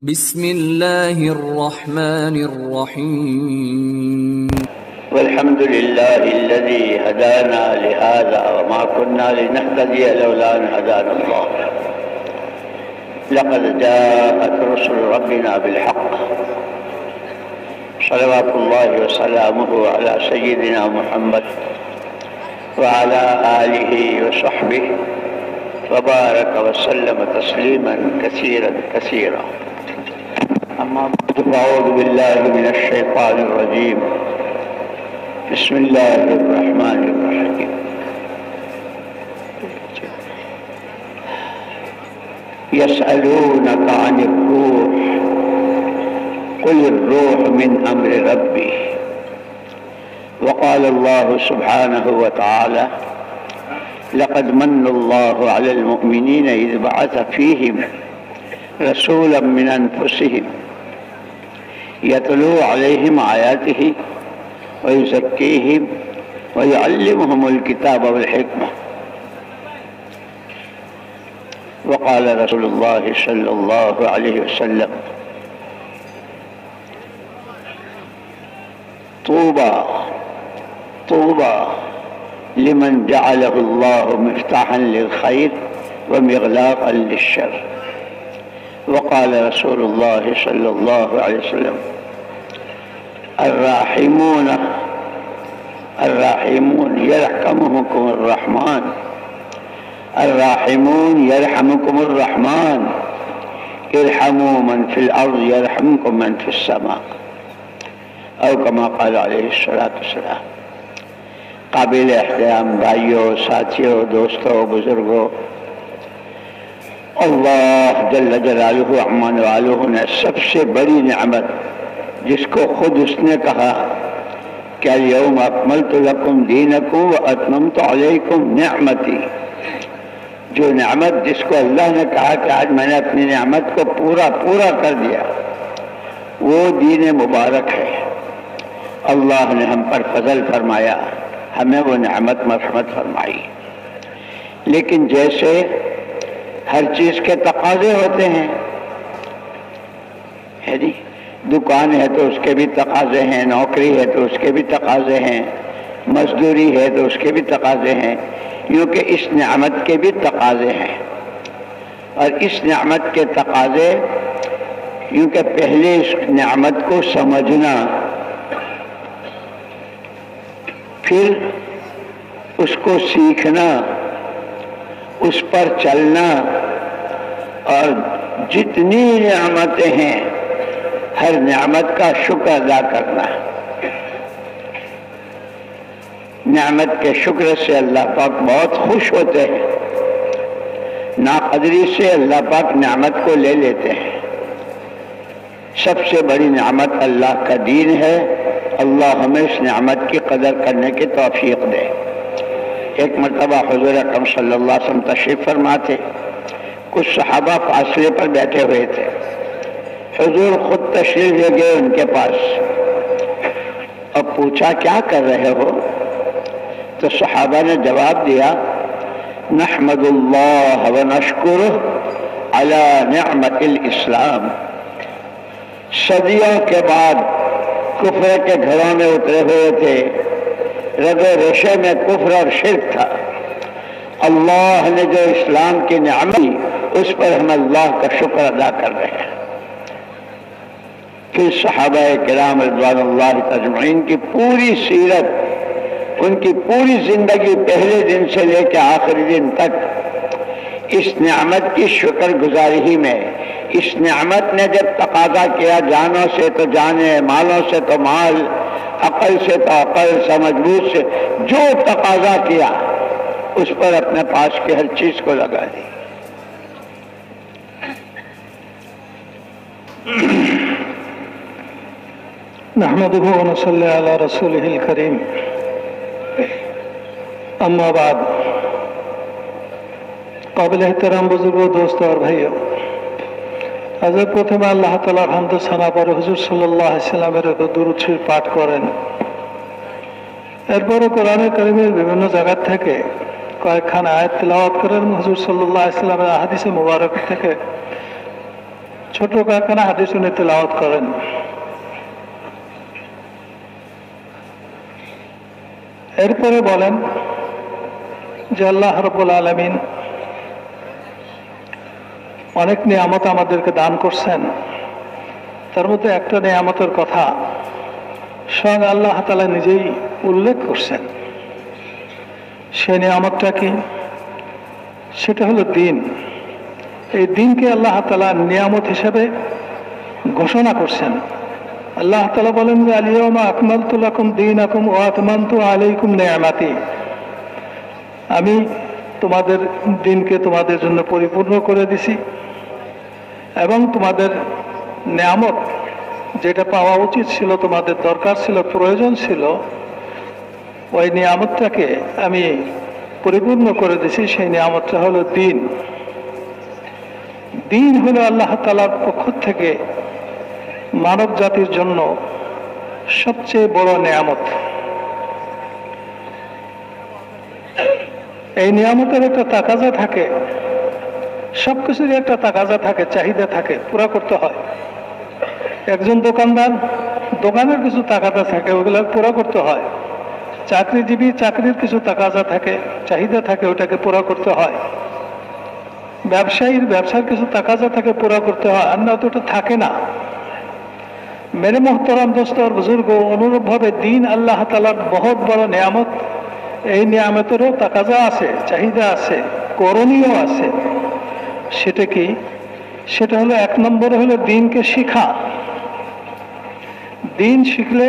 بسم الله الرحمن الرحيم والحمد لله الذي هدانا لهذا وما كنا لنهتدي لولا أن هدانا الله. لقد جاءت رسل ربنا بالحق صلوات الله وسلامه على سيدنا محمد وعلى آله وصحبه وبارك وسلم تسليما كثيرا كثيرا. أما بعد فأعوذ بالله من الشيطان الرجيم. بسم الله الرحمن الرحيم. يسألونك عن الروح قل الروح من أمر ربي. وقال الله سبحانه وتعالى لقد من الله على المؤمنين إذ بعث فيهم رسولا من أنفسهم يتلو عليهم آياته ويزكيهم ويعلمهم الكتاب والحكمة. وقال رسول الله صلى الله عليه وسلم طوبى طوبى لمن جعله الله مفتاحا للخير ومغلاقا للشر. وقال رسول الله صلى الله عليه وسلم الراحمون يرحمكم الرحمن الراحمون يرحمكم الرحمن ارحموا من في الأرض يرحمكم من في السماء او كما قال عليه الصلاة والسلام. قابل احترام بھائیوں، ساتھیوں، دوستوں، بزرگوں، اللہ جل جلالہ عما والہ نے سب سے بڑی نعمت جس کو خود اس نے کہا کہ اليوم اکملت لکم دینکم واتممت علیکم نعمتی، جو نعمت جس کو اللہ نے کہا کہ آج میں نے اپنی نعمت کو پورا کر دیا، وہ دین مبارک ہے. اللہ نے ہم پر فضل فرمایا، ہمیں وہ نعمت مرحمت فرمائی. لیکن جیسے ہر چیز کے تقاضے ہوتے ہیں، ہے جی، دکان ہے تو اس کے بھی تقاضے ہیں، نوکری ہے تو اس کے بھی تقاضے ہیں، مزدوری ہے تو اس کے بھی تقاضے ہیں، یوں کہ اس نعمت کے بھی تقاضے ہیں. اور اس نعمت کے تقاضے یوں کہ پہلے اس نعمت کو سمجھنا، پھر اس کو سیکھنا، اس پر چلنا، اور جتنی نعمتیں ہیں ہر نعمت کا شکر ادا کرنا. نعمت کے شکر سے اللہ پاک بہت خوش ہوتے ہیں، ناقدری سے اللہ پاک نعمت کو لے لیتے ہیں. سب سے بڑی نعمت اللہ کا دین ہے. اللہ ہمیں اس نعمت کی قدر کرنے کی توفیق دے. ایک مرتبہ حضور اکرم صلی اللہ علیہ وسلم تشریف فرما تھے. کچھ صحابہ فاصلے پر بیٹھے ہوئے تھے. حضور خود تشریف لے گئے ان کے پاس اور پوچھا کیا کر رہے ہو؟ تو صحابہ نے جواب دیا نحمد اللہ ونشکرہ علی نعمت الاسلام. صدیوں کے بعد کفر کے گھروں میں اترے ہوئے تھے، رگ و ریشے میں کفر اور شرک تھا. اللہ نے جو اسلام کی نعمت دی اس پر ہم اللہ کا شکر ادا کر رہے ہیں. پھر صحابہ کرام رضوان اللہ اجمعین کی پوری سیرت، ان کی پوری زندگی پہلے دن سے لے کے آخری دن تک اس نعمت کی شکر گزاری ہی میں، اس نعمت نے جب تقاضا کیا جانوں سے تو جانے، مالوں سے تو مال، عقل سے تو عقل، سمجھ بوجھ سے جو تقاضا کیا اس پر اپنے پاس کی ہر چیز کو لگا دی. نحمده ونصلي على رسوله الكريم. اما بعد، قابل احترام بزرگوں، دوستوں اور بھائیوں، حضرت প্রথমে আল্লাহ তাআলার হামদ ও সানা পরে হুজুর সাল্লাল্লাহু আলাইহি সাল্লামের উপর দরুদ শরীফ পাঠ করেন। এরপরে কোরআনে কারীমের বিভিন্ন জায়গা থেকে কয়েকখানা আয়াত তেলাওয়াত করেন। হুজুর সাল্লাল্লাহু আলাইহি সাল্লামের হাদিসে মুবারক থেকে ছোট কারখানা হাদিস উনি তেলাওয়াত করেন। এরপরে বলেন যে আল্লাহ রাব্বুল আলামিন অনেক নিয়ামত আমাদেরকে দান করছেন, তার মধ্যে একটা নিয়ামতের কথা স্বয়ং আল্লাহ তাআলা নিজেই উল্লেখ করছেন। সেই নিয়ামতটা কি? সেটা হলো দিন। এই দিনকে আল্লাহ তাআলা নিয়ামত হিসেবে ঘোষণা করছেন। আল্লাহ তাআলা বলেন যে আল-ইয়াওমা আকমালতু লাকুম দীনাকুম ওয়া আতমামতু আলাইকুম নি'মাতি, আমি তোমাদের দিনকে তোমাদের জন্য পরিপূর্ণ করে দিছি এবং তোমাদের নিয়ামত যেটা পাওয়া উচিত ছিল, তোমাদের দরকার ছিল, প্রয়োজন ছিল, ওই নিয়ামতটাকে আমি পরিপূর্ণ করে দিছি। সেই নিয়ামতটা হলো দিন। দিন হলো আল্লাহ তাআলার পক্ষ থেকে মানব জাতির জন্য সবচেয়ে বড় নিয়ামত। এই নিয়ামতের একটা তাকাজা থাকে, সবকিছুরই একটা তাকাজা থাকে, চাহিদা থাকে, পুরা করতে হয়। একজন দোকানদার, দোকানের কিছু তাকাজা থাকে, ওগুলো পুরা করতে হয়। চাকরিজীবী, চাকরির কিছু তাকাজা থাকে, চাহিদা থাকে, ওটাকে পুরা করতে হয়। ব্যবসায়ীর ব্যবসার কিছু তাকাজা থাকে, পুরা করতে হয়, আর না তো ওটা থাকে না। মেরে মোহতারাম দোস্ত আর বুজুর্গ, অনুরূপভাবে দিন আল্লাহ তাআলার বহুত বড় নিয়ামত। এই নিয়ামতেরও তাকাজা আছে, চাহিদা আছে, করণীয় আছে। সেটা কি? সেটা হলো এক নম্বরে হলো দিনকে শিখা। দিন শিখলে,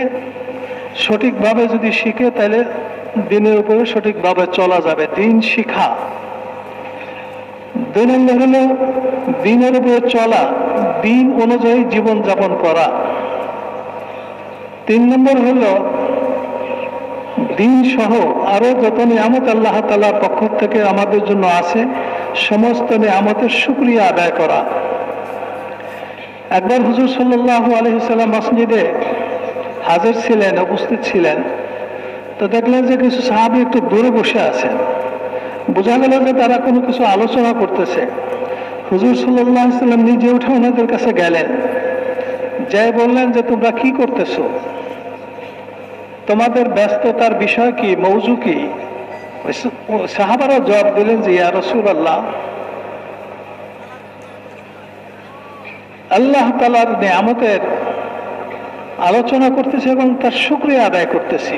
সঠিকভাবে যদি শিখে, তাহলে দিনের উপরে সঠিকভাবে চলা যাবে। দিন শিখা। দুই নম্বর হলো দিনের উপরে চলা, দিন অনুযায়ী জীবনযাপন করা। তিন নম্বর হলো দিন সহ আরো যত নিয়ামত আল্লাহ তাআলার পক্ষ থেকে আমাদের জন্য আছে, সমস্ত নিয়ামতের শুকরিয়া আদায় করা। একবার হুজুর সাল্লাল্লাহু আলাইহি সাল্লাম মসজিদে হাজির ছিলেন, উপস্থিত ছিলেন। তো দেখলেন যে কিছু সাহাবী একটু দূরে বসে আছেন। বোঝা গেল যে তারা কোনো কিছু আলোচনা করতেছে। হুজুর সাল্লাল্লাহু আলাইহি সাল্লাম নিজে উঠে ওনাদের কাছে গেলেন, যাই বললেন যে তোমরা কি করতেছো, তোমাদের ব্যস্ততার বিষয় কি, মৌজু কি? সাহাবারা জবাব দিলেন যে ইয়া রাসূলুল্লাহ, আল্লাহ তাআলার নিয়ামতের আলোচনা করতেছি এবং তার শুকরিয়া আদায় করতেছি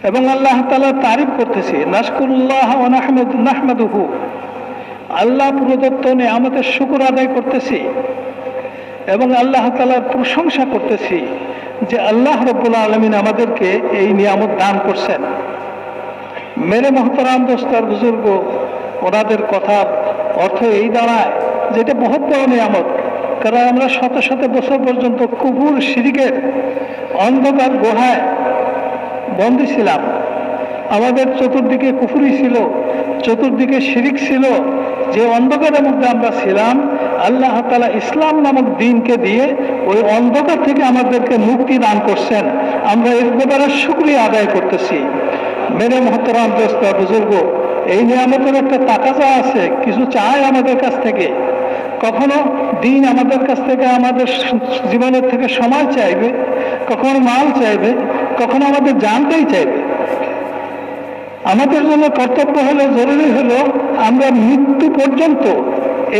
এবং আল্লাহ তাআলার তারিফ করতেছি। নাশকুরুল্লাহ ওয়া নাহমাদুহু, আল্লাহ প্রদত্ত নিয়ামতের শুকর আদায় করতেছি এবং আল্লাহ তাআলার প্রশংসা করতেছি যে আল্লাহ রাব্বুল আলামিন আমাদেরকে এই নিয়ামত দান করছেন। মেরে মোহতারাম দোস্ত আর বুজুর্গ, ওনাদের কথার অর্থ এই দাঁড়ায় যে এটা বহুত বড় নিয়ামত। কারণ আমরা শত শত বছর পর্যন্ত কুফর শিরকের অন্ধকার গুহায় বন্দী ছিলাম। আমাদের চতুর্দিকে কুফরি ছিল, চতুর্দিকে শিরিক ছিল। যে অন্ধকারের মধ্যে আমরা ছিলাম, আল্লাহ তাআলা ইসলাম নামক দ্বীনকে দিয়ে ওই অন্ধকার থেকে আমাদেরকে মুক্তি দান করছেন। আমরা এর ব্যাপারে শুকরিয়া আদায় করতেছি। মেরে মোহতারাম দোস্ত বুজুর্গ, এই নিয়ামতের একটা তাকাজা আছে, কিছু চায় আমাদের কাছ থেকে। কখনো দিন আমাদের কাছ থেকে, আমাদের জীবনের থেকে সময় চাইবে, কখনো মাল চাইবে, কখনো আমাদের জানতেই চাইবে। আমাদের জন্য কর্তব্য হলো, জরুরি হলো, আমরা মৃত্যু পর্যন্ত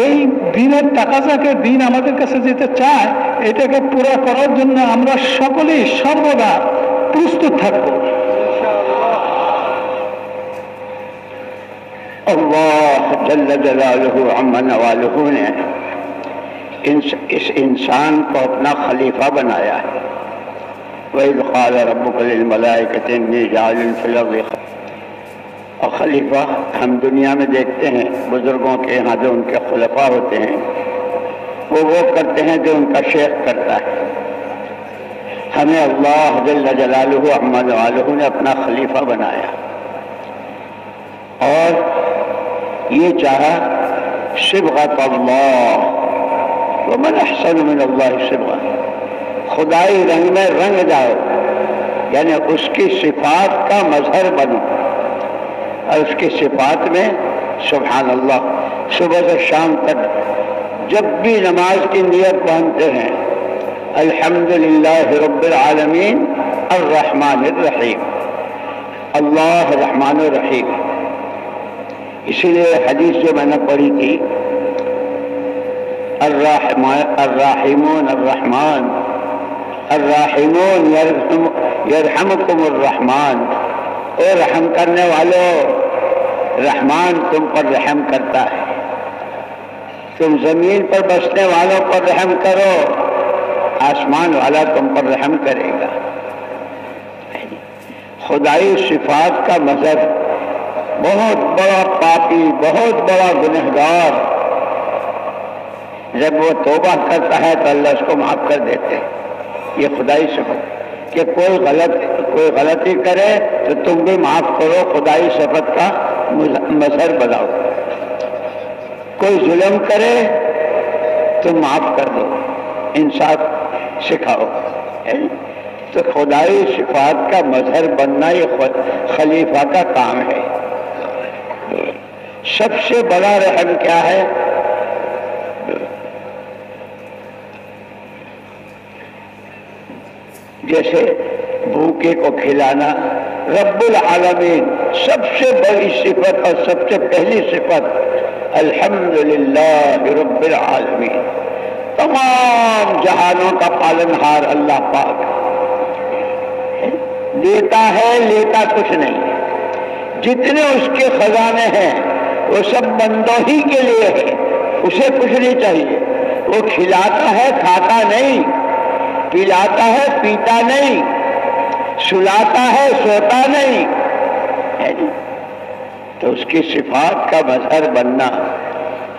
এই দিনের তাকাজাকে, দিন আমাদের কাছে যেতে চায়, এটাকে পুরা করার জন্য আমরা সকলেই সর্বদা প্রস্তুত থাকবো। अल्लाह जल्ल जलालुहु अम्मा नवालुहु ने इस इंसान को अपना खलीफा बनाया है। वइज़ क़ाल रब्बुका लिल मलाइकति इन्नी जाइलुन फिल अर्ज़ि खलीफ़ा। और खलीफा हम दुनिया में देखते हैं, बुजुर्गों के यहाँ जो उनके खुलफा होते हैं वो करते हैं जो उनका शेख करता है। हमें अल्लाह जल्ल जलालुहु अम्मा नवालुहु ने अपना खलीफा बनाया और ये चाहा सिबग़त अल्लाह व मन अहसन मिन अल्लाह सिबग़ा, खुदाई रंग में रंग जाओ, यानी उसकी सिफात का मजहर बनो और उसकी सिफात में सुभान अल्लाह सुबह से शाम तक जब भी नमाज की नियत बांधते हैं, अल्हम्दुलिल्लाह रब्बिल आलमीन अर्रहमानिर रहीम, अल्लाह रहमानुर रहीम। इसीलिए हदीस जो मैंने पढ़ी थी, अर्राहिमून अर्रहमान, अर्राहिमून यरहमुकुमुर रहमान, ओ रहम करने वालों, रहमान तुम पर रहम करता है। तुम जमीन पर बसने वालों पर रहम करो, आसमान वाला तुम पर रहम करेगा। खुदाई सिफात का मजहब बहुत बड़ा पापी, बहुत बड़ा गुनहगार, जब वो तौबा करता है तो अल्लाह उसको माफ कर देते हैं। ये खुदाई सिफत कि कोई गलती करे तो तुम भी माफ करो, खुदाई सिफत का मजहर बनाओ। कोई जुल्म करे तो माफ कर दो, इंसाफ सिखाओ। तो खुदाई सिफात का मजहर बनना ये खलीफा का काम है। सबसे बड़ा रहम क्या है? जैसे भूखे को खिलाना, रब्बुल आलमीन सबसे बड़ी सिफत और सबसे पहली सिफत अल्हम्दुलिल्लाह रब्बिल आलमीन, तमाम जहानों का पालनहार अल्लाह पाक देता है, लेता कुछ नहीं। जितने उसके खजाने हैं वो सब बंदों ही के लिए है, उसे कुछ नहीं चाहिए। वो खिलाता है, खाता नहीं, पिलाता है, पीता नहीं, सुलाता है, सोता नहीं, है नहीं। तो उसकी सिफात का मजहर बनना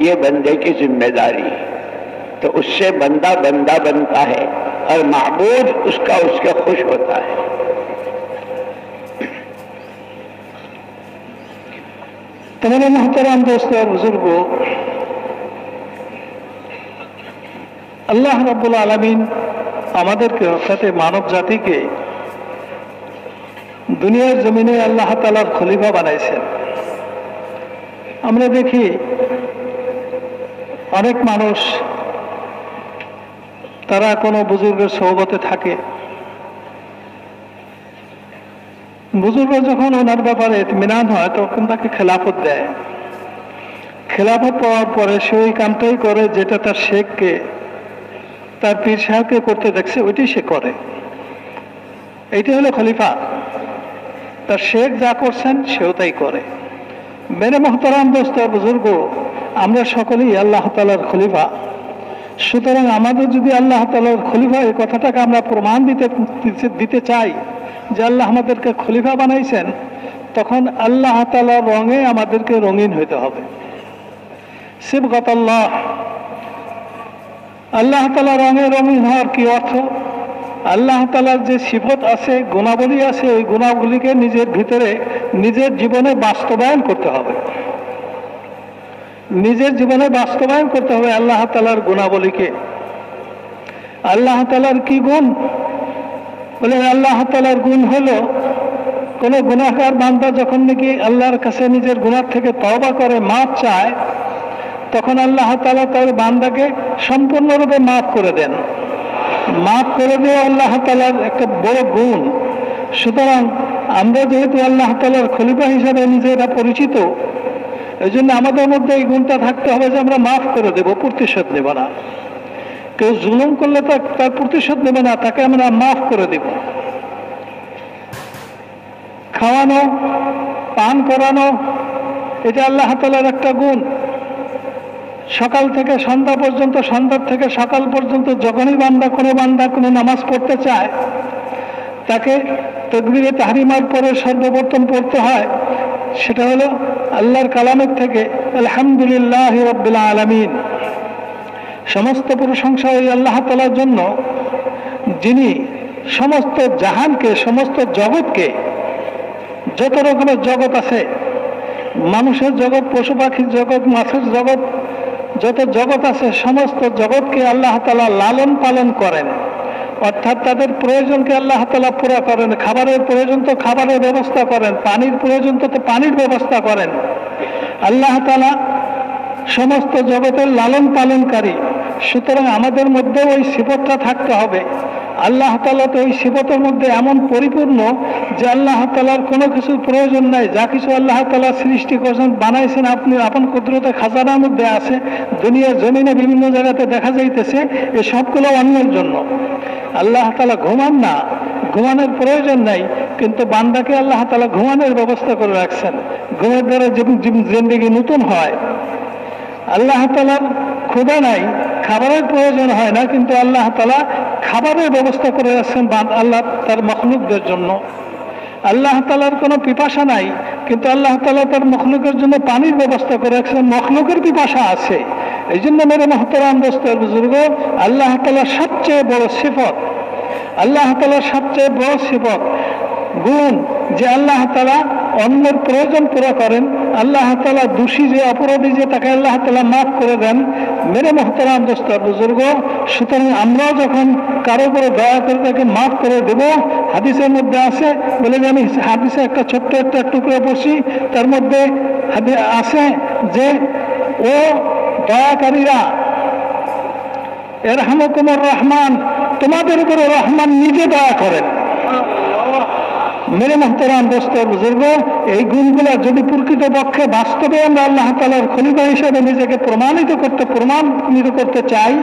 ये बंदे की जिम्मेदारी है। तो उससे बंदा बंदा बनता है और माबूद उसका उसके खुश होता है। तो मेरे मोहतरम दोस्तों और बुजुर्गों, আল্লাহ রাব্বুল আলামিন আমাদেরকে অর্থাৎ মানব জাতিকে দুনিয়ার জমিনে আল্লাহ তাআলার খলিফা বানাইছেন। আমরা দেখি অনেক মানুষ তারা কোনো বুজুর্গের সোহবতে থাকে, বুজুর্গ যখন ওনার ব্যাপারে ইতমিনান হয় তখন তাকে খেলাফত দেয়। খেলাফত পাওয়ার পরে সে ওই কামটাই করে যেটা তার শেখকে, তার পীর সাহেবকে করতে দেখছে, ওইটাই সে করে। এইটা হলো খলিফা। তার শেখ যা করছেন সেও তাই করে। মেরে মোহতারাম দোস্ত বুজুর্গ, আমরা সকলেই আল্লাহ তাআলার খলিফা। সুতরাং আমাদের যদি আল্লাহ তাআলার খলিফা এই কথাটাকে আমরা প্রমাণ দিতে চাই যে আল্লাহ আমাদেরকে খলিফা বানাইছেন, তখন আল্লাহ তাআলার রঙে আমাদেরকে রঙিন হইতে হবে। সিবগাতাল্লাহ, আল্লাহ তাআলা রঙে রঙিন হওয়ার কি অর্থ? আল্লাহ তাআলার যে সিফত আছে, গুণাবলী আছে, ওই গুণাবলীকে নিজের ভিতরে নিজের জীবনে বাস্তবায়ন করতে হবে। নিজের জীবনে বাস্তবায়ন করতে হবে আল্লাহ তাআলার গুণাবলীকে। আল্লাহ তাআলার কি গুণ? বলে আল্লাহ তাআলার গুণ হলো কোন গুনাহগার বান্দা যখন নাকি আল্লাহর কাছে নিজের গুনাহ থেকে তওবা করে, মাফ চায়, তখন আল্লাহ তাআলা তার বান্দাকে সম্পূর্ণরূপে মাফ করে দেন। মাফ করে দেওয়া আল্লাহ তাআলার একটা বড় গুণ। সুতরাং আমরা যেহেতু আল্লাহ তাআলার খলিফা হিসাবে নিজেরা পরিচিত, এই জন্য আমাদের মধ্যে এই গুণটা থাকতে হবে যে আমরা মাফ করে দেব, প্রতিশোধ নেব না। কেউ জুলুম করলে তার প্রতিশোধ নেব না, তাকে আমরা মাফ করে দেব। খাওয়ানো, পান করানো, এটা আল্লাহ তাআলার একটা গুণ। সকাল থেকে সন্ধ্যা পর্যন্ত, সন্ধ্যা থেকে সকাল পর্যন্ত যখনই বান্দা কোনো নামাজ পড়তে চায়, তাকে তাকবীরে তাহরিমার পরে সর্বপ্রথম পড়তে হয়, সেটা হলো আল্লাহর কালামের থেকে আলহামদুলিল্লাহি রাব্বিল আলামিন। সমস্ত প্রশংসা ওই আল্লাহ তাআলার জন্য, যিনি সমস্ত জাহানকে, সমস্ত জগৎকে, যত রকমের জগৎ আছে, মানুষের জগৎ, পশু পাখির জগৎ, মাছের জগৎ, যত জগৎ আছে, সমস্ত জগৎকে আল্লাহ তাআলা লালন পালন করেন। অর্থাৎ তাদের প্রয়োজনকে আল্লাহ তাআলা পুরা করেন। খাবারের প্রয়োজন তো খাবারের ব্যবস্থা করেন, পানির প্রয়োজন তো পানির ব্যবস্থা করেন। আল্লাহ তাআলা সমস্ত জগতের লালন পালনকারী। সুতরাং আমাদের মধ্যে ওই সিফতটা থাকতে হবে। আল্লাহ তাআলা তো ওই সিফতের মধ্যে এমন পরিপূর্ণ যে আল্লাহ তাআলার কোনো কিছুর প্রয়োজন নাই। যা কিছু আল্লাহ তাআলা সৃষ্টি করেছেন, বানাইছেন, আপনি আপন কুদরতে খাজানার মধ্যে আছে, দুনিয়ার জমিনে বিভিন্ন জায়গাতে দেখা যাইতেছে, এই সবগুলো অন্যের জন্য। আল্লাহ তাআলা ঘুমান না, ঘুমানোর প্রয়োজন নাই, কিন্তু বান্দাকে আল্লাহ তাআলা ঘুমানোর ব্যবস্থা করে রাখছেন। ঘুমের দ্বারা জিন্দেগি নতুন হয়। আল্লাহ তাআলার ক্ষুধা নাই, খাবারের প্রয়োজন হয় না, কিন্তু আল্লাহ তাআলা খাবারের ব্যবস্থা করে রাখছেন আল্লাহ তার মখলুকদের জন্য। আল্লাহ তাআলার কোনো পিপাসা নাই, কিন্তু আল্লাহ তাআলা তার মখলুকের জন্য পানির ব্যবস্থা করে রাখছেন। মখলুকের পিপাসা আছে। এই জন্য মেরে মোহতারাম দোস্তের বুজুর্গ, আল্লাহ তাআলার সবচেয়ে বড় সিফত, আল্লাহ তাআলার সবচেয়ে বড় সিফত গুণ যে আল্লাহ তাআলা অন্যের প্রয়োজন পুরো করেন। আল্লাহ তাআলা দোষী যে অপরাধী যে তাকে আল্লাহ তাআলা মাফ করে দেন। মেরে মোহতারাম দোস্ত বুজুর্গ, সুতরাং আমরাও যখন কারো উপরে দয়া করে তাকে মাফ করে দেব, হাদিসের মধ্যে আছে, বলে যে আমি হাদিসে একটা ছোট্ট একটা টুকরো পড়ছি, তার মধ্যে আছে যে ও দয়াকারীরা, ইরহামুকুমুর রহমান, তোমাদের উপরে রহমান নিজে দয়া করেন। মেরে মোহতারাম দোস্ত বুজুর্গ, এই গুণগুলো যদি প্রকৃতপক্ষে বাস্তবে আমরা আল্লাহ তাআলার খলিফা হিসেবে নিজেকে প্রমাণিত করতে চাই,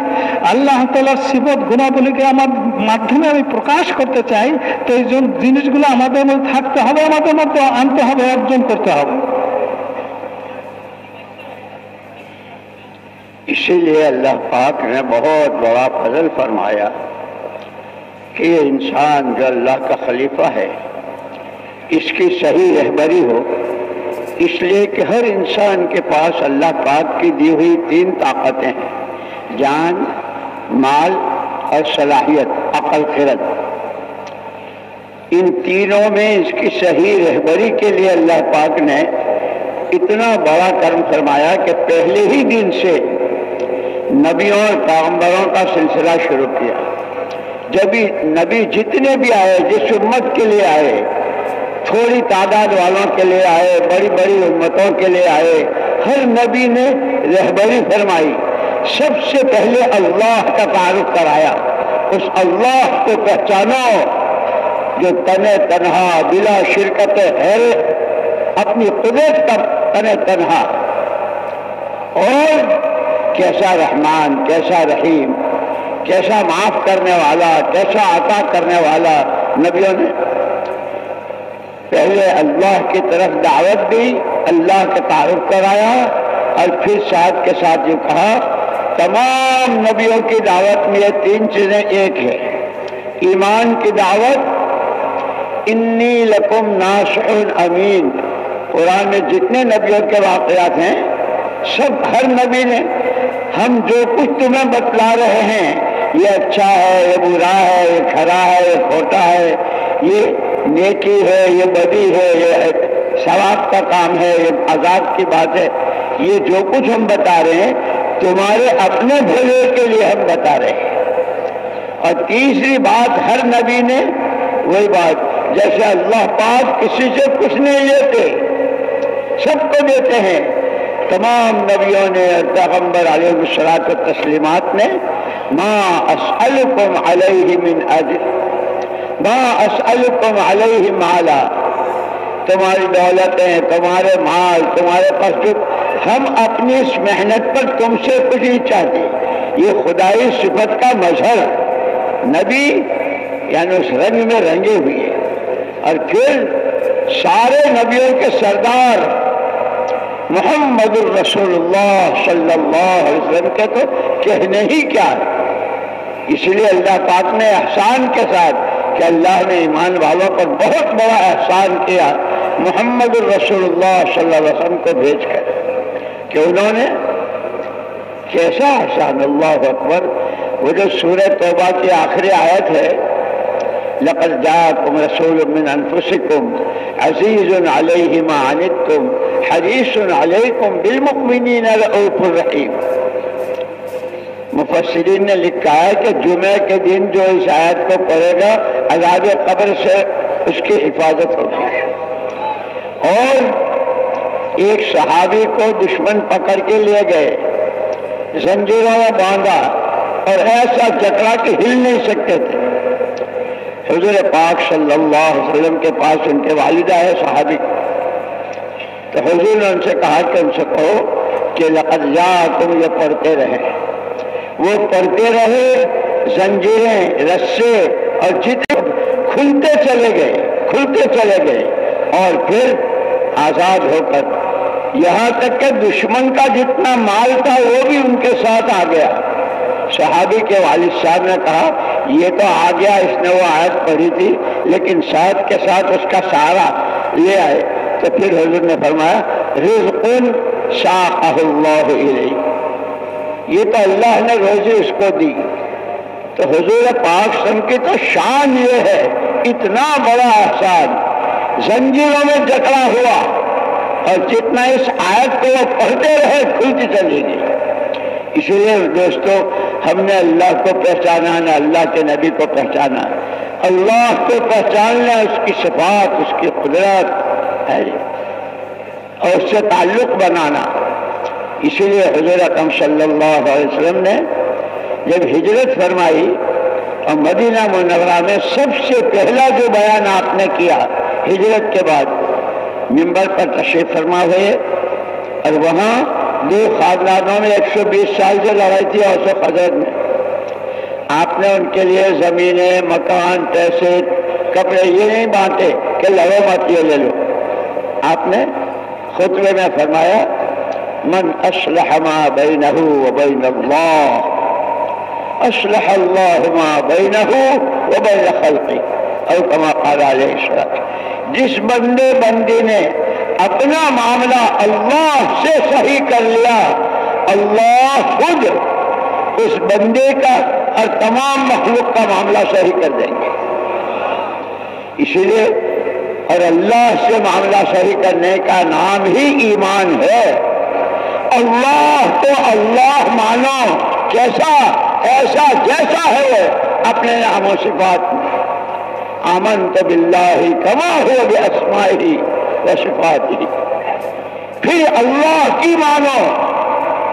আল্লাহ তাআলার সিফত গুণাবলীকে আমার মাধ্যমে আমি প্রকাশ করতে চাই, তো এই জিনিসগুলো আমাদের মধ্যে থাকতে হবে, আমাদের মধ্যে আনতে হবে, অর্জন করতে হবে। इसीलिए अल्लाह पाक ने बहुत बड़ा फजल फरमाया कि ये इंसान जो अल्लाह का खलीफा है, इसकी सही रहबरी हो, इसलिए कि हर इंसान के पास अल्लाह पाक की दी हुई 3 ताकतें हैं, जान, माल और सलाहियत, अकल, खिरत। इन तीनों में इसकी सही रहबरी के लिए अल्लाह पाक ने इतना बड़ा कर्म फरमाया कि पहले ही दिन से नबियों और पैगंबरों का सिलसिला शुरू किया। जब भी नबी जितने भी आए, जिस उम्मत के लिए आए, थोड़ी तादाद वालों के लिए आए, बड़ी बड़ी उम्मतों के लिए आए, हर नबी ने रहबरी फरमाई। सबसे पहले अल्लाह का तारुफ कराया। उस अल्लाह को पहचानो जो तने तन्हा बिला शिरकत है, अपनी कुदरत का तने तन्हा, और कैसा रहमान, कैसा रहीम, कैसा माफ करने वाला, कैसा अता करने वाला। नबियों ने पहले अल्लाह की तरफ दावत दी, अल्लाह का तारुफ कराया, और फिर साथ के साथ ये कहा, तमाम नबियों की दावत में ये 3 चीजें एक है। ईमान की दावत, इन्नी लकुम नासिहुन अमीन। कुरान में जितने नबियों के वाक़यात हैं, सब हर नबी ने हम जो कुछ तुम्हें बतला रहे हैं, ये अच्छा है, ये बुरा है, ये खरा है, ये खोटा है, ये नेकी है, ये बदी है, ये सवाब का काम है, ये अजाब की बात है, ये जो कुछ हम बता रहे हैं तुम्हारे अपने भले के लिए हम बता रहे हैं। और तीसरी बात, हर नबी ने वही बात, जैसे अल्लाह पाक किसी से कुछ नहीं लेते, सबको देते हैं। तमाम नबियों ने, पैगंबर अलैहिस्सलात व तस्लीमात ने, मा अस्अलुकुम अलैहि मिन अज्र, मा अस्अलुकुम अलैहि माला, तुम्हारी दौलतें, तुम्हारे माल, तुम्हारे पास जो, हम अपनी इस मेहनत पर तुमसे कुछ नहीं चाहते। ये खुदाई सिफत का मजहर नबी यानी उस रंग में रंगे हुए। और फिर सारे नबियों के सरदार मुहम्मदुर रसूलुल्लाह सल्लल्लाहु अलैहि वसल्लम के तो कहने ही क्या है। इसलिए अल्लाह पाक ने एहसान के साथ कि अल्लाह ने ईमान वालों पर बहुत बड़ा एहसान किया मुहम्मदुर रसूलुल्लाह सल्लल्लाहु अलैहि वसल्लम को भेजकर, कि उन्होंने कैसा एहसान। अल्लाह अकबर। वो जो सूरह तौबा की आखिरी आयत है, लक़द जाअकुम रसूलुम मिन अनफुसिकुम अज़ीज़ुन अलैहि मा अनित्तुम हरीसुन अलैकुम बिल मुमिनीन रऊफ़ुर रहीम। मुफस्सिरीन ने लिखा है कि जुमे के दिन जो इस आयत को पढ़ेगा अज़ाब कब्र से उसकी हिफाजत होगी। और एक सहाबी को दुश्मन पकड़ के ले गए, जंजीरों में बांधा और ऐसा जकड़ा कि हिल नहीं सकते थे। हुजूर पाक सल्लल्लाहु अलैहि वसल्लम के पास उनके वालिदा है सहाबी, तो हुजूर ने उनसे कहा कि उनसे कहो कि लक़द जाअकुम, ये पढ़ते रहे। वो पढ़ते रहे, जंजीरें, रस्से और जितने खुलते चले गए और फिर आजाद होकर यहाँ तक कि दुश्मन का जितना माल था वो भी उनके साथ आ गया। सहाबी के वालिद साहब ने कहा ये तो आ गया, इसने वो आयत पढ़ी थी लेकिन साथ के साथ उसका सहारा ले आए। तो फिर हुजूर ने फरमाया रिज़्क़ुन शाक़हुल्लाहु इलैहि, ये तो अल्लाह ने रोजी उसको दी। तो हुजूर पाक सल्लल्लाहु अलैहि वसल्लम की तो शान ये है, इतना बड़ा एहसान, जंजीरों में जकड़ा हुआ और जितना इस आयत को वो पढ़ते रहे खुलती चली गई। इसलिए दोस्तों हमने अल्लाह को पहचाना ना अल्लाह के नबी को पहचाना। अल्लाह को पहचानना, उसकी सिफात, उसकी कुदरत है और उससे ताल्लुक बनाना। इसीलिए हुजूर अकरम सल्लल्लाहु अलैहि वसल्लम ने जब हिजरत फरमाई और मदीना मुनव्वरा में सबसे पहला जो बयान आपने किया हिजरत के बाद, मिंबर पर तशरीफ फरमा हुए और वहाँ दो खानदानों में 120 साल से लड़ाई थी औस और खज़रज में। आपने उनके लिए जमीनें, मकान, पैसे, कपड़े ये नहीं बांटे कि लड़ो मत ये ले लो। आपने खुतबे में फरमाया मन अस्लह मा बैनहु व बैन अल्लाह अस्लह अल्लाहु मा बैनहु व बैन खल्क़ी औ कमा क़ाल अलैहि सल्लम। जिस बंदे बंदी ने अपना मामला अल्लाह से सही कर लिया, अल्लाह खुद उस बंदे का और तमाम मखलूक का मामला सही कर देंगे। इसलिए और अल्लाह से मामला सही करने का नाम ही ईमान है। अल्लाह तो अल्लाह मानो, कैसा ऐसा जैसा है वो अपने नामों सिफात में। आमनतु बिल्लाहि कमा हुवा बिअस्माइही व सिफातिही। फिर अल्लाह की मानो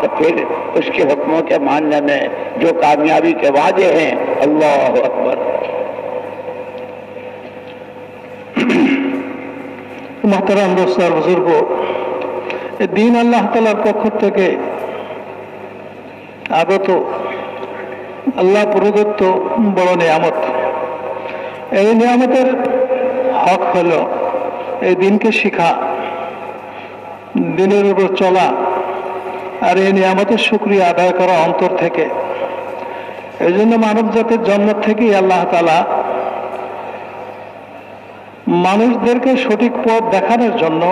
तो फिर उसके हुक्मों के मानने में जो कामयाबी के वादे हैं, अल्लाह अकबर। मोहतरम दोस्त और बुजुर्गों, दीन আল্লাহ তাআলার পক্ষ থেকে আগত আল্লাহ প্রদত্ত বড় নিয়ামত। এই নিয়ামতের হক হলো এই দিনকে শিখা, দিনের উপর চলা আর এই নিয়ামতের শুকরিয়া আদায় করা অন্তর থেকে। এই জন্য মানব জাতির জন্ম থেকেই আল্লাহ তাআলা মানুষদেরকে সঠিক পথ দেখানোর জন্য,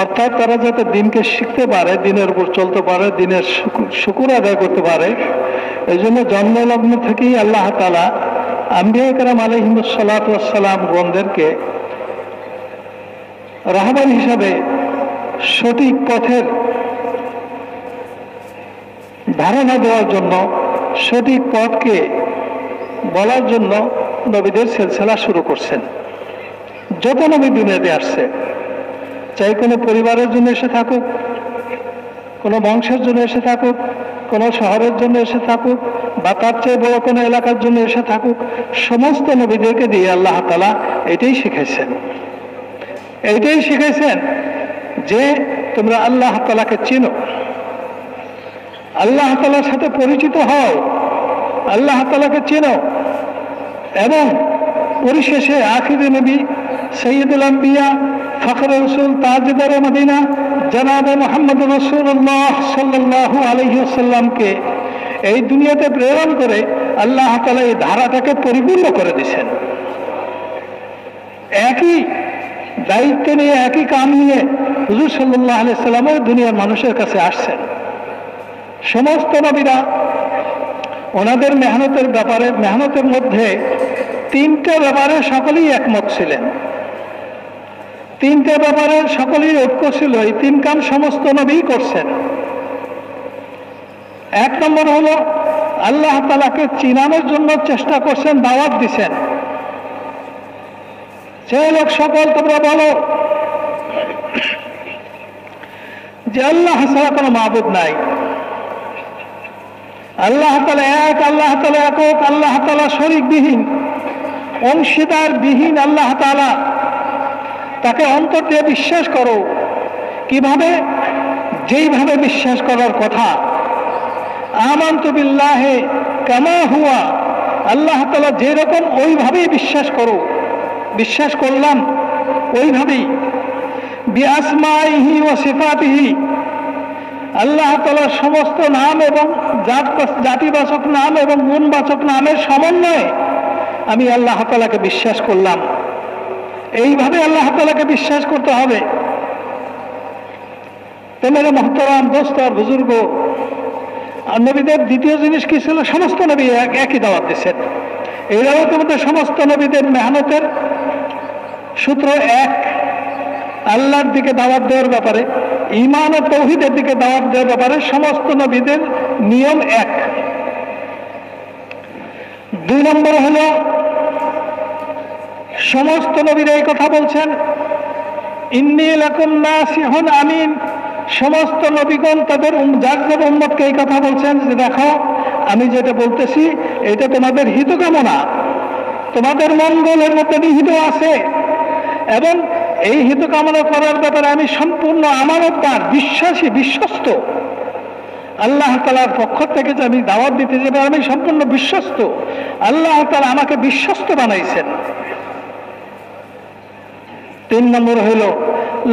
অর্থাৎ তারা যাতে দিনকে শিখতে পারে, দিনের উপর চলতে পারে, দিনের শুকর আদায় করতে পারে, এই জন্য জন্মলগ্ন থেকেই আল্লাহ তাআলা আম্বিয়া কেরাম আলাইহিমুস সালাতু ওয়াস সালাম গণদেরকে রাহবার হিসাবে সঠিক পথের ধারণা দেওয়ার জন্য, সঠিক পথকে বলার জন্য নবীদের সিলসিলা শুরু করছেন। যত নবী দুনিয়াতে আসছে, চাই কোনো পরিবারের জন্য এসে থাকুক, কোনো বংশের জন্য এসে থাকুক, কোনো শহরের জন্য এসে থাকুক, বা তার চেয়ে বড় কোনো এলাকার জন্য এসে থাকুক, সমস্ত নবীদেরকে দিয়ে আল্লাহ তাআলা এটাই শিখাইছেন যে তোমরা আল্লাহ তাআলাকে চিনো, আল্লাহ তাআলার সাথে পরিচিত হও, আল্লাহ তাআলাকে চিনো এবং পরিশেষে আখিরি নবী সৈয়দুল আম্বিয়া ফখরে রসুল তাজদারে মদিনা জনাবে মুহাম্মদ রাসূলুল্লাহ সাল্লাল্লাহু আলাইহি ওয়াসাল্লামকে এই দুনিয়াতে প্রেরণ করে আল্লাহ তাআলা এই ধারাটাকে পরিপূর্ণ করে দিয়েছেন। একই দায়িত্ব নিয়ে, একই কাম নিয়ে হুজুর সাল্লাল্লাহু আলাইহি ওয়াসাল্লাম দুনিয়ার মানুষের কাছে আসছেন। সমস্ত নবীরা ওনাদের মেহনতের মধ্যে তিনটে ব্যাপারে সকলেই একমত ছিলেন, তিনটে ব্যাপারে সকলেই ঐক্য ছিল। এই তিন কাম সমস্ত নবী করছেন। এক নম্বর হলো আল্লাহ তাআলাকে চিনানোর জন্য চেষ্টা করছেন, দাওয়াত দিছেন। সে লোক সকল তোমরা বলো যে আল্লাহ ছাড়া কোনো মাবুদ নাই, আল্লাহ তাআলা এক, আল্লাহ তাআলা একক, আল্লাহ তাআলা শরীকবিহীন, অংশীদার বিহীন আল্লাহ তাআলা, তাকে অন্তর দিয়ে বিশ্বাস করো। কিভাবে? যেইভাবে বিশ্বাস করার কথা, আমানতু বিল্লাহি কামা হুয়া, আল্লাহ তাআলা যেরকম ওইভাবেই বিশ্বাস করো। বিশ্বাস করলাম ওইভাবেই। বিআসমাইহি ওয়া সিফাতিহি, আল্লাহ তাআলার সমস্ত নাম এবং জাতিবাচক নাম এবং গুণবাচক নামের সমন্বয়ে আমি আল্লাহ তাআলাকে বিশ্বাস করলাম। এইভাবে আল্লাহ তাআলাকে বিশ্বাস করতে হবে। তো মেরে মোহতারাম দোস্ত আর বুজুর্গ, আর নবীদের দ্বিতীয় জিনিস কি ছিল? সমস্ত নবী একই দাওয়াত দিচ্ছেন। এই দাওয়াতের মধ্যে সমস্ত নবীদের মেহনতের সূত্র এক, আল্লাহর দিকে দাওয়াত দেওয়ার ব্যাপারে, ঈমান ও তাওহীদের দিকে দাওয়াত দেওয়ার ব্যাপারে সমস্ত নবীদের নিয়ম এক। 2 নম্বর হলো সমস্ত নবীরা এই কথা বলছেন, ইন্নী লাকুম নাসিহুন আমিন। সমস্ত নবীগণ তাদের যার উম্মতকে এই কথা বলছেন যে দেখো, আমি যেটা বলতেছি এটা তোমাদের হিতকামনা, তোমাদের মঙ্গলের মধ্যে নিহিত আছে, এবং এই হিত কামনা করার ব্যাপারে আমি সম্পূর্ণ আমানতদার, বিশ্বাসী, বিশ্বস্ত। আল্লাহ তাআলার পক্ষ থেকে যে আমি দাওয়াত দিতে যাবে, আমি সম্পূর্ণ বিশ্বস্ত। আল্লাহ তাআলা আমাকে বিশ্বস্ত বানাইছেন। 3 নম্বর হইল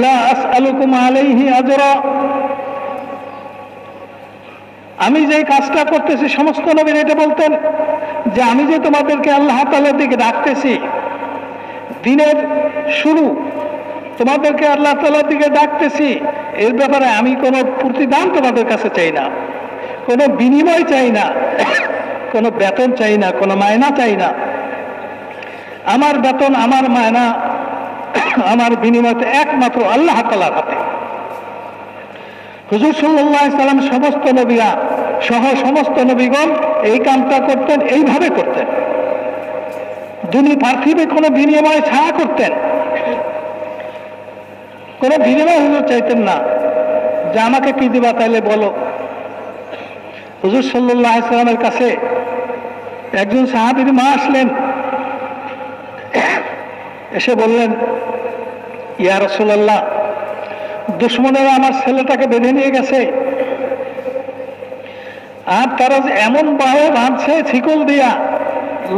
লা আসআলুকুম আলাইহি আজরা, আমি যে কাজটা করতেছি, সমস্ত নবীরা এটা বলতেন যে আমি যে তোমাদেরকে আল্লাহ তাআলার দিকে ডাকতেছি, দিনের শুরু, তোমাদেরকে আল্লাহ তাআলার দিকে ডাকতেছি, এর ব্যাপারে আমি কোনো প্রতিদান তোমাদের কাছে চাই না, কোনো বিনিময় চাই না, কোনো বেতন চাই না, কোনো মায়না চাই না। আমার বেতন, আমার মায়না, আমার বিনিময় একমাত্র আল্লাহ তাআলার হাতে। হুজুর সাল্লাল্লাহু আলাইহি সাল্লাম সমস্ত নবীরা সহ সমস্ত নবীগণ এই কামটা করতেন, এইভাবে করতেন। দুনিয়া পার্থিবে কোনো বিনিময় ছাড়া করতেন, কোনো বিনিময় হুজুর চাইতেন না যে আমাকে কি দিবা তাইলে বলো। হুজুর সাল্লাল্লাহু আলাইহি সাল্লামের কাছে একজন সাহাবীর মা আসলেন, এসে বললেন, ইয়া রাসূলুল্লাহ, দুশমনেরা আমার ছেলেটাকে বেঁধে নিয়ে গেছে, আর তারা যে এমন ভাবে বাঁধছে শিকল দিয়া,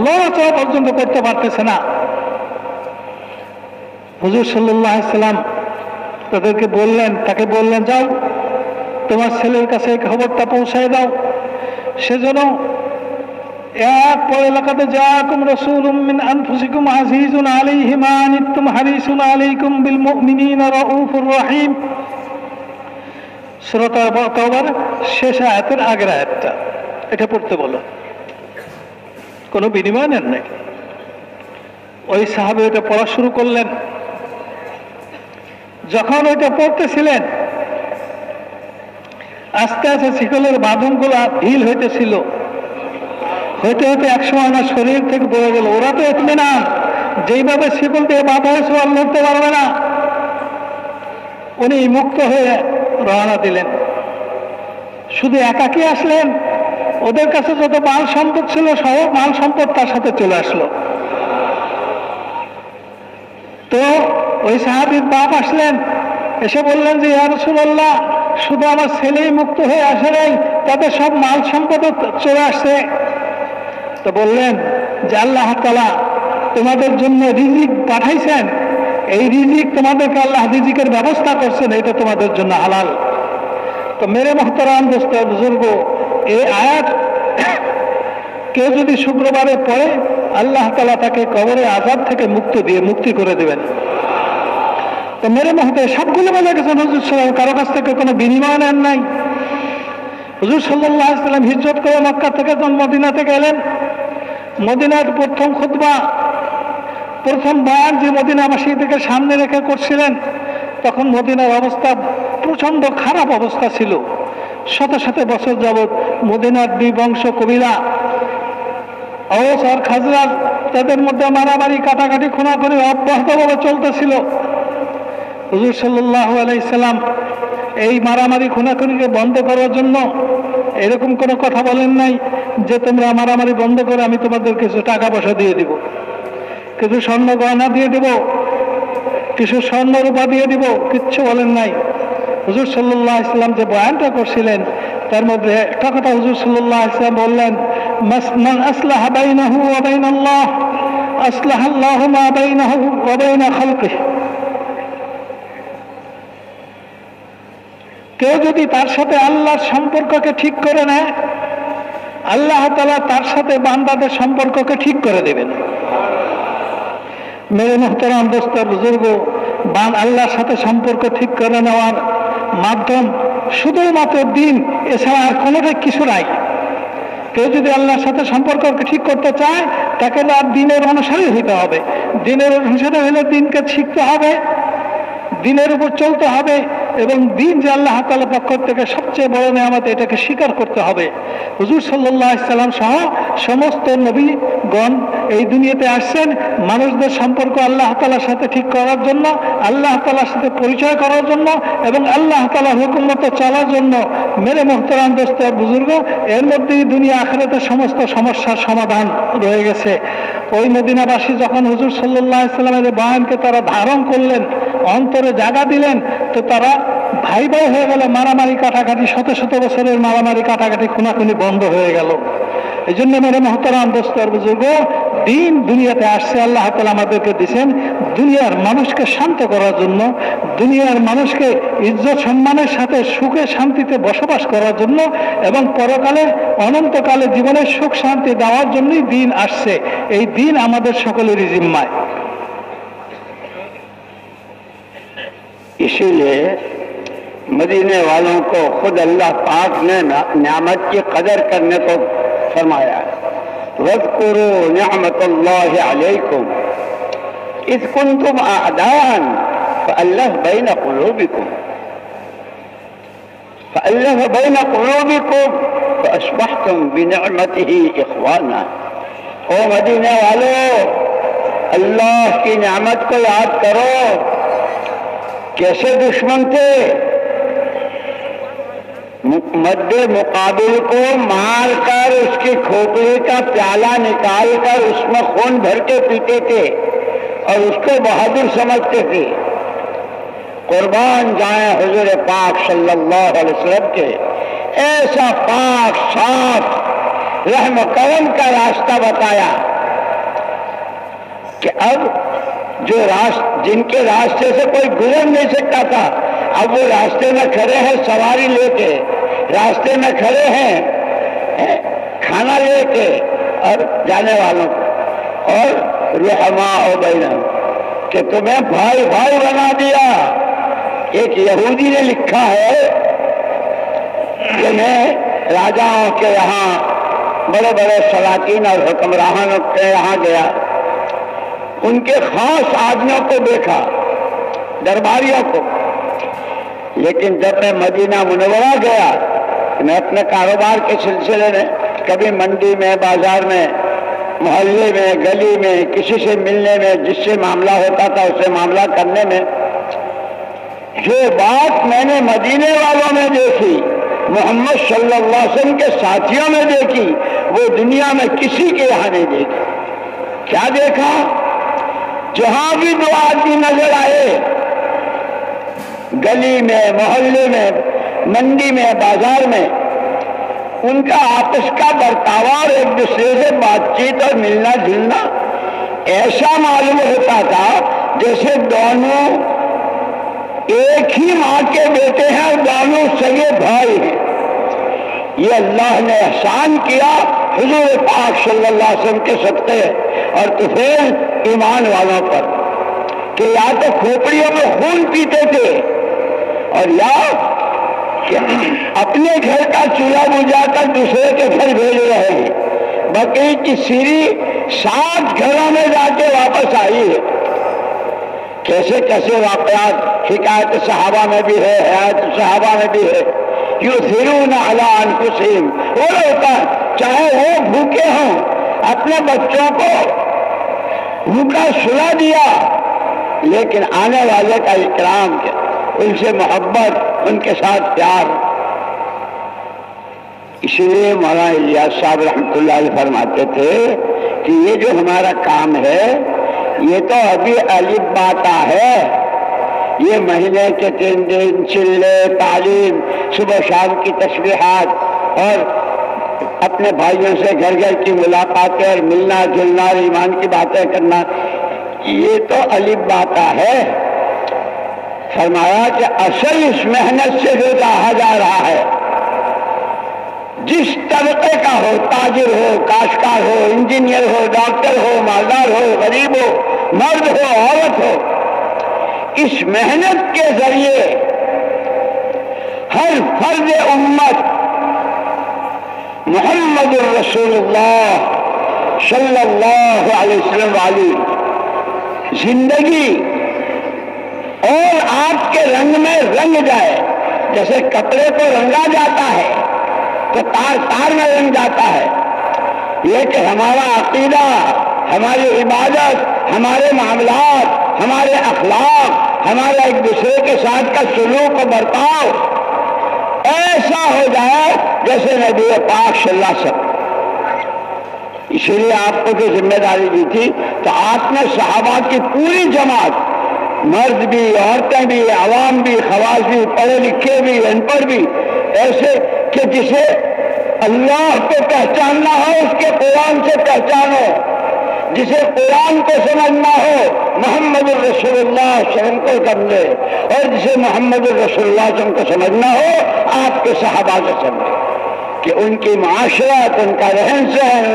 লড়াচড়া পর্যন্ত করতে পারতেছে না। হুজুর সাল্লাল্লাহু আলাইহি সাল্লাম তাকে বললেন যাও, তোমার ছেলের কাছে খবরটা পৌঁছায় দাও, সেজন্য এক পর এলাকাতে জাআকুম রাসূলুম মিন আনফুসিকুম আজিজুন আলাইহি মা আনিতুম হারিসুন আলাইকুম বিল মুমিনিনা রাউফুর রহিম। সূরা তাওবার শেষ আয়াতের আগের আয়াতটা, এটা পড়তে বলো। কোনো বিনিময় নেন নাই। ওই সাহাবী এটা পড়া শুরু করলেন। যখন ওইটা পড়তেছিলেন, আস্তে আস্তে শিকলের বাঁধনগুলো ঢিল হইতেছিল, হইতে হইতে একসময় আমার শরীর থেকে পড়ে গেল। ওরা তো ইতমিনান, যেইভাবে শিকল দিয়ে বাঁধা হয়েছে আর লড়তে পারবে না। উনি মুক্ত হয়ে রওনা দিলেন। শুধু একাকী আসলেন, ওদের কাছে যত মাল সম্পদ ছিল সব মাল সম্পদ তার সাথে চলে আসলো। তো ওই সাহাবীর বাপ আসলেন, এসে বললেন যে ইয়া রাসূলুল্লাহ, শুধু আমার ছেলেই মুক্ত হয়ে আসে নাই, তাদের সব মাল সম্পদ চলে আসছে। তো বললেন যে আল্লাহ তাআলা তোমাদের জন্য রিজিক পাঠাইছেন, এই রিজিক তোমাদেরকে আল্লাহ রিজিকের ব্যবস্থা করছেন, এটা তোমাদের জন্য হালাল। তো মেরে মুহতারাম দোস্ত বুজুর্গ, এই আয়াত কেউ যদি শুক্রবারে পড়ে, আল্লাহ তাআলা তাকে কবরে আযাব থেকে মুক্তি করে দেবেন। তো মেরে মুহতারাম সবগুলো বোঝা গেছে হুজুর সাল্লাল্লাহু কারো কাছ থেকে কোনো বিনিময় নেন নাই। হুজুর সাল্লাল্লাহু আলাইহি সাল্লাম হিজরত করে মক্কা থেকে মদিনাতে গেলেন। মদিনার প্রথম খুতবা, প্রথম বয়ান যে মদিনাবাসীদেরকে সামনে রেখে করছিলেন, তখন মদিনার অবস্থা প্রচন্ড খারাপ অবস্থা ছিল। শত শত বছর যাবৎ মদিনার 2 বংশ কবিরা আওস আর খাজরাজ, তাদের মধ্যে মারামারি, কাটাকাটি, খুনাখুনি অব্যাহতভাবে চলতেছিল। হুজুর সাল্লাল্লাহু আলাইহি সাল্লাম এই মারামারি খুনাখুনিকে বন্ধ করার জন্য এরকম কোনো কথা বলেন নাই যে তোমরা মারামারি বন্ধ করে আমি তোমাদের কিছু টাকা পয়সা দিয়ে দিব, কিছু স্বর্ণ গয়না দিয়ে দিব, কিছু স্বর্ণ রূপা দিয়ে দিব, কিচ্ছু বলেন নাই। হুজুর সাল্লাল্লাহু আলাইহি ওয়াসাল্লাম যে বয়ানটা করছিলেন তার মধ্যে একটা কথা হুজুর সাল্লাল্লাহু আলাইহি ওয়াসাল্লাম বললেন, মান আসলাহা বাইনাহু ওয়া বাইনাল্লাহ আসলাহাল্লাহু মা বাইনাহু ওয়া বাইনা খালকিহি। কেউ যদি তার সাথে আল্লাহর সম্পর্ককে ঠিক করে নেয়, আল্লাহ তাআলা তার সাথে বান্দাদের সম্পর্ককে ঠিক করে দেবেন। মেরে মুহতারাম দোস্ত বুজুর্গ, আল্লাহর সাথে সম্পর্ক ঠিক করে নেওয়ার মাধ্যম শুধুমাত্র দিন, এছাড়া আর কোনোটাই কিছু নাই। কেউ যদি আল্লাহর সাথে সম্পর্ককে ঠিক করতে চায় তাকে আর দিনের অনুসারী হইতে হবে। দিনের অনুসারী হলে দিনকে শিখতে হবে, দিনের উপর চলতে হবে, এবং দিন যে আল্লাহ তাআলার পক্ষ থেকে সবচেয়ে বড় নিয়ামত, এটাকে স্বীকার করতে হবে। হুজুর সাল্লাল্লাহু আলাইহি সাল্লাম সহ সমস্ত নবীগণ এই দুনিয়াতে আসছেন মানুষদের সম্পর্ক আল্লাহ তাআলার সাথে ঠিক করার জন্য, আল্লাহ তাআলার সাথে পরিচয় করার জন্য এবং আল্লাহ তাআলার হুকুম মতো চলার জন্য। মেরে মুহতারাম দোস্ত বুজুর্গ, এর মধ্যেই দুনিয়া আখিরাতের সমস্ত সমস্যার সমাধান রয়ে গেছে। ওই মদিনাবাসী যখন হুজুর সাল্লাল্লাহু আলাইহি সাল্লামের বয়ানকে তারা ধারণ করলেন, অন্তরে জায়গা দিলেন, তো তারা ভাই ভাই হয়ে গেল। মারামারি কাটাকাটি, শত শত বছরের মারামারি কাটাকাটি খুনাখুনি বন্ধ হয়ে গেল। এই জন্য মেরে মুহতারাম দোস্ত বুজুর্গ, দিন দুনিয়াতে আসছে, আল্লাহ তাআলা আমাদেরকে দিয়েছেন দুনিয়ার মানুষকে শান্ত করার জন্য, দুনিয়ার মানুষকে ইজ্জত সম্মানের সাথে সুখে শান্তিতে বসবাস করার জন্য এবং পরকালে অনন্তকালে জীবনের সুখ শান্তি দেওয়ার জন্যই দিন আসছে। এই দিন আমাদের সকলেরই জিম্মায়। इसीलिए मदीने वालों को खुद अल्लाह पाक ने नियामत की कदर करने को फरमाया। वज़कुरू निअमतल्लाहि अलैकुम इज़ कुंतुम अअदाअन फ़अल्लफ़ बैन क़ुलूबिकुम फ़अस्बहतुम बिनिअमतिही इख़वाना। ओ मदीने वालों, अल्लाह की नियामत को याद करो। कैसे दुश्मन थे, मद्दे मुकाबिल को मार कर उसकी खोपड़ी का प्याला निकाल कर उसमें खून भर के पीते थे और उसको बहादुर समझते थे। कुर्बान जाए हुजूर पाक सल्लल्लाहु अलैहि वसल्लम के ऐसा पाक साफ रहम करम का रास्ता बताया कि अब जो जिनके रास्ते से कोई गुजर नहीं सकता था, अब वो रास्ते में खड़े हैं सवारी लेके, रास्ते में खड़े हैं खाना लेके और जाने वालों को, और रुहमा ओ बैना, कि तुम्हें भाई भाई बना दिया। एक यहूदी ने लिखा है कि मैं राजाओं के यहाँ, बड़े बड़े सलातीन और हुक्मरानों के यहाँ गया, उनके खास आदमियों को देखा, दरबारियों को, लेकिन जब मैं मदीना मुनव्वरा गया, मैं अपने कारोबार के सिलसिले में कभी मंडी में, बाजार में, मोहल्ले में, गली में किसी से मिलने में, जिससे मामला होता था उससे मामला करने में, जो बात मैंने मदीने वालों में देखी, मोहम्मद सल्लल्लाहु अलैहि वसल्लम के साथियों में देखी, वो दुनिया में किसी के यहाँ नहीं देखी। क्या देखा? जहां भी दो आदमी नजर आए, गली में, मोहल्ले में, मंडी में, बाजार में, उनका आपस का बर्ताव, एक दूसरे से बातचीत और मिलना जुलना ऐसा मालूम होता था जैसे दोनों एक ही माँ के बेटे हैं और दोनों सगे भाई हैं। ये अल्लाह ने एहसान किया हुजूर पाक सल्लल्लाहु अलैहि वसल्लम के सदक़े और तुफैल ईमान वालों पर, कि या तो खोपड़ियों में खून पीते थे और या कि अपने घर का चूल्हा बुझाकर दूसरे के घर भेज रहे हैं। बकरी की सीरी 7 घरों में जाके वापस आई है। कैसे कैसे वाक़यात, हिकायत सहाबा में भी है, हयात सहाबा में भी है। युसिरूना अला अनफुसिहिम, वो लोग चाहे वो भूखे हों, अपने बच्चों को भूखा सुला दिया, लेकिन आने वाले का इकराम किया, उनसे मोहब्बत, ان کے ساتھ پیار۔ اس لیے مولانا الیاس صاحب رحمۃ اللہ علیہ فرماتے تھے کہ یہ جو ہمارا کام ہے یہ تو ابھی الف باتا ہے، یہ مہینے کے 3 دن چلے تعلیم، صبح شام کی تسبیحات اور اپنے بھائیوں سے گھر گھر کی ملاقاتیں اور ملنا جلنا اور ایمان کی باتیں کرنا، یہ تو الف باتا ہے۔ فرمایا کہ اصل اس محنت سے جو کہا جا رہا ہے، جس طبقے کا ہو، تاجر ہو، کاشتکار ہو، انجینئر ہو، ڈاکٹر ہو، مالدار ہو، غریب ہو، مرد ہو، عورت ہو، اس محنت کے ذریعے ہر فرد امت محمد الرسول اللہ صلی اللہ علیہ وسلم والی زندگی اور آپ کے رنگ میں رنگ جائے۔ جیسے کپڑے کو رنگا جاتا ہے تو تار تار میں رنگ جاتا ہے، یہ کہ ہمارا عقیدہ، ہماری عبادت، ہمارے معاملات، ہمارے اخلاق، ہمارا ایک دوسرے کے ساتھ کا سلوک و برتاؤ ایسا ہو جائے جیسے نبی پاک صلی اللہ علیہ وسلم۔ اسی لیے آپ کو جو ذمہ داری دی تھی تو آپ نے صحابہ کی پوری جماعت، مرد بھی، عورتیں بھی، عوام بھی، خواص بھی، پڑھے لکھے بھی، ان پڑھ بھی، ایسے کہ جسے اللہ کو پہچاننا ہو اس کے قرآن سے پہچانو، جسے قرآن کو سمجھنا ہو محمد الرسول اللہ صلی اللہ علیہ وسلم کو سمجھے، اور جسے محمد الرسول اللہ صلی اللہ علیہ وسلم کو سمجھنا ہو آپ کے صحابہ کو سمجھے، کہ ان کی معاشرت، ان کا رہن سہن،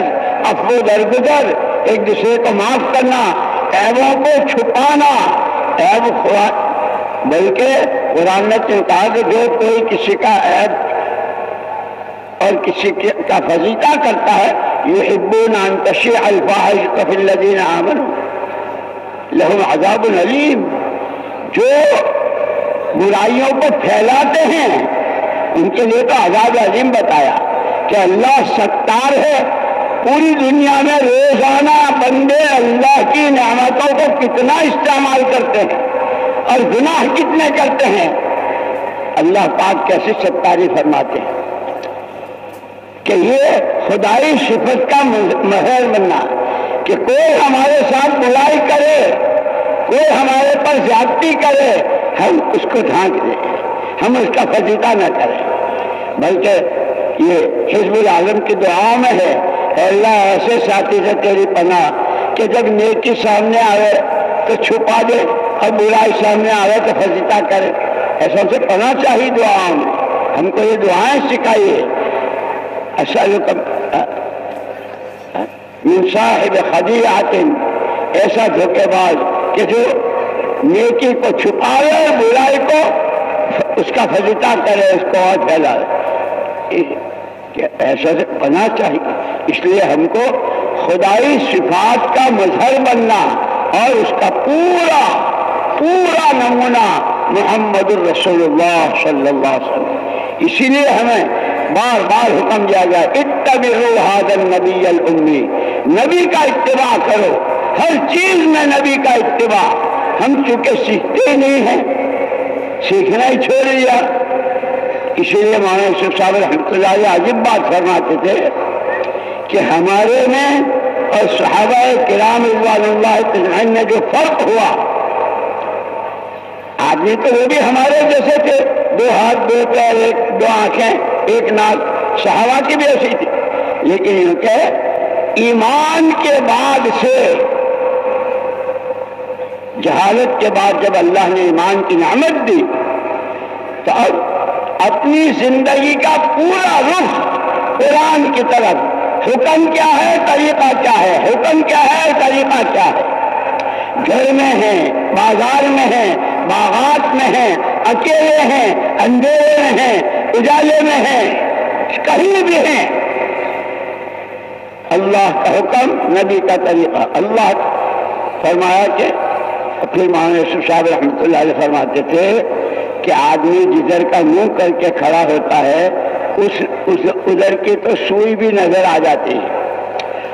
عفو درگزر، ایک دوسرے کو معاف کرنا، عیبوں کو چھپانا، عیب بلکہ قرآن نے کہا کہ جو کوئی کسی کا عیب اور کسی کا فضیلہ کرتا ہے، یحبون ان تشیع الفاحشۃ فی الذین آمنوا لہم عذاب علیم، جو برائیوں کو پھیلاتے ہیں ان کے لیے تو عذاب علیم بتایا کہ اللہ ستار ہے۔ پوری دنیا میں روزانہ بندے اللہ کی نعمتوں کو کتنا استعمال کرتے ہیں اور گناہ کتنے کرتے ہیں، اللہ پاک کیسے ستاری فرماتے ہیں کہ یہ خدائی صفت کا مظہر بننا، کہ کوئی ہمارے ساتھ برائی کرے، کوئی ہمارے پر زیادتی کرے، ہم اس کو ڈھانک دیں، ہم اس کا فضیلہ نہ کریں، بلکہ یہ حزب العالم کی دعا میں ہے، اے اللہ ایسے ساتھی سے تیری پناہ کہ جب نیکی سامنے آئے تو چھپا دے اور برائی سامنے آئے تو فضیلہ کرے، ایسا سے پناہ چاہیے دعاؤں میں۔ ہم کو یہ دعائیں سکھائیے، اسألک من صاحب خدیعۃ، ایسا دھوکے باز کہ جو نیکی کو چھپاوے، برائی کو اس کا فضیلہ کرے، اس کو اور پھیلائے، کہ ایسا سے پناہ چاہیے۔ اس لیے ہم کو خدائی صفات کا مظہر بننا اور اس کا پورا پورا نمونہ محمد الرسول اللہ صلی اللہ علیہ وسلم۔ اسی لیے ہمیں بار بار حکم دیا گیا، اتبعوا ھذا النبی الامی، نبی کا اتباع کرو، ہر چیز میں نبی کا اتباع۔ ہم چونکہ سیکھتے ہی نہیں ہیں، سیکھنا ہی چھوڑ دیا۔ اسی لیے مولانا یوسف صاحب رحمۃ اللہ علیہ عجیب بات فرماتے تھے کہ ہمارے میں اور صحابہ کرام رضوان اللہ اجمعین میں جو فرق ہوا، آدمی تو وہ بھی ہمارے جیسے تھے، 2 ہاتھ 2 پیر 2 آنکھیں 1 ناک، صحابہ کی بھی ایسی تھی، لیکن ان کے ایمان کے بعد سے، جہالت کے بعد جب اللہ نے ایمان کی نعمت دی تو اب اپنی زندگی کا پورا رخ قرآن کی طرف، حکم کیا ہے طریقہ کیا ہے، حکم کیا ہے طریقہ کیا ہے، گھر میں ہیں، بازار میں ہیں، باغات میں ہیں، اکیلے ہیں، اندھیرے میں ہیں، اجالے میں ہیں، کہیں بھی ہیں، اللہ کا حکم، نبی کا طریقہ۔ اللہ فرمایا کہ پھر مولانا یوسف صاحب رحمۃ اللہ علیہ فرماتے تھے کہ آدمی جدھر کا منہ کر کے کھڑا ہوتا ہے ادھر کی تو سوئی بھی نظر آ جاتی ہے،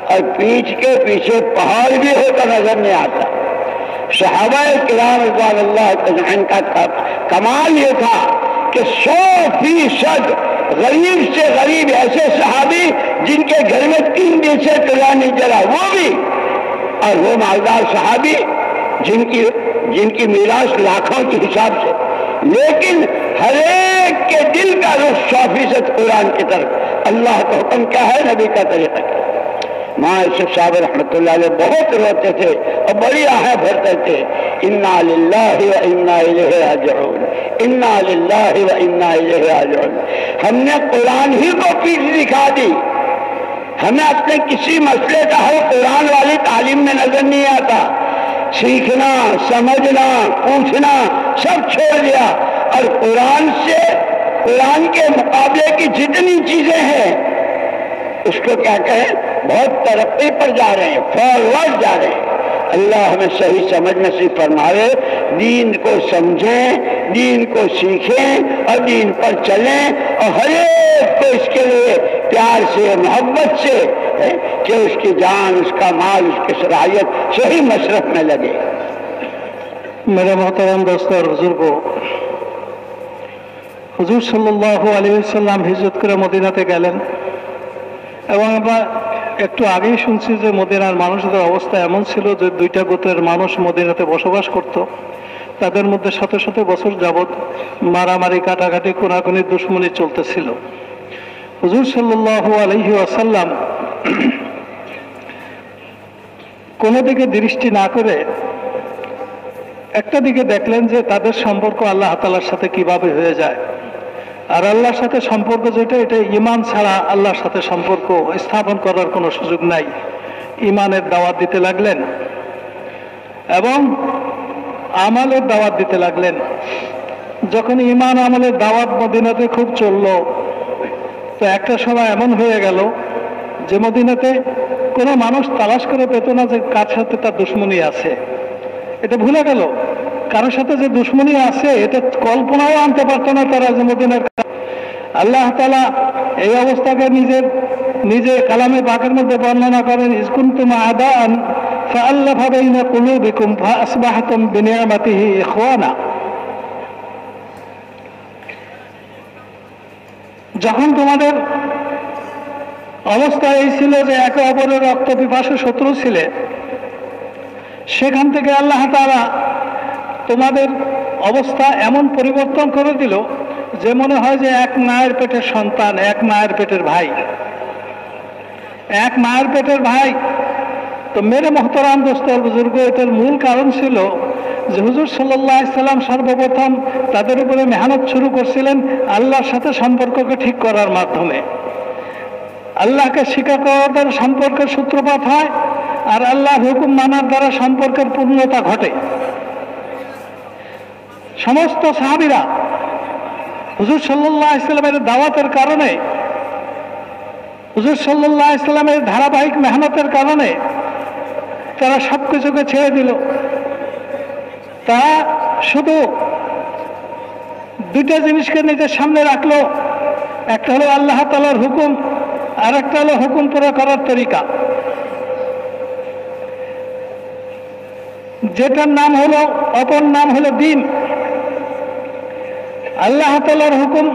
اور پیچھ کے پیچھے پہاڑ بھی ہو تو نظر نہیں آتا۔ صحابہ کرام رضوان اللہ اجمعین کا کمال یہ تھا कि 100% गरीब से गरीब ऐसे सहाबी जिनके घर में 3 दिन से चूल्हा नहीं जला, वो भी, और वो मालदार सहाबी जिनकी मीरास लाखों के हिसाब से, लेकिन हर एक के दिल का रुख 100% कुरान की तरफ। अल्लाह का हुक्म क्या है, नबी का तरीका क्या। माँ यूसुफ साहब रहमतुल्लाह अलैह बहुत रोते थे और बड़ी आहें भरते थे, इन्ना लिल्लाहि व इन्ना इलैहि राजिऊन, इन्ना लिल्लाहि व इन्ना इलैहि राजिऊन। हमने कुरान ही को पीठ दिखा दी, हमें अपने किसी मसले का हल कुरान वाली तालीम में नजर नहीं आता। सीखना, समझना, पूछना सब छोड़ दिया और कुरान के मुकाबले की जितनी चीजें हैं उसको क्या कहें, बहुत तरक्की पर जा रहे हैं, फॉरवर्ड जा रहे हैं। अल्लाह हमें सही समझ नसीब फरमावे, दीन को समझें, दीन को सीखें और दीन पर चलें, और हर एक को इसके लिए प्यार से, मोहब्बत से कि उसकी जान, उसका माल, उसकी सलाहियत सही मशरफ में लगे। मेरे मोहतरम दोस्तों और बुजुर्गों, हुजूर सल्लल्लाहु अलैहि वसल्लम हिजरत করে মদিনাতে গেলেন এবং আমরা একটু আগেই শুনছি যে মদিনার মানুষদের অবস্থা এমন ছিল যে 2টা গোত্রের মানুষ মদিনাতে বসবাস করত। তাদের মধ্যে শত শত বছর যাবৎ মারামারি, কাটাকাটি, কোনাকুনি, দুশ্মনী চলতেছিল। হুজুর সাল্লাল্লাহু আলাইহি ওয়াসাল্লাম কোনো দিকে দৃষ্টি না করে একটা দিকে দেখলেন যে তাদের সম্পর্ক আল্লাহ তাআলার সাথে কিভাবে হয়ে যায়। আর আল্লাহর সাথে সম্পর্ক যেটা, এটা ঈমান ছাড়া আল্লাহর সাথে সম্পর্ক স্থাপন করার কোনো সুযোগ নাই। ঈমানের দাওয়াত দিতে লাগলেন এবং আমলের দাওয়াত দিতে লাগলেন। যখন ঈমান আমলের দাওয়াত মদিনাতে খুব চললো, তো একটা সময় এমন হয়ে গেল যে মদিনাতে কোনো মানুষ তালাশ করে পেত না যে কার সাথে তার দুশ্মনী আছে। এটা ভুলে গেল, কারোর সাথে যে দুশ্মনী আছে এটা কল্পনাও আনতে পারতো না তারা যে মদিনার। আল্লাহ তাআলা এই অবস্থাকে নিজে কালামে পাকের মধ্যে বর্ণনা করেন, ইজ কুনতুম আদাআন ফাআল্লাফা বাইনা কুলুবিকুম ফাআসবাহতুম বিনিআমাতিহি ইখওয়ানা। যখন তোমাদের অবস্থা এই ছিল যে একে অপরের রক্ত পিপাসু শত্রু ছিলে, সেখান থেকে আল্লাহ তাআলা তোমাদের অবস্থা এমন পরিবর্তন করে দিল যে মনে হয় যে এক মায়ের পেটের সন্তান, এক মায়ের পেটের ভাই, এক মায়ের পেটের ভাই। তো মেরে মোহতারাম দোস্ত বুজুর্গ, এটার মূল কারণ ছিল যে হুজুর সাল্লাল্লাহু আলাইহি সাল্লাম সর্বপ্রথম তাদের উপরে মেহনত শুরু করছিলেন আল্লাহর সাথে সম্পর্ককে ঠিক করার মাধ্যমে। আল্লাহকে স্বীকার করার দ্বারা সম্পর্কের সূত্রপাত হয় আর আল্লাহর হুকুম মানার দ্বারা সম্পর্কের পূর্ণতা ঘটে। সমস্ত সাহাবীরা হুজুর সাল্লাল্লাহু আলাইহি সাল্লামের দাওয়াতের কারণে, হুজুর সাল্লাল্লাহু আলাইহি সাল্লামের ধারাবাহিক মেহনতের কারণে তারা সবকিছুকে ছেড়ে দিল। তারা শুধু 2টা জিনিসকে নিজের সামনে রাখলো, একটা হলো আল্লাহ তাআলার হুকুম আর একটা হলো হুকুম পুরা করার তরিকা, যেটার নাম হলো, অপর নাম হলো দ্বীন। আল্লাহ তাআলার হুকুম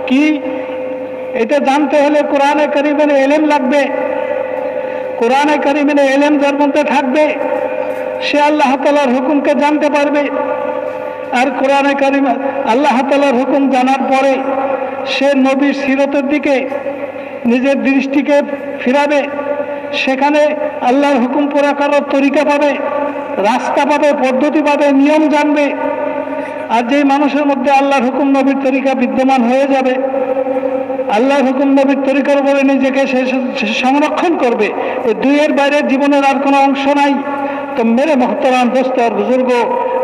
কি এটা জানতে হলে কোরআনে কারীমের ইলম লাগবে। কোরআনে কারীমের ইলম যার মধ্যে থাকবে সে আল্লাহ তাআলার হুকুমকে জানতে পারবে। আর কোরআনে কারীম আল্লাহ তাআলার হুকুম জানার পরে সে নবীর সিরতের দিকে নিজের দৃষ্টিকে ফিরাবে, সেখানে আল্লাহর হুকুম পুরা করার তরিকা পাবে, রাস্তা পাবে, পদ্ধতি পাবে, নিয়ম জানবে। আর যেই মানুষের মধ্যে আল্লাহর হুকুম নবীর তরিকা বিদ্যমান হয়ে যাবে, আল্লাহর হুকুম নবীর তরিকার উপরে নিজেকে সে সংরক্ষণ করবে, এই দুইয়ের বাইরে জীবনের আর কোনো অংশ নাই। তো মেরে মোহতারাম দোস্ত আর বুজুর্গ,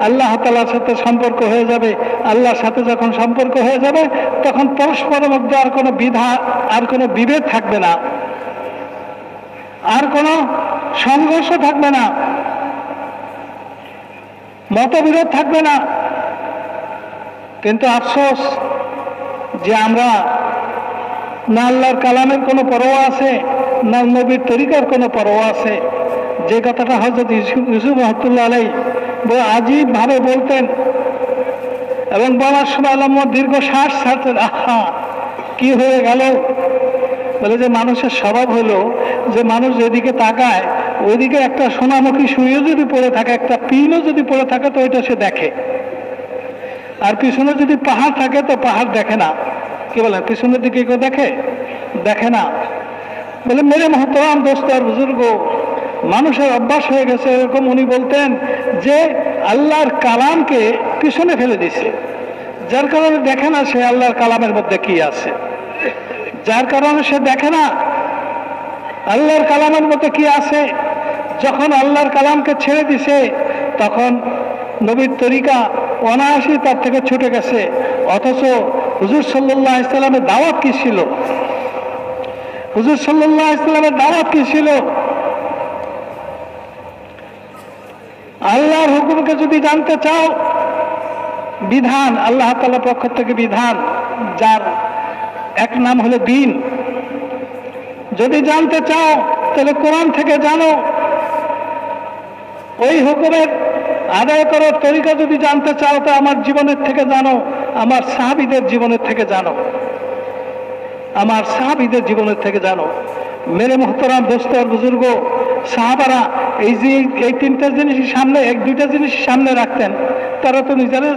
আল্লাহ তাআলার সাথে সম্পর্ক হয়ে যাবে। আল্লাহর সাথে যখন সম্পর্ক হয়ে যাবে তখন পরস্পরের মধ্যে আর কোনো বিধা, আর কোনো বিভেদ থাকবে না, আর কোনো সংঘর্ষ থাকবে না, মতবিরোধ থাকবে না। কিন্তু আফসোস যে আমরা না আল্লাহর কালামের কোনো পরোয়া আছে, না নবীর তরিকার কোনো পরোয়া আছে। যে কথাটা হযরত ইউসুফ রহমাতুল্লাহ আলাইহি আজীব ভাবে বলতেন, এবং বলার সময় আল্লাহ দীর্ঘ শ্বাস ছাড়তেন। আহা, কি হয়ে গেল? বলে যে মানুষের স্বভাব হলো যে মানুষ যেদিকে তাকায় ওইদিকে একটা সোনামুখী সুইও যদি পড়ে থাকে, একটা পিনও যদি পড়ে থাকে তো ওইটা সে দেখে, আর পিছনে যদি পাহাড় থাকে তো পাহাড় দেখে না। কি বলে, পিছনের দিকে কেউ দেখে? দেখে না। বলে মেরে মহতরাম দোস্ত আর বুজুর্গ, মানুষের অভ্যাস হয়ে গেছে এরকম। উনি বলতেন যে আল্লাহর কালামকে পিছনে ফেলে দিছে, যার কারণে দেখে না সে আল্লাহর কালামের মধ্যে কি আছে, যার কারণে সে দেখে না আল্লাহর কালামের মধ্যে কি আছে। যখন আল্লাহর কালামকে ছেড়ে দিছে তখন নবীর তরিকা অনায়াসই তার থেকে ছুটে গেছে। অথচ হুজুর সাল্লাল্লাহু আলাইহি সাল্লামের দাওয়াত কি ছিল? হুজুর সাল্লাল্লাহু আলাইহি সাল্লামের দাওয়াত কি ছিল? আল্লাহর হুকুমকে যদি জানতে চাও, বিধান আল্লাহ তাআলার পক্ষ থেকে বিধান, যার এক নাম হলো দ্বীন, যদি জানতে চাও তাহলে কোরআন থেকে জানো। ওই হুকুমের আদায় করার তরিকা যদি জানতে চাও তো আমার জীবনের থেকে জানো, আমার সাহাবীদের জীবনের থেকে জানো, আমার সাহাবীদের জীবনের থেকে জানো। মেরে মোহতরাম দোস্ত আর বুজুর্গ, সাহাবারা এই যে এই তিনটা জিনিস সামনে, এক দুইটা জিনিস সামনে রাখতেন, তারা তো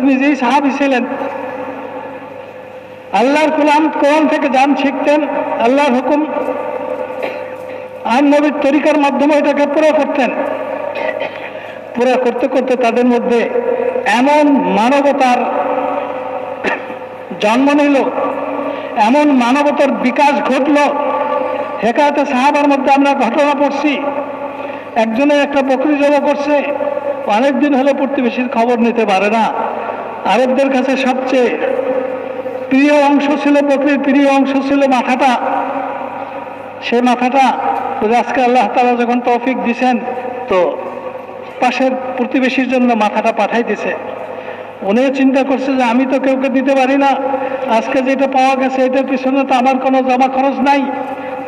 নিজেই সাহাবী ছিলেন। আল্লাহর কোরআন থেকে জান শিখতেন, আল্লাহর হুকুম আর নবীর তরিকার মাধ্যমে এটাকে পুরো করতেন। পুরো করতে করতে তাদের মধ্যে এমন মানবতার জন্ম নিল, এমন মানবতার বিকাশ ঘটল। হেকায়াতে সাহাবার মধ্যে আমরা ঘটনা পড়ছি, একজনের একটা বকরি জমা করছে, অনেকদিন হলে প্রতিবেশীর খবর নিতে পারে না। আরবদের কাছে সবচেয়ে প্রিয় অংশ ছিল, বকরির প্রিয় অংশ ছিল মাথাটা। সেই মাথাটা আজকে আল্লাহ তাআলা যখন তৌফিক দিছেন তো পাশের প্রতিবেশীর জন্য মাথাটা পাঠাই দিছে। উনিও চিন্তা করছে যে আমি তো কেউকে দিতে পারি না, আজকে যেটা পাওয়া গেছে এটার পিছনে তো আমার কোনো জমা খরচ নাই,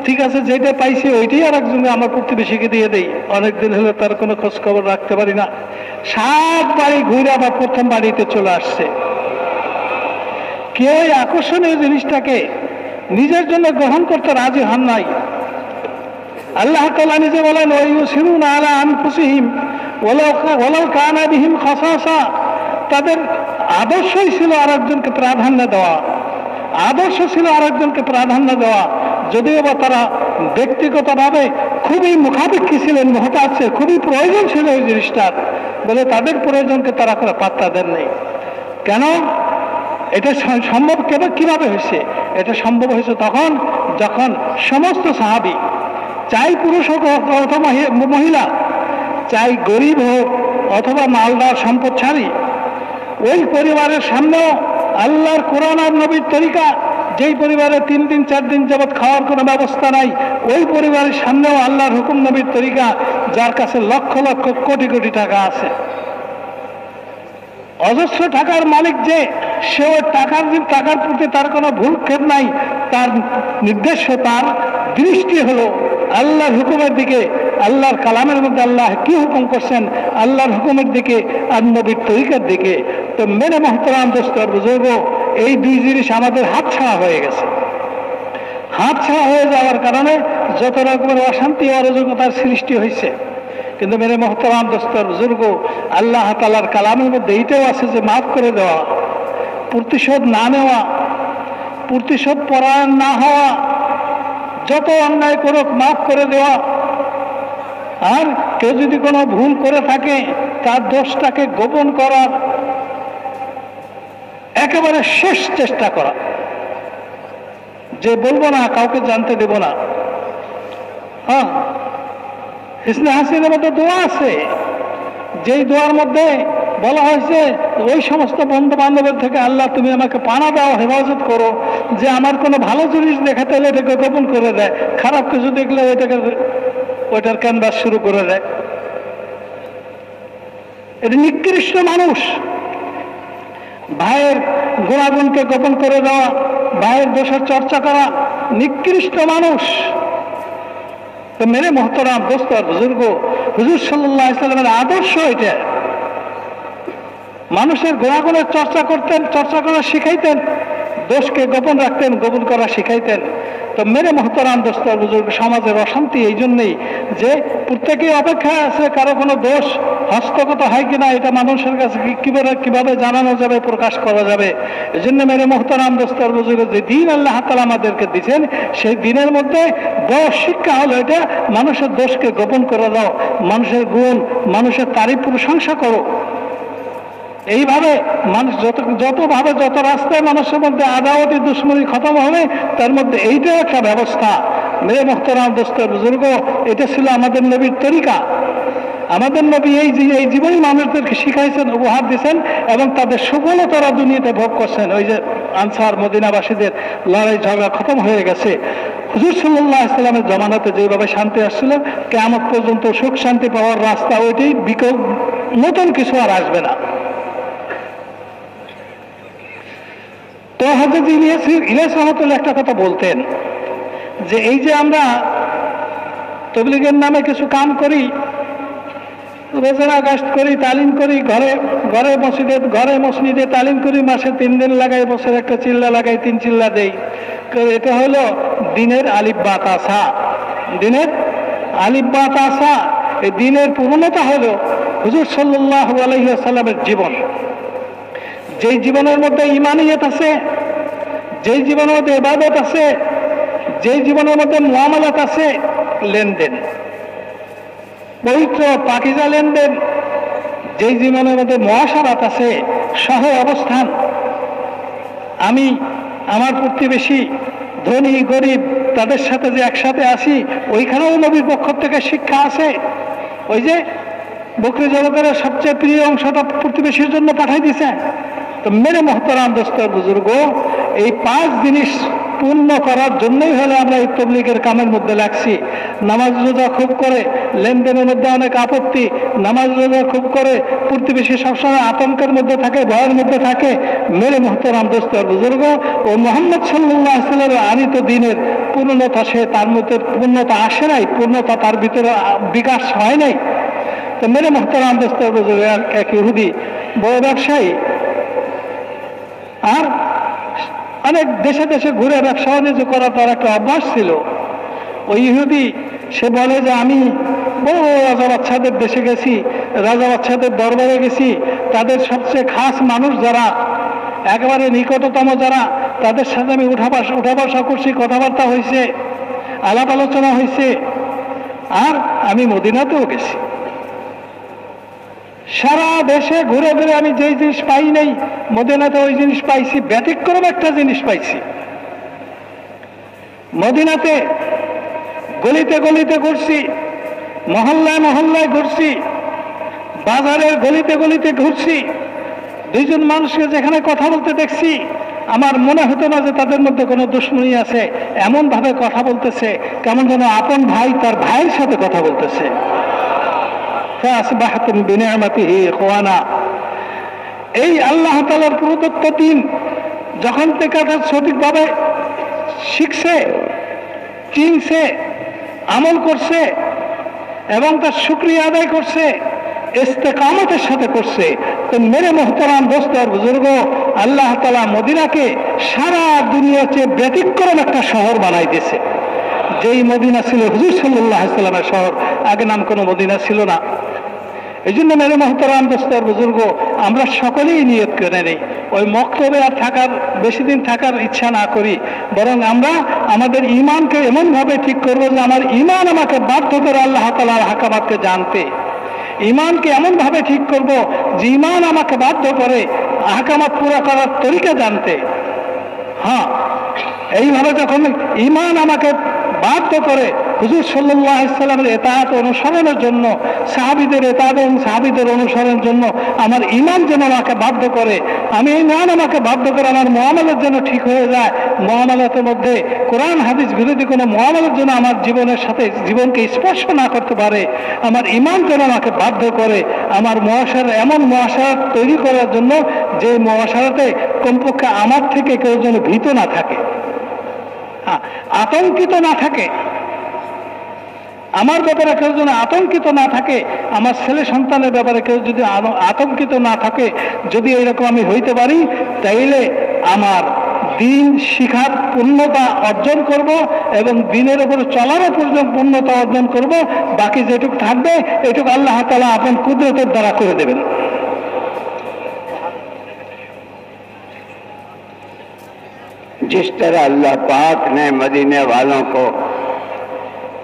ঠিক আছে যেটা পাইছি ওইটাই আর একজনে আমার প্রতিবেশীকে দিয়ে দেই, অনেকদিন হলে তার কোনো খোঁজ খবর রাখতে পারি না। 7 বাড়ি ঘুরে আবার প্রথম বাড়িতে চলে আসছে। কেউ এই আকর্ষণীয় জিনিসটাকে নিজের জন্য গ্রহণ করতে রাজি হন নাই। আল্লাহ তাআলা নিজে বলেন, ওয়ায়ুসিরুনা আলা আনফুসিহিম ওয়ালাউ কানা বিহিম খাসাসা। তাদের আদর্শই ছিল আরেকজনকে প্রাধান্য দেওয়া, আদর্শ ছিল আরেকজনকে প্রাধান্য দেওয়া, যদিও বা তারা ব্যক্তিগতভাবে খুবই মুখাপেক্ষী ছিলেন, মহতাজের খুবই প্রয়োজন ছিল এই জিনিসটার, বলে তাদের প্রয়োজনকে তারা করে পাত্তা দেন নেই। কেন? এটা সম্ভব কিভাবে হয়েছে? এটা সম্ভব হয়েছে তখন যখন সমস্ত সাহাবী, চাই পুরুষ হোক অথবা মহিলা, চাই গরিব হোক অথবা মালদার সম্পদশালী, ওই পরিবারের সামনেও আল্লাহর কোরআন আর নবীর তরিকা, যেই পরিবারে 3 দিন 4 দিন যাবৎ খাওয়ার কোনো ব্যবস্থা নাই, ওই পরিবারের সামনেও আল্লাহর হুকুম নবীর তরিকা, যার কাছে লক্ষ লক্ষ কোটি কোটি টাকা আছে, অজস্র টাকার মালিক, যে সে ওই টাকার প্রতি তার কোনো ভূক্ষেপ নাই, তার নির্দেশ, তার দৃষ্টি হলো আল্লাহর হুকুমের দিকে, আল্লাহর কালামের মধ্যে আল্লাহ কি হুকুম করছেন, আল্লাহর হুকুমের দিকে আর নবীর তরিকার দিকে। তো মেরে মোহতরাম দোস্ত আর বুজুর্গ, এই দুই জিনিস আমাদের হাতছাড়া হয়ে গেছে। হাতছাড়া হয়ে যাওয়ার কারণে যত রকমের অশান্তি অরাজকতার সৃষ্টি হয়েছে। কিন্তু মেরে মোহতরাম দোস্ত আর বুজুর্গ, আল্লাহ তাআলার কালামের মধ্যে এইটাও আছে যে মাফ করে দেওয়া, প্রতিশোধ না নেওয়া, প্রতিশোধ পরায়ণ না হওয়া, যত অন্যায় করুক মাফ করে দেওয়া, আর কেউ যদি কোনো ভুল করে থাকে তার দোষটাকে গোপন করার একেবারে শেষ চেষ্টা করা, যে বলবো না, কাউকে জানতে দেব না। হ্যাঁ, হিসনে হাসিনের মধ্যে দোয়া আছে, যেই দোয়ার মধ্যে বলা হয়েছে ওই সমস্ত বন্ধু বান্ধবের থেকে আল্লাহ তুমি আমাকে পানা দাও, হেফাজত করো, যে আমার কোনো ভালো জিনিস দেখাতে হলে এটাকে গোপন করে দেয়, খারাপ কিছু দেখলে ওইটার ক্যানভাস শুরু করে দেয়। এটা নিকৃষ্ট মানুষ। ভাইয়ের গুণাগুণকে গোপন করে দেওয়া, ভাইয়ের দোষের চর্চা করা, নিকৃষ্ট মানুষ। তো মেরে মোহতরাম দোস্ত আর বুজুর্গ, হুজুর সাল্লাল্লাহু আলাইহি ওয়াসাল্লামের আদর্শ এটা। মানুষের গুণাগুণের চর্চা করতেন, চর্চা করা শিখাইতেন, দোষকে গোপন রাখতেন, গোপন করা শিখাইতেন। তো মেরে মোহতারাম দোস্ত বুজুর্গ, সমাজের অশান্তি এই জন্যই যে প্রত্যেকেই অপেক্ষায় আছে কারো কোনো দোষ হস্তগত হয় কিনা, এটা মানুষের কাছে কিভাবে জানানো যাবে, প্রকাশ করা যাবে। এই জন্য মেরে মোহতারাম দোস্ত বুজুর্গ, যে দিন আল্লাহ তাআলা আমাদেরকে দিচ্ছেন, সেই দিনের মধ্যে বড় শিক্ষা হলো এটা, মানুষের দোষকে গোপন করে দাও, মানুষের গুণ, মানুষের তারিফ প্রশংসা করো। এইভাবে মানুষ যতভাবে যত রাস্তায় মানুষের মধ্যে আদাওয়াতি দুশ্মনী খতম হবে, তার মধ্যে এইটাও একটা ব্যবস্থা। মেরে মোহতারাম দোস্ত বুজুর্গ, এটা ছিল আমাদের নবীর তরিকা। আমাদের নবী এই জীবনই মানুষদেরকে শিখাইছেন, উপহার দিয়েছেন, এবং তাদের সুফলও তারা দুনিয়াতে ভোগ করছেন। ওই যে আনসার মদিনাবাসীদের লড়াই ঝগড়া খতম হয়ে গেছে। হুজুর সাল্লাল্লাহু আলাইহি ওয়াসাল্লামের জামানাতে যেভাবে শান্তি আসছিল, কিয়ামত পর্যন্ত সুখ শান্তি পাওয়ার রাস্তা ওইটাই, নতুন কিছু আর আসবে না। তো হযরত ইলিয়াস রহমাতুল্লাহ একটা কথা বলতেন, যে এই যে আমরা তাবলীগের নামে কিছু কাম করি, রোজানা গাস্ট করি, তালিম করি, ঘরে মসজিদে তালিম করি, মাসে 3 দিন লাগাই, বছরে একটা চিল্লা লাগাই, 3 চিল্লা দেই, এটা হলো দিনের আলিফ বা তাসা। দিনের আলিফ বা তাসা, এই দিনের পূর্ণতা হলো হুজুর সাল্লাল্লাহু আলাইহি ওয়াসাল্লামের জীবন। যেই জীবনের মধ্যে ঈমানিয়ত আছে, যেই জীবনের মধ্যে ইবাদত আছে, যেই জীবনের মধ্যে মুআমালাত আছে, লেনদেন, পবিত্র পাকিজা লেনদেন, যেই জীবনের মধ্যে মুআশারাত আছে, সহ অবস্থান, আমি আমার প্রতিবেশী, ধনী গরিব, তাদের সাথে যে একসাথে আসি, ওইখানেও নবীর পক্ষ থেকে শিক্ষা আছে। ওই যে বকরি জগতের সবচেয়ে প্রিয় অংশটা প্রতিবেশীর জন্য পাঠাই দিছে। তো মেরে মোহতারাম দোস্ত বুজুর্গ, এই 5 জিনিস পূর্ণ করার জন্যই হলে আমরা এই তাবলীগের কামের মধ্যে লাগছি। নামাজ রোজা খুব করে, লেনদেনের মধ্যে অনেক আপত্তি, নামাজ রোজা খুব করে, প্রতিবেশী সবসময় আতঙ্কের মধ্যে থাকে, ভয়ের মধ্যে থাকে। মেরে মোহতারাম দোস্ত বুজুর্গ, ও মুহাম্মদ সাল্লাল্লাহু আলাইহি ওয়াসাল্লামের আনিত দিনের পূর্ণতা, সে তার মধ্যে পূর্ণতা আসে নাই, পূর্ণতা তার ভিতরে বিকাশ হয় নাই। তো মেরে মোহতারাম দোস্ত বুজুর্গ, এক ইহুদি বড় ব্যবসায়ী, আর অনেক দেশে দেশে ঘুরে ব্যবসা বাণিজ্য করা তার একটা অভ্যাস ছিল। ওই ইহুদি সে বলে যে আমি বড় রাজা বাদশাদের দেশে গেছি, রাজা বাদশাদের দরবারে গেছি, তাদের সবচেয়ে খাস মানুষ যারা, একেবারে নিকটতম যারা, তাদের সাথে আমি উঠা বসা করছি, কথাবার্তা হয়েছে, আলাপ আলোচনা হয়েছে। আর আমি মদিনাতেও গেছি, সারা দেশে ঘুরে ঘুরে আমি যেই জিনিস পাই নাই, মদিনাতে ওই জিনিস পাইছি। ব্যতিক্রম একটা জিনিস পাইছি। মদিনাতে গলিতে গলিতে ঘুরছি, মহল্লায় মহল্লায় ঘুরছি, বাজারের গলিতে গলিতে ঘুরছি। 2 জন মানুষকে যেখানে কথা বলতে দেখছি, আমার মনে হতো না যে তাদের মধ্যে কোনো দুশ্মনী আছে। এমন ভাবে কথা বলতেছে, কেমন যেন আপন ভাই তার ভাইয়ের সাথে কথা বলতেছে। এই আল্লাহ তাআলার প্রদত্ত দিন যখন থেকে সঠিকভাবে শিখছে, চিনছে, আমল করছে, এবং তার শুকরিয়া আদায় করছে, ইস্তেকামতের সাথে করছে, তো মেরে মোহতারাম দোস্ত আর বুজুর্গ, আল্লাহ তাআলা মদিনাকে সারা দুনিয়ার চেয়ে ব্যতিক্রম একটা শহর বানাই দিয়েছে। যেই মদিনা ছিল হুজুর সাল্লাল্লাহু আলাইহি ওয়াসাল্লামের শহর, আগে নাম কোনো মদিনা ছিল না। এই জন্য মেরে মোহতারাম দোস্ত আর বুজুর্গ, আমরা সকলেই নিয়ত করে নেই, ওই মক্তবে আর বেশি দিন থাকার ইচ্ছা না করি, বরং আমরা আমাদের ঈমানকে এমনভাবে ঠিক করবো যে আমার ঈমান আমাকে বাধ্য করে আল্লাহ তাআলার হাকামাতকে জানতে। ঈমানকে এমনভাবে ঠিক করব যে ঈমান আমাকে বাধ্য করে আহকামাত পুরা করার তরিকা জানতে। হ্যাঁ, এইভাবে যখন ঈমান আমাকে বাধ্য করে হুজুর সাল্লাল্লাহু আলাইহি ওয়াসাল্লামের ইতাআত অনুসরণের জন্য, সাহাবীদের ইতাআত এবং সাহাবীদের অনুসরণের জন্য আমার ঈমান যেন আমাকে বাধ্য করে, আমি ঈমান আমাকে বাধ্য করে আমার মুআমালাত যেন ঠিক হয়ে যায়, মুআমালাতের মধ্যে কোরআন হাদিস বিরোধী কোনো মুআমালাত যেন আমার জীবনের সাথে জীবনকে স্পর্শ না করতে পারে, আমার ঈমান যেন আমাকে বাধ্য করে আমার মুআশারা, এমন মুআশারাত তৈরি করার জন্য যে মুআশারাতে কমপক্ষে আমার থেকে কেউ যেন ভীত না থাকে, আতঙ্কিত না থাকে। আমার ব্যাপারে কেউ যেন আতঙ্কিত না থাকে, আমার ছেলে সন্তানের ব্যাপারে কেউ যদি আতঙ্কিত না থাকে, যদি এরকম আমি হইতে পারি, তাইলে আমার দিন শিখার পূর্ণতা অর্জন করব এবং দিনের উপর চলারও পূর্ণতা অর্জন করব। বাকি যেটুকু থাকবে এটুকু আল্লাহ তাআলা আপন কুদরতের দ্বারা করে দেবেন। जिस तरह अल्लाह पाक ने मदीने वालों को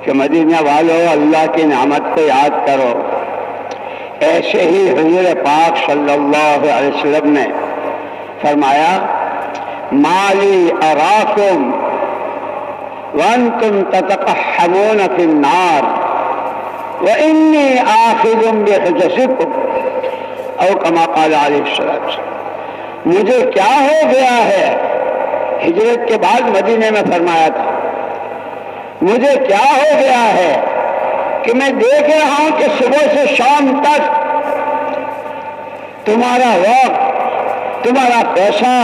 कि मदीने वालों अल्लाह की नेमत को याद करो, ऐसे ही हुजूर पाक सल्लल्लाहु अलैहि वसल्लम ने फरमाया माली अराकुम वअंतुम ततक़हमून फिन्नार व इन्नी आखिज़ुम बिहिजसिकुम औ कमा क़ाल अलैहि सल्लम। मुझे क्या हो गया है, हिजरत के बाद मदीने में फरमाया था, मुझे क्या हो गया है कि मैं देख रहा हूं कि सुबह से शाम तक तुम्हारा वक्त, तुम्हारा पैसा,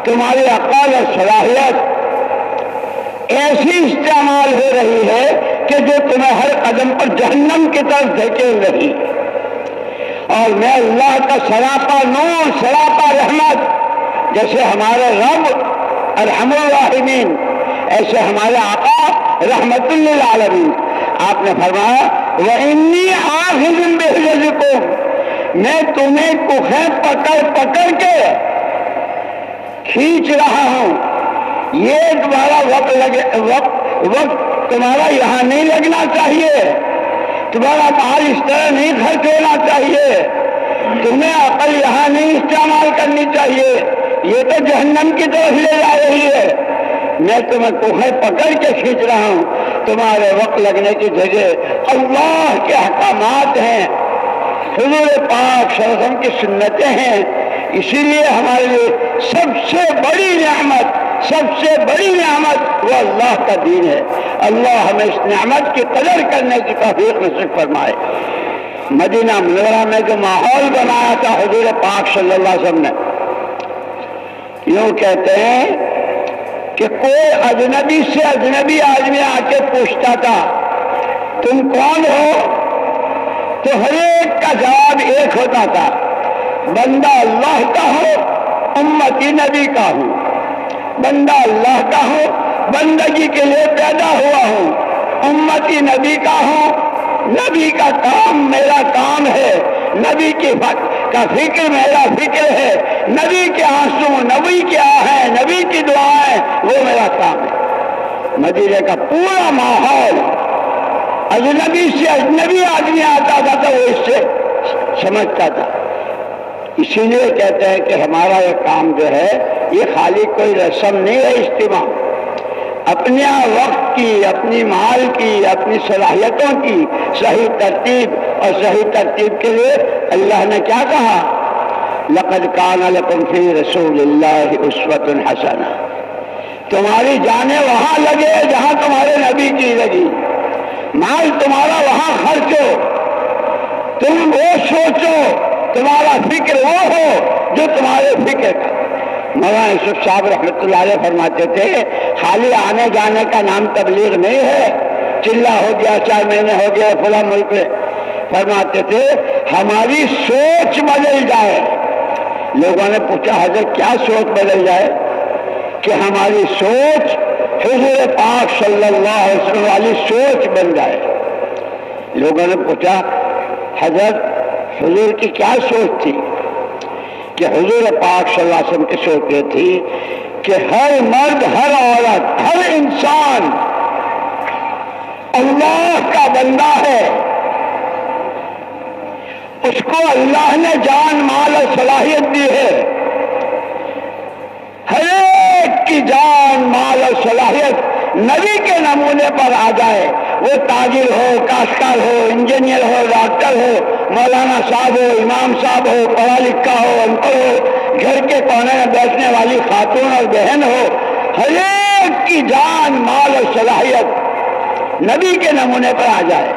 तुम्हारी अक़ल और सलाहियत ऐसी इस्तेमाल हो रही है कि जो तुम्हें हर कदम पर जहन्नम की तरफ धकेल रही। और मैं अल्लाह का सरापा नूर, सरापा रहमत, जैसे हमारे रब अरहमुर राहिमीन, ऐसे हमारे आका रहमतुल लिल आलमीन। आपने फरमाया व इन्नी आखिज़ुम बिहिजसिकुम, मैं तुम्हें कुखे पकड़ पकड़ के खींच रहा हूं। ये तुम्हारा वक्त तुम्हारा यहाँ नहीं लगना चाहिए, तुम्हारा माल इस तरह नहीं खर्च होना चाहिए, तुम्हें अकल यहाँ नहीं इस्तेमाल करनी चाहिए, ये तो जहन्नम की तरफ ले जा रही है। मैं तुम्हें कुहे पकड़ के खींच रहा हूँ, तुम्हारे वक्त लगने की जगह अल्लाह के अहकामात हैं, हुजूर पाक सल्लल्लाहु अलैहि वसल्लम की सुन्नतें हैं। इसीलिए हमारे लिए सबसे बड़ी नेमत वो अल्लाह का दीन है। अल्लाह हमें इस नेमत की कदर करने की तौफीक नसीब फरमाए। मदीना मुनव्वरा में जो माहौल बनाया था हुजूर पाक सल्लल्लाहु अलैहि वसल्लम ने, यूं कहते हैं कि कोई अजनबी से अजनबी आदमी आके पूछता था तुम कौन हो, तो हर एक का जवाब एक होता था, बंदा अल्लाह का हो, उम्मती नबी का हूं। बंदा अल्लाह का हो, बंदगी के लिए पैदा हुआ हूं, उम्मती नबी का हूं, नबी का काम मेरा काम है, नबी की का फिक्र मेरा फिक्र है, नबी के आंसू, नबी के आहे, नबी की दुआएं वो मेरा काम है। मदीने का पूरा माहौल, अजनबी से अजनबी आदमी आता था तो वो इससे समझता था। इसीलिए कहते हैं कि हमारा ये काम जो है ये खाली कोई रस्म नहीं है, इज्तिमा। अपने वक्त की, अपनी माल की, अपनी सलाहियतों की सही तरतीब, और सही तरतीब के लिए अल्लाह ने क्या कहा, लक़द कान लकुम फी रसूलिल्लाहि उस्वतुन हसना। तुम्हारी जानें वहां लगे जहां तुम्हारे नबी की लगी, माल तुम्हारा वहां खर्च हो, तुम वो सोचो, तुम्हारा फिक्र वो हो जो तुम्हारे फिक्र का। मौलाना यूसुफ साहब रहमतुल्लाह अलैह फरमाते थे खाली आने जाने का नाम तबलीग नहीं है, चिल्ला हो गया, 4 महीने हो गया फला मुल्क में। फरमाते थे हमारी सोच बदल जाए। लोगों ने पूछा हजरत क्या सोच बदल जाए, कि हमारी सोच हुजूर पाक सल्लल्लाहु अलैहि वसल्लम वाली सोच बन जाए। लोगों ने पूछा हजरत हुजूर की क्या सोच थी, कि हुजूर पाक सल्लल्लाहु अलैहि वसल्लम की सोच ये थी कि हर मर्द, हर औरत, हर इंसान अल्लाह का बंदा है, उसको अल्लाह ने जान, माल और सलाहियत दी है। हर एक की जान, माल और सलाहियत नबी के नमूने पर आ जाए। वो ताजिर हो, काश्तकार हो, इंजीनियर हो, डॉक्टर हो, मौलाना साहब हो, इमाम साहब हो, पढ़ा लिखा हो, अनपढ़ हो, घर के कोने में बैठने वाली खातून और बहन हो, हर एक की जान, माल और सलाहियत नबी के नमूने पर आ जाए।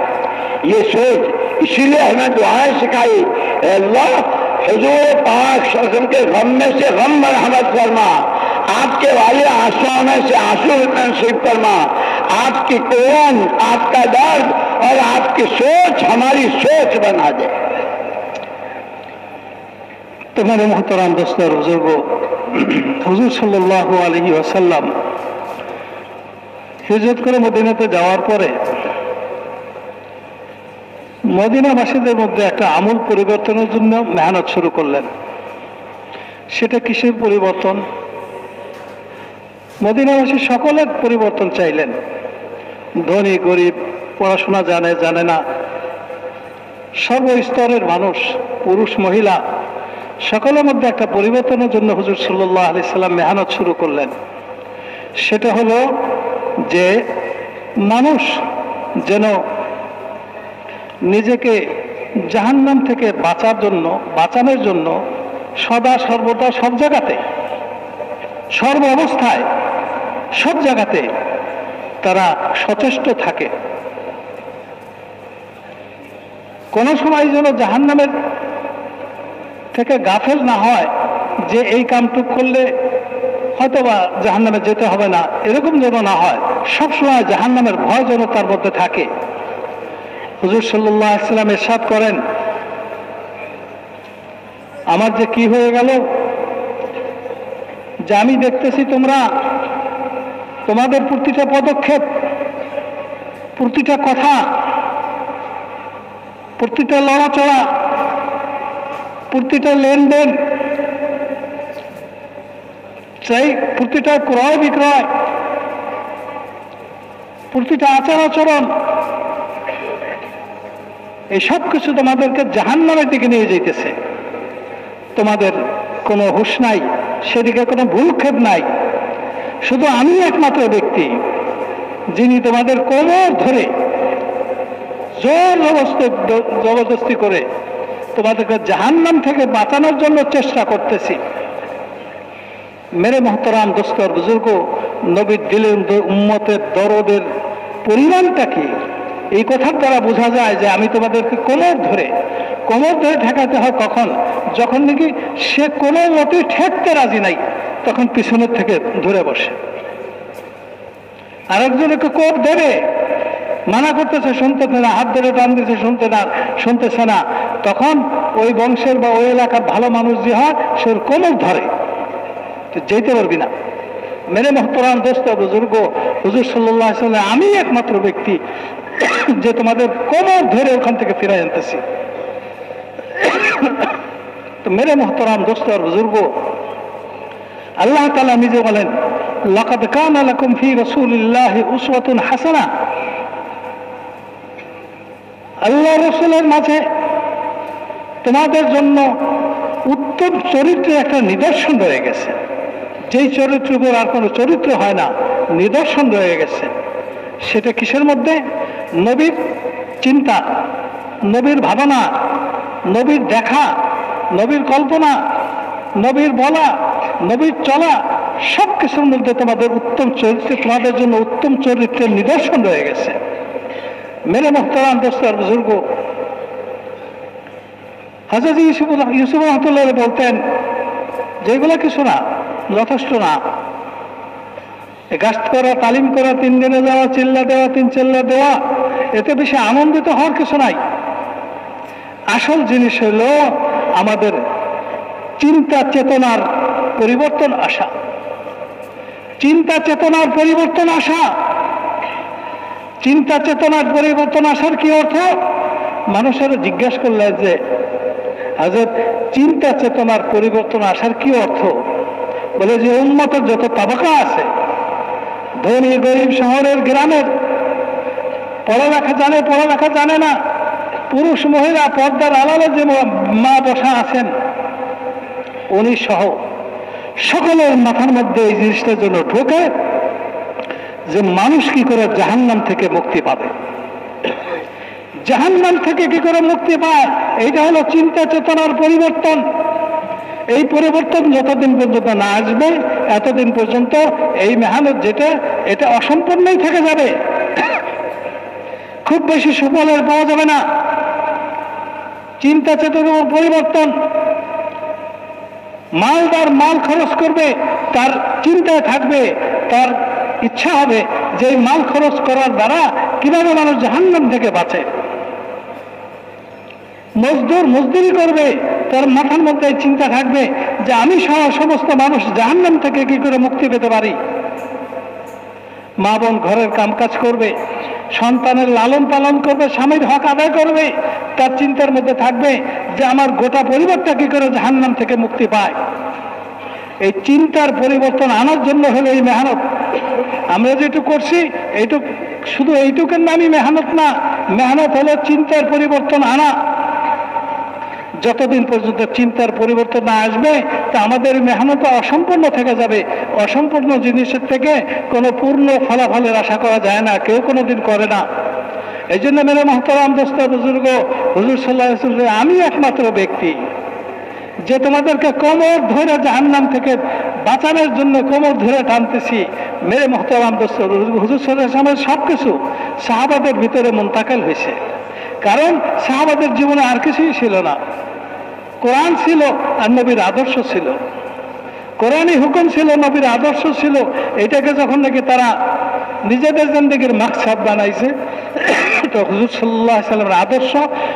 ये सोच, इसीलिए हमें दुआएं सिखाई, अल्लाह हुजूर पाक सल्लल्लाहु अलैहि वसल्लम के गम में से गम मरहमत फरमा, आपके वाले आंसुओं में से आंसू नसीब फरमा, आपकी कुरान, आपका दर्द और आपकी सोच हमारी सोच बना दे। तुम्हारे मोहतराम दोस्तों बुजुर्गो, हुजूर সাল্লাল্লাহু আলাইহি ওয়াসাল্লাম হিজরত করে মদিনাতে যাওয়ার পরে মদিনাবাসীদের মধ্যে একটা আমূল পরিবর্তনের জন্য মেহনত শুরু করলেন। সেটা কিসের পরিবর্তন? মদিনাবাসী সকলের পরিবর্তন চাইলেন। ধনী গরিব, পড়াশোনা জানে জানে না, সর্বস্তরের মানুষ, পুরুষ মহিলা, সকলের মধ্যে একটা পরিবর্তনের জন্য হুজুর সাল্লাল্লাহু আলাইহি সাল্লাম মেহনত শুরু করলেন। সেটা হলো যে মানুষ যেন নিজেকে জাহান্নাম থেকে বাঁচানোর জন্য সদা সর্বদা সব জায়গাতে, সর্ব অবস্থায়, সব জায়গাতে তারা সচেষ্ট থাকে। কোনো সময় যেন জাহান্নামের থেকে গাফেল না হয় যে এই কামটুক করলে হয়তোবা জাহান্নামে যেতে হবে না, এরকম যেন না হয়। সবসময় জাহান্নামের ভয় যেন তার মধ্যে থাকে। হুজুর সাল্লাল্লাহু আলাইহি সাল্লাম ইরশাদ করেন, আমার যে কি হয়ে গেল যে আমি দেখতেছি তোমাদের প্রতিটা পদক্ষেপ, প্রতিটা কথা, প্রতিটা লড়াচড়া, প্রতিটা লেনদেন, সেই প্রতিটা ক্রয় বিক্রয়, প্রতিটা আচার আচরণ, এই সব কিছু তোমাদেরকে জাহান্নামের দিকে নিয়ে যাইতেছে। তোমাদের কোনো হুঁশ নাই, সেদিকে কোনো ভূক্ষেপ নাই। শুধু আমি একমাত্র ব্যক্তি যিনি তোমাদের কোমর ধরে জোর জবরদস্তি করে তোমাদেরকে জাহান্নাম থেকে বাঁচানোর জন্য চেষ্টা করতেছি। মেরে মোহতরাম দোস্তর বুজুর্গ, নবীর দিলের উম্মতের দরদের পরিমাণটা কি এই কথার দ্বারা বোঝা যায় যে আমি তোমাদেরকে কোমর ধরে ঠেকাতে হয় কখন? যখন নাকি সে কোনো মতে ঠেকতে রাজি নাই, তখন পিছনের থেকে ধরে বসে। আরেকজনকে কোপ দেবে, মানা করতেছে, শুনতেছে না, হাত ধরে টান দিচ্ছে, শুনতেছে না, তখন ওই বংশের বা ওই এলাকার ভালো মানুষ যে হয় সে কোমর ধরে, যেতে পারবি না। মেরে মোহতরাম দোস্ত বুজুর্গ, হুজুর সাল্লাল্লাহু আলাইহি সাল্লাম আমি একমাত্র ব্যক্তি যে তোমাদের কোমর ধরে ওখান থেকে ফিরে আনতেছি। তো মেরে মোহতরাম দোস্ত আর বুজুর্গ, আল্লাহ তাআলা নিজে বলেন, লাকাদ কানা লাকুম ফি রাসূলিল্লাহি উসওয়াতুন হাসানাহ। আল্লাহ রাসূলের মাঝে তোমাদের জন্য উত্তম চরিত্রের একটা নিদর্শন রয়ে গেছে। যেই চরিত্রের উপর আর কোনো চরিত্র হয় না, নিদর্শন রয়ে গেছে। সেটা কিসের মধ্যে? নবীর চিন্তা, নবীর ভাবনা, নবীর দেখা, নবীর কল্পনা, নবীর বলা, নবীর চলা, সব কিছুর মধ্যে তোমাদের উত্তম চরিত্রে, তোমাদের জন্য উত্তম চরিত্রের নিদর্শন রয়ে গেছে। মেরে মোহতারাম দোস্ত আর বুজুর্গ, হযরত ইউসুফ রাহমাতুল্লাহ বলতেন যেগুলো কিছু না, যথেষ্ট না। গাছ করা, তালিম করা, 3 দিনে যাওয়া, চিল্লা দেওয়া, 3 চিল্লা দেওয়া, এতে বেশি আনন্দিত হওয়ার কিছু নাই। আসল জিনিস হলো আমাদের চিন্তা চেতনার পরিবর্তন আসা। চিন্তা চেতনার পরিবর্তন আসা। চিন্তা চেতনার পরিবর্তন আসার কি অর্থ? মানুষেরা জিজ্ঞাসা করলেন যে হযরত চিন্তা চেতনার পরিবর্তন আসার কি অর্থ? বলে যে উম্মতের যত তাবাকা আছে, ধনী গরিব, শহরের গ্রামের, পড়ালেখা জানে না, পুরুষ মহিলা, পর্দার আড়ালে যে মা বসা আছেন, উনি সহ সকলের মাথার মধ্যে এই জিনিসটার জন্য ঢোকে যে মানুষ কি করে জাহান্নাম থেকে মুক্তি পাবে। জাহান্নাম থেকে কি করে মুক্তি পায়? এইটা হলো চিন্তা চেতনার পরিবর্তন। এই পরিবর্তন যতদিন পর্যন্ত না আসবে, এতদিন পর্যন্ত এই মেহনত এটা অসম্পূর্ণই থেকে যাবে। খুব বেশি সুফলের পাওয়া যাবে না। চিন্তা চেতনার পরিবর্তন, মালদার মাল খরচ করবে, তার চিন্তায় থাকবে তার ইচ্ছা হবে যে এই মাল খরচ করার দ্বারা কিভাবে মানুষ জাহান্নাম থেকে বাঁচে। মজদুর মজদুরি করবে, তার মাথার মধ্যে চিন্তা থাকবে যে আমি সহ সমস্ত মানুষ জাহান্নাম থেকে কি করে মুক্তি পেতে পারি। মা বোন ঘরের কামকাজ করবে, সন্তানের লালন পালন করবে, স্বামীর হক আদায় করবে, তার চিন্তার মধ্যে থাকবে যে আমার গোটা পরিবারটা কি করে জাহান্নাম থেকে মুক্তি পায়। এই চিন্তার পরিবর্তন আনার জন্য হলো এই মেহনত। আমরা যেটুকু করছি এইটুক, শুধু এইটুকের নামই মেহনত না, মেহনত হলো চিন্তার পরিবর্তন আনা। যতদিন পর্যন্ত চিন্তার পরিবর্তন না আসবে তা আমাদের মেহনত অসম্পূর্ণ থেকে যাবে। অসম্পূর্ণ জিনিসের থেকে কোনো পূর্ণ ফলাফলের আশা করা যায় না, কেউ কোনোদিন করে না। এই জন্য মেরে মহতারাম দোস্ত বুজুর্গ, হুজুর সাল্লাল্লাহু আলাইহি ওয়াসাল্লাম আমি একমাত্র ব্যক্তি যে তোমাদেরকে কোমর ধরে জাহান্নাম থেকে বাঁচানোর জন্য কোমর ধরে টানতেছি। মেরে মহতারাম দোস্ত হুজুর সাল্লাল্লাহু আলাইহি ওয়াসাল্লামের সব কিছু সাহাবাদের ভিতরে মুনতাকিল হয়েছে, কারণ সাহাবাদের জীবনে আর কিছুই ছিল না। কোরআন ছিল আর নবীর আদর্শ ছিল, কোরআনই হুকুম ছিল, নবীর আদর্শ ছিল। এটাকে যখন নাকি তারা নিজেদের জিন্দেগির মাকসাদ বানাইছে, তো হুজুর সাল্লাল্লাহু আলাইহি ওয়াসাল্লামের আদর্শ,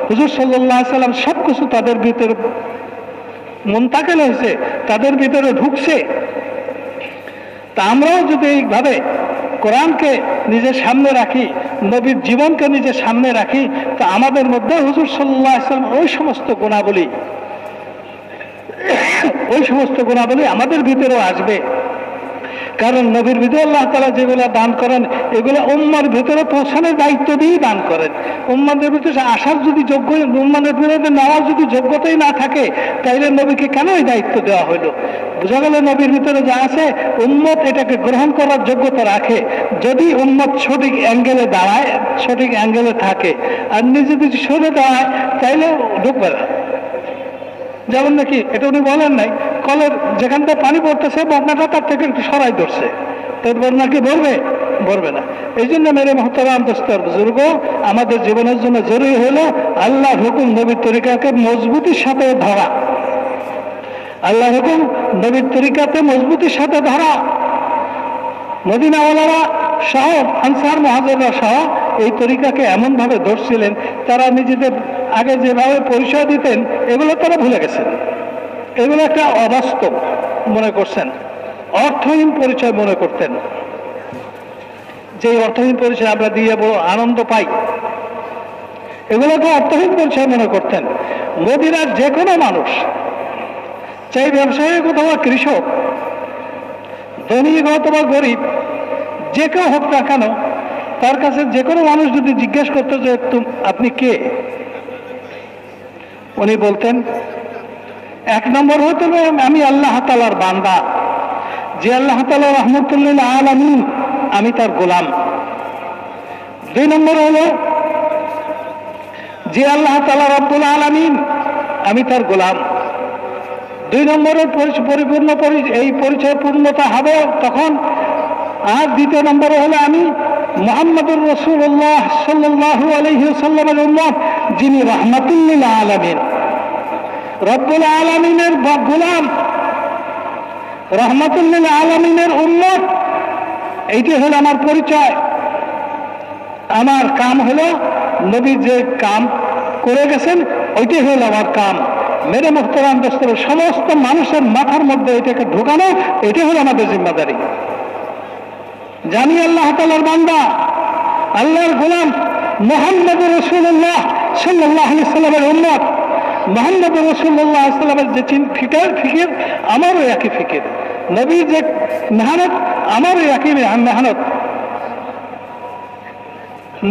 হুজুর সাল্লাল্লাহু আলাইহি ওয়াসাল্লাম সব কিছু তাদের ভিতরে মুনতাকিল হয়েছে, তাদের ভিতরে ঢুকছে। তা আমরাও যদি এইভাবে কোরআনকে নিজের সামনে রাখি, নবীর জীবনকে নিজের সামনে রাখি, তা আমাদের মধ্যে হুজুর সাল্লাল্লাহু আলাইহি ওয়াসাল্লাম ওই সমস্ত গুণাবলী আমাদের ভিতরেও আসবে। কারণ নবীর ভিতরে আল্লাহ তাআলা যেগুলো দান করেন এগুলো উম্মার ভিতরে পৌঁছানোর দায়িত্ব দিয়েই দান করেন। উম্মাদের ভিতরে আসার যদি যোগ্য, উম্মাদের ভিতরে নেওয়ার যদি যোগ্যতাই না থাকে তাইলে নবীকে কেন এই দায়িত্ব দেওয়া হলো? বোঝা গেল নবীর ভিতরে যা আছে উম্মত এটাকে গ্রহণ করার যোগ্যতা রাখে, যদি উম্মত সঠিক অ্যাঙ্গেলে দাঁড়ায়, সঠিক অ্যাঙ্গেলে থাকে। আর নিজে যদি সরে দাঁড়ায় তাইলে ঢুকবে না। যেমন নাকি এটা উনি বলেন নাই, কলের যেখানটা পানি পড়তেছে বন্যাটা তার থেকে একটু সরাই ধরছে, তার বন্যা কি ভরবে না। এই জন্য মেরে মহতারাম দোস্তর বুজুর্গ, আমাদের জীবনের জন্য জরুরি হলো আল্লাহর হুকুম নবীর তরিকাকে মজবুতির সাথে ধরা। আল্লাহর হুকুম নবীর তরিকাতে মজবুতির সাথে ধরা। মদিনাওয়ালারা সহ আনসার মুহাজিররা সহ এই তরিকাকে এমনভাবে ধরছিলেন, তারা নিজেদের আগে যেভাবে পরিচয় দিতেন এগুলো তারা ভুলে গেছেন। এগুলো একটা অবাস্তব মনে করছেন, অর্থহীন পরিচয় মনে করতেন। যে অর্থহীন পরিচয় আমরা দিয়ে বড় আনন্দ পাই, এগুলোকে অর্থহীন পরিচয় মনে করতেন। মদিনার যে কোনো মানুষ, চাই ব্যবসায়ী অথবা কৃষক, ধনী অথবা গরিব, যে কেউ হোক না কেন, তার কাছে যে কোনো মানুষ যদি জিজ্ঞেস করতো যে আপনি কে, উনি বলতেন এক নম্বর হতো আমি আল্লাহ তাআলার বান্দা, যে আল্লাহ তাআলা রাহমাতুল লিল আলামিন, আমি তার গোলাম। দুই নম্বর হলো যে আল্লাহ তাআলা রব্বুল আলামিন, আমি তার গোলাম। দুই নম্বরের পরিপূর্ণ এই পরিচয় পূর্ণতা হবে তখন। আর দ্বিতীয় নম্বরে হলো আমি মুহাম্মদুর রাসূলুল্লাহ সাল্লাল্লাহু আলাইহি ওয়াসাল্লামের উম্মত, যিনি রাহমাতুল লিল আলামিন, রব্বুল আলামিনের গোলাম, রাহমাতুল লিল আলামিনের উম্মত। এইটি হলো আমার পরিচয়। আমার কাম হলো নবী যে কাম করে গেছেন ওইটাই হলো আমার কাম। মেরে মুহতারাম দোস্তর, সমস্ত মানুষের মাথার মধ্যে এটাকে ঢোকানো, এটাই হলো আমাদের জিম্মাদারি। জানি আল্লাহ তাআলার বান্দা, আল্লাহর গোলাম, মুহাম্মদুর রাসূলুল্লাহ সাল্লাল্লাহু আলাইহি ওয়াসাল্লামের উম্মত। মুহাম্মদুর রাসূলুল্লাহ সাল্লাল্লাহু আলাইহি ওয়াসাল্লামের যে ফিকির আমারও একই ফিকির, নবীর যে মেহনত আমারও একই মেহনত,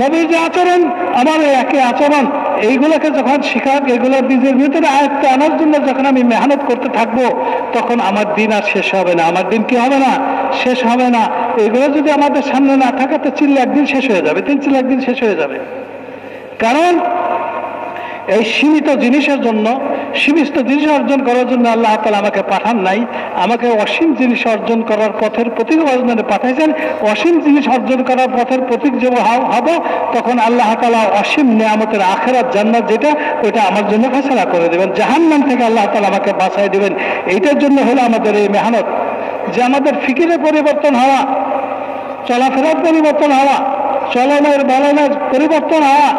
নবীর যে আচরণ আমারও একই আচরণ। এইগুলোকে যখন শিখাক, এগুলো নিজের ভিতরে আয়ত্তে আনার জন্য যখন আমি মেহনত করতে থাকবো, তখন আমার দিন আর শেষ হবে না। আমার দিন কি হবে না? শেষ হবে না। এগুলো যদি আমাদের সামনে না থাকে তো চিল্লে একদিন শেষ হয়ে যাবে, চিল্লে একদিন শেষ হয়ে যাবে। কারণ এই সীমিত জিনিস অর্জন করার জন্য আল্লাহ তাআলা আমাকে পাঠান নাই, আমাকে অসীম জিনিস অর্জন করার পথের প্রতীক পাঠাইছেন। অসীম জিনিস অর্জন করার পথের প্রতীক যে হব, তখন আল্লাহ তাআলা অসীম নিয়ামতের আখিরাত জান্নাত যেটা, ওইটা আমার জন্য ফয়সালা করে দেবেন। জাহান্নাম থেকে আল্লাহ তাআলা আমাকে বাঁচাই দেবেন। এইটার জন্য হলো আমাদের এই মেহনত, যে আমাদের ফিকিরে পরিবর্তন হওয়া, চলাফেরার পরিবর্তন হওয়া, চলনের বলনের পরিবর্তন হওয়া,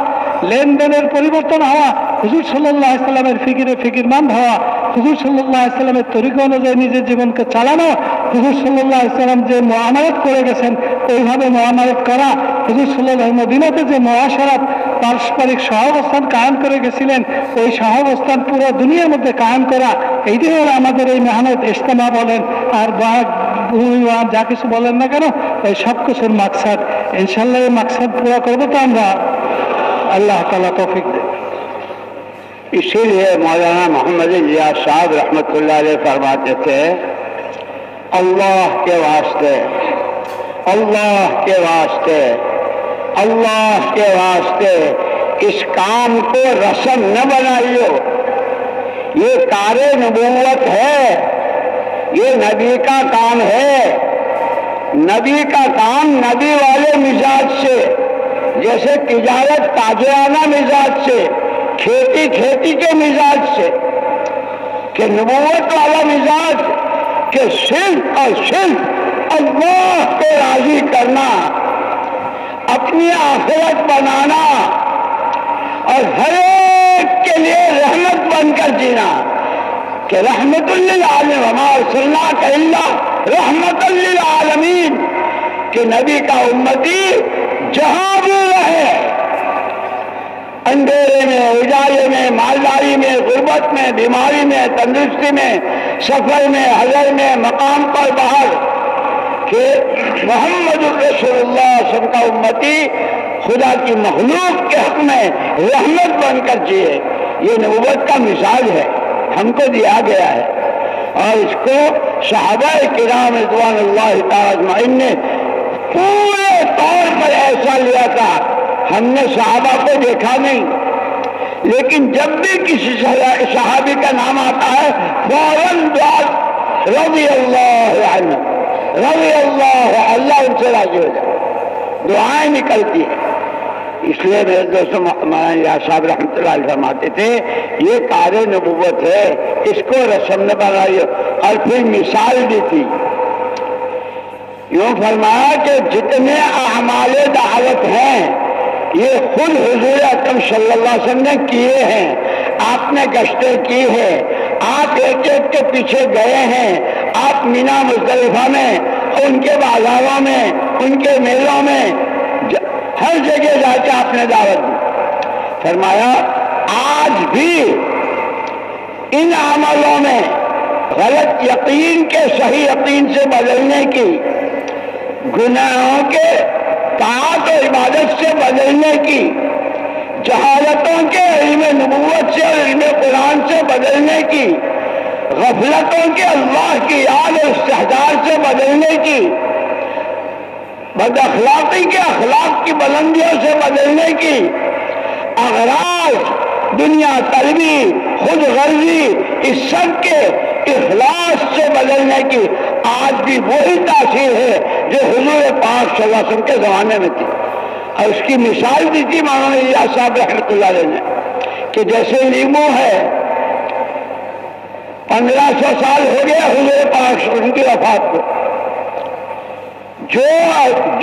লেনদেনের পরিবর্তন হওয়া, হুজুর সাল্লাল্লাহু আলাইহি সাল্লামের ফিকিরমন্দ হওয়া, হুজুর সাল্লাল্লাহু আলাইহি সাল্লামের তরিকা অনুযায়ী নিজের জীবনকে চালানো, হুজুর সাল্লাল্লাহু আলাইহি সাল্লাম যে মুআমালাত করে গেছেন ওইভাবে মুআমালাত করা, হুজুর সাল্লাল্লাহু আলাইহি মদিনাতে যে মুআশারাত পারস্পরিক সহাবস্থান কায়েম করে গেছিলেন ওই সহাবস্থান পুরো দুনিয়ার মধ্যে কায়েম করা, এইটাই হলো আমাদের এই মেহনত ইজতেমা বলেন আর যা কিছু বলেন না কেন ওই সব কিছুর মাকসাদ। ইনশাল্লাহ এই মাকসাদ পুরা করবো তো আমরা, अल्लाह ताला तौफीक दे। इसीलिए मौलाना मोहम्मद इलियास साहब रहमतुल्लाह अलैह फरमाते थे, अल्लाह के वास्ते, अल्लाह के वास्ते, अल्लाह के वास्ते इस काम को रस्म न बनाइयो, ये कारे नबूवत है, ये नबी का काम है। नबी का काम नबी वाले मिजाज से, जैसे तिजारत ताजराना मिजाज से, खेती खेती के मिजाज से, कि नबूवत वाला मिजाज कि सिर्फ और सिर्फ अल्लाह को राजी करना, अपनी आखिरत बनाना और हर एक के लिए रहमत बनकर जीना, कि रहमतुल लिल आलमीन वमा अर्सलनाका इल्ला रहमतुल लिल आलमीन, कि नबी का उम्मती जहां भी रहे, अंधेरे में, उजाले में, मालदारी में, गुर्बत में, बीमारी में, तंदुरुस्ती में, सफर में, हजर में, मकाम पर, बाहर, कि मोहम्मद रसूलुल्लाह सबका उम्मती खुदा की मखलूक के हक में रहमत बनकर जिए। ये नबूवत का मिसाल है, हमको दिया गया है। और इसको सहाबाए किराम रिज़वानुल्लाहि तआला अजमईन ने पूरे तौर पर ऐसा लिया था। हमने सहाबा को देखा नहीं, लेकिन जब भी किसी सहाबी का नाम आता है फौरन दुआ रज़ी अल्लाह अन्हु, रज़ी अल्लाह उनसे राजी हो जाए, दुआएं निकलती है। इसलिए मेरे दोस्तों मौलाना साहब रहमतुल्लाह अलैह फरमाते थे, ये कारे नबूवत है, इसको रस्म न बनाइए। और फिर मिसाल दी थी, यूं फरमाया कि जितने अमाले दावत हैं ये खुद हुजूर अकरम सल्लल्लाहु अलैहि वसल्लम ने किए हैं, आपने गश्तें की है, आप एक एक के पीछे गए हैं, आप मीना मुज़दलिफा में, उनके बाजारों में, उनके मेलों में, हर जगह जाके आपने दावत दी। फरमाया आज भी इन अमलों में गलत यकीन के सही यकीन से बदलने की, गुनाहों के ताअत और इबादत से बदलने की, जहालतों के इल्म नबूवत से और इल्म कुरान से बदलने की, गफलतों के अल्लाह की याद और इस्तिहजार से बदलने की, बदअखलाकी के अखलाक की बुलंदियों से बदलने की, अगराज दुनिया तलबी, खुद गर्जी, इस सब के इखलास से बदलने की आज भी वही तासीर है जो हुजूर पाक सल्लल्लाहु अलैहि वसल्लम के जमाने में थी। और उसकी मिसाल दी थी मौलाना इलियास साहब रहमतुल्लाह अलैह ने, कि जैसे लीमू है 1500 साल हो गया हुजूर पाक उनकी वफात को,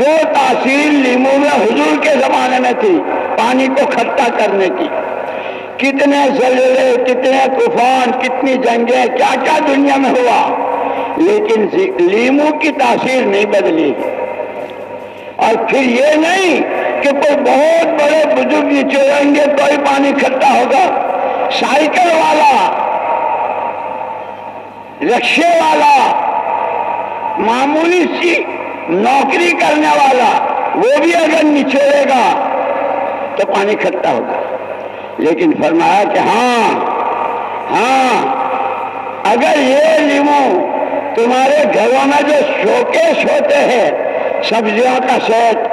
जो तासीर लीमू में हुजूर के जमाने में थी पानी को खट्टा करने की, कितने ज़लज़ले, कितने तूफान, कितनी जंगें, क्या क्या दुनिया में हुआ, लेकिन लीमू की तासीर नहीं बदली। और फिर ये नहीं कि कोई बहुत बड़े बुजुर्ग निचोड़ेंगे तो ही पानी खट्टा होगा, साइकिल वाला, रिक्शे वाला, मामूली सी नौकरी करने वाला, वो भी अगर निचोड़ेगा तो पानी खट्टा होगा। लेकिन फरमाया कि हाँ, अगर ये लीमू तुम्हारे घरों में जो शोकेश होते हैं, सब्जियों का सेट,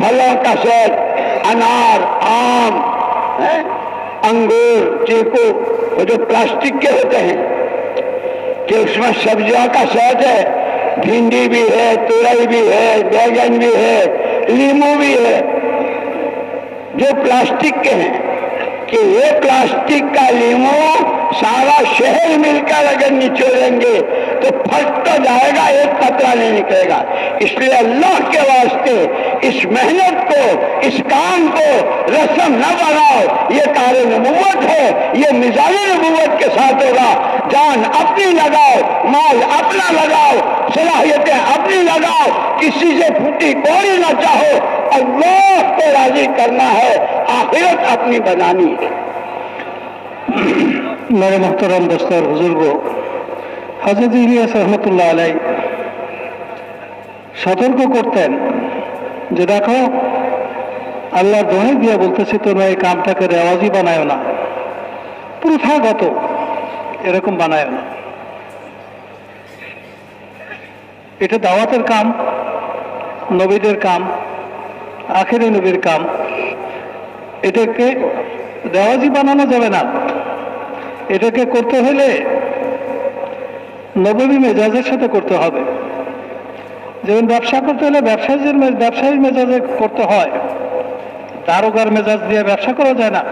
फलों का सेट, अनार, आम, अंगूर, चीकू, वो जो प्लास्टिक के होते हैं, कि उसमें सब्जियों का सेट है, भिंडी भी है, तुरई भी है, बैगन भी है, लीमू भी है, जो प्लास्टिक के हैं, कि ये प्लास्टिक का लीमू सारा शहर मिलकर अगर निचोड़ेंगे तो फट तो जाएगा, एक कतरा नहीं निकलेगा। इसलिए अल्लाह के वास्ते इस मेहनत को, इस काम को रस्म न बनाओ। ये कार नबूवत है, ये मिजाज नबूवत के साथ होगा। जान अपनी लगाओ, माल अपना लगाओ, सलाहियतें अपनी लगाओ, किसी से फूटी कोड़ी न चाहो। अल्लाह को राजी करना है, आखिरत अपनी बनानी है। मेरे मोहतरम दोस्तों बुजुर्गो, हजरत ইলিয়াস রহমতুল্লাহ আলাইহি সতর্ক করতেন যে দেখো, আল্লাহর দোহাই দিয়ে বলতেছি, তোমরা এই কামটাকে রেওয়াজি বানায় না, প্রথাগত এরকম বানায় না। এটা দাওয়াতের কাম, নবীদের কাম, আখেরি নবীর কাম। এটাকে রেওয়াজি বানানো যাবে না। এটাকে করতে হলে নববী মেজাজের সাথে করতে হবে। যেমন ব্যবসা করতে হলে ব্যবসায়ীর মেজাজে করতে হয়, দারোগার মেজাজ দিয়ে ব্যবসা করা যায় না।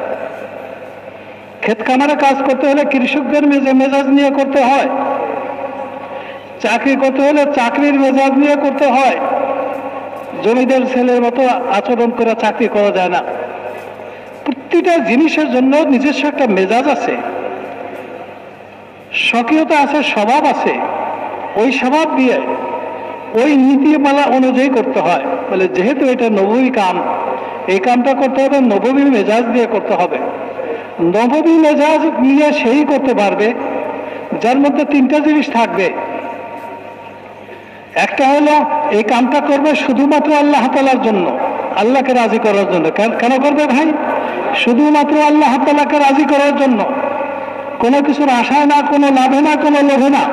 ক্ষেত খামারে কাজ করতে হলে কৃষকদের মেজাজ নিয়ে করতে হয়। চাকরি করতে হলে চাকরির মেজাজ নিয়ে করতে হয়। জমিদার ছেলের মতো আচরণ করে চাকরি করা যায় না। প্রতিটা জিনিসের জন্য নিজস্ব একটা মেজাজ আছে, স্বকীয়তা আছে, স্বভাব আছে। ওই স্বভাব দিয়ে ওই নীতিমালা অনুযায়ী করতে হয়। বলে যেহেতু এটা নববী কাম, এই কামটা করতে হবে নববী মেজাজ দিয়ে করতে হবে। নববী মেজাজ নিয়ে সেই করতে পারবে যার মধ্যে তিনটা জিনিস থাকবে। একটা হলো এই কামটা করবে শুধুমাত্র আল্লাহ তাআলার জন্য, আল্লাহকে রাজি করার জন্য। কেন করবে ভাই? শুধুমাত্র আল্লাহ তাআলাকে রাজি করার জন্য, কোনো কিছুর আশায় না, কোনো লাভে না, কোনো লোভে না।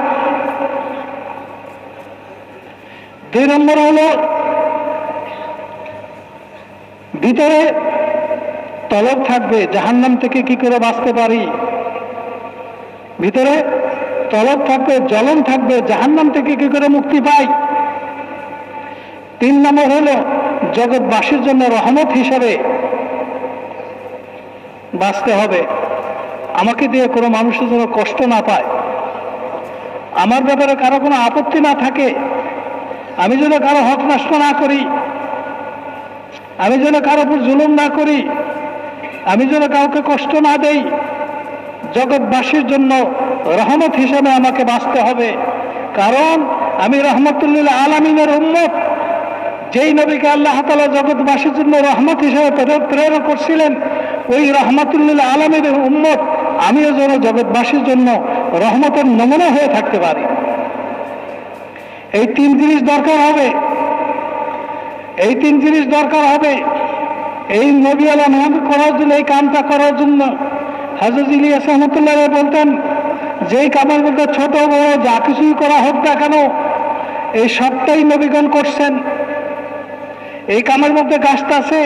দুই নম্বর হলো ভিতরে তলব থাকবে জাহান্নাম থেকে কি করে বাঁচতে পারি। ভিতরে তলব থাকবে, জ্বলন থাকবে জাহান্নাম থেকে কি করে মুক্তি পাই। তিন নম্বর হলো জগৎবাসীর জন্য রহমত হিসাবে বাঁচতে হবে। আমাকে দিয়ে কোনো মানুষের যেন কষ্ট না পায়, আমার ব্যাপারে কারো কোনো আপত্তি না থাকে, আমি যেন কারো হক নষ্ট না করি, আমি যেন কারো উপর জুলুম না করি, আমি যেন কাউকে কষ্ট না দেই। জগৎবাসীর জন্য রহমত হিসাবে আমাকে বাঁচতে হবে। কারণ আমি রহমতুল্লিল আলামিনের উম্মত। যেই নবীকে আল্লাহ তাআলা জগৎবাসীর জন্য রহমত হিসাবে প্রেরণ করছিলেন, ওই রহমতুল্লিল আলামিনের উম্মত আমিও যেন জগৎবাসীর জন্য রহমতের নমুনা হয়ে থাকতে পারি। এই তিন জিনিস দরকার হবে, এই তিন জিনিস দরকার হবে। এই নবী আলাইহিস সালাম করার জন্য, এই কামটা করার জন্য হযরত ইলিয়াস রাহমাতুল্লাহ আলাইহি বলতেন, যেই কামের মধ্যে ছোট বড় যা কিছুই করা হোক না কেন, এই সবটাই নবীগণ করছেন। এই কামের মধ্যে গাছটা আছে,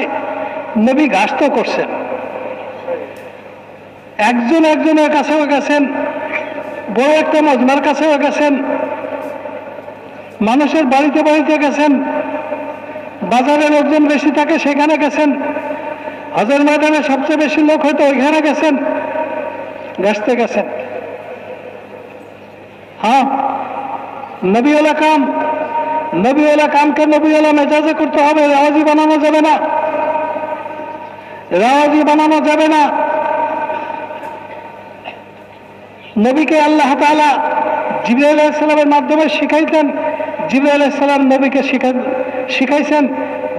নবী গাছটা করছেন। একজনের কাছেও গেছেন, বড় একটা মজমার কাছেও গেছেন, মানুষের বাড়িতে বাড়িতে গেছেন, বাজারে লোকজন বেশি থাকে সেখানে গেছেন, হজের ময়দানে সবচেয়ে বেশি লোক হয়তো ওইখানে গেছেন, গাছতে গেছেন। হ্যাঁ, নবীওয়ালা কাম, নবীওয়ালা কামকে নবীওয়ালা মেজাজে করতে হবে। রেওয়াজি বানানো যাবে না, রেওয়াজি বানানো যাবে না। নবীকে আল্লাহ তাআলা জিবরাইল আলাইহিস সালামের মাধ্যমে শিখাইতেন। জিবরাইল আলাইহিস সালাম নবীকে শিখাইছেন।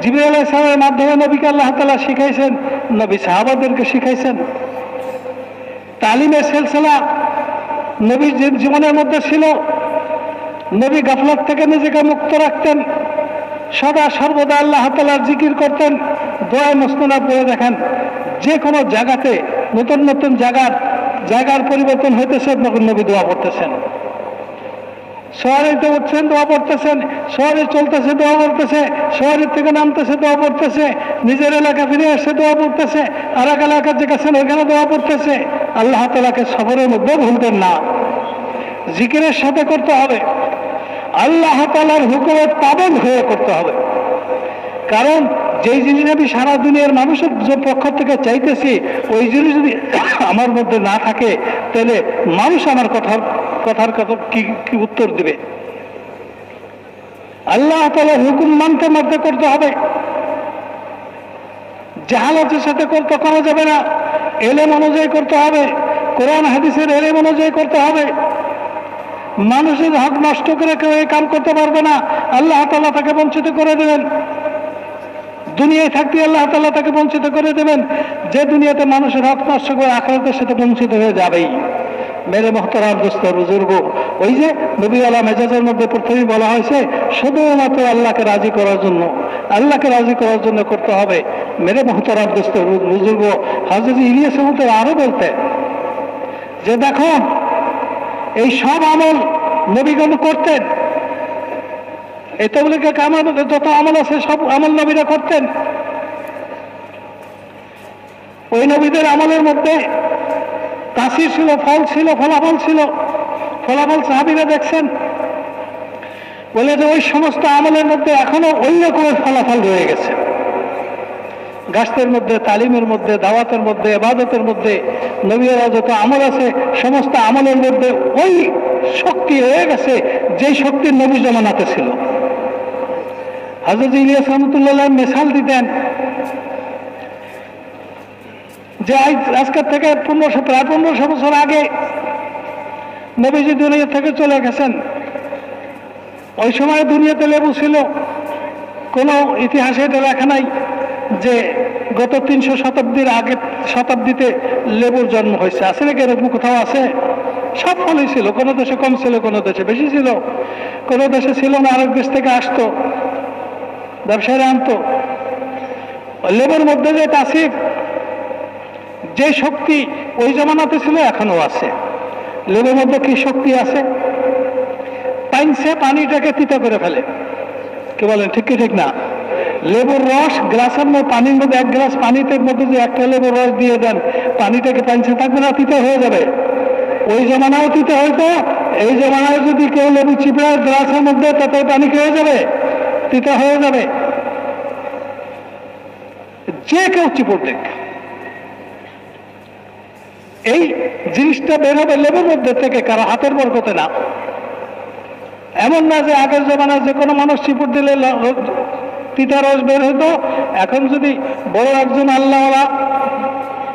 জিবরাইল আলাইহিস সালামের মাধ্যমে নবীকে আল্লাহ তাআলা শিখাইছেন, নবী সাহাবাদেরকে শিখাইছেন। তালিমের সিলসিলা নবীর জীবনের মধ্যে ছিল। নবী গাফলাত থেকে নিজেকে মুক্ত রাখতেন, সদা সর্বদা আল্লাহ তাআলার জিকির করতেন। দোয়া মুসনাদ পড়ে দেখেন, যে কোনো জায়গাতে নতুন নতুন জায়গার পরিবর্তন হইতেছে, নবী দোয়া পড়তেছেন। শহরে উঠছেন, দোয়া পড়তেছেন, শহরে চলতেছে, দোয়া পড়তেছে, শহরের থেকে নামতেছে, দোয়া পড়তেছে, নিজের এলাকা ফিরে আসছে, দোয়া পড়তেছে, আর এক এলাকার যে গেছেন ওইখানে দোয়া পড়তেছে। আল্লাহ তাআলাকে সবরের মধ্যে ভুলতেন না, জিকিরের সাথে করতে হবে। আল্লাহ তাআলার হুকুমের পাবন্দ হয়ে করতে হবে। কারণ যেই জিনিস আমি সারা দুনিয়ার মানুষের পক্ষ থেকে চাইতেছি ওই জিনিস যদি আমার মধ্যে না থাকে তাহলে মানুষ আমার কথার কথা কি উত্তর দিবে? আল্লাহ তাআলার হুকুম মানতে করতে হবে, জাহালাতের সাথে করা যাবে না, এলেম অনুযায়ী করতে হবে, কোরআন হাদিসের এলেম অনুযায়ী করতে হবে। মানুষের হক নষ্ট করে কেউ এই কাম করতে পারবে না, আল্লাহ তাআলা তাকে বঞ্চিত করে দেবেন। দুনিয়ায় থাকতে আল্লাহ তাআলা তাকে বঞ্চিত করে দেবেন। যে দুনিয়াতে মানুষের হক নষ্ট করে আখিরাতের সাথে বঞ্চিত হয়ে যাবেই। মেরে মোহতারাম দোস্ত বুজুর্গ, ওই যে নবী আলা মেজাজের মধ্যে প্রথমেই বলা হয়েছে শুধুমাত্র আল্লাহকে রাজি করার জন্য, আল্লাহকে রাজি করার জন্য করতে হবে। মেরে মোহতারাম দোস্ত বুজুর্গ, হযরত ইলিয়াস আরো বলতেন যে দেখো এই সব আমল নবীগণ করতেন, এই তাবলীগের কামের মধ্যে যত আমল আছে সব আমল নবীরা করতেন। ওই নবীদের আমলের মধ্যে তাসির ছিল, ফল ছিল, ফলাফল ছিল। ফলাফল সাহাবীরা দেখছেন, বলে যে ওই সমস্ত আমলের মধ্যে এখনো ওই রকমের ফলাফল রয়ে গেছে। গাছের মধ্যে, তালিমের মধ্যে, দাওয়াতের মধ্যে, ইবাদতের মধ্যে নবীরা যত আমল আছে সমস্ত আমলের মধ্যে ওই শক্তি হয়ে গেছে যেই শক্তি নবী জামানাতে ছিল। হযরত ইলিয়াস রাহমাতুল্লাহ মিসাল দিতেন যে আজকের থেকে প্রায় 1500 বছর আগে নবীজি দুনিয়া থেকে চলে গেছেন। ওই সময় দুনিয়াতে লেবু ছিল, কোনো ইতিহাসে এটা লেখা নাই যে গত 300 শতাব্দীর আগে শতাব্দীতে লেবুর জন্ম হয়েছে। আছে নাকি এরকম কোথাও আছে? সব ফলই ছিল, কোনো দেশে কম ছিল, কোনো দেশে বেশি ছিল, কোনো দেশে ছিল না, আরেক দেশ থেকে আসতো, ব্যবসায়ীরা আনতো। লেবুর মধ্যে যে তাসির, যে শক্তি ওই জামানাতে ছিল এখনো আছে। লেবুর মধ্যে কি শক্তি আছে? পাইনসে পানিটাকে তিতা করে ফেলে। কি বলেন, ঠিক কি ঠিক না? লেবুর রস গ্লাসের মধ্যে, পানির মধ্যে 1 গ্লাস পানিতে মধ্যে যে একটা লেবুর রস দিয়ে দেন, পানিটাকে পাইনসে থাকবে না, তিতা হয়ে যাবে। ওই জামানাও তিতা হয়তো, এই জামানায় যদি কেউ লেবু চিপড়ায় গ্লাসের মধ্যে, তাতে পানি কি হয়ে যাবে? তিতা হয়ে যাবে। যে কেউ চিপড় দেখ, এই জিনিসটা বের হবে লেবুর মধ্যে থেকে, কারো হাতের বরকতে না। এমন না যে আগের জমানায় যে কোনো মানুষ চিপড় দিলে তিতা রস বের হতো। এখন যদি বড় একজন আল্লাহওয়ালা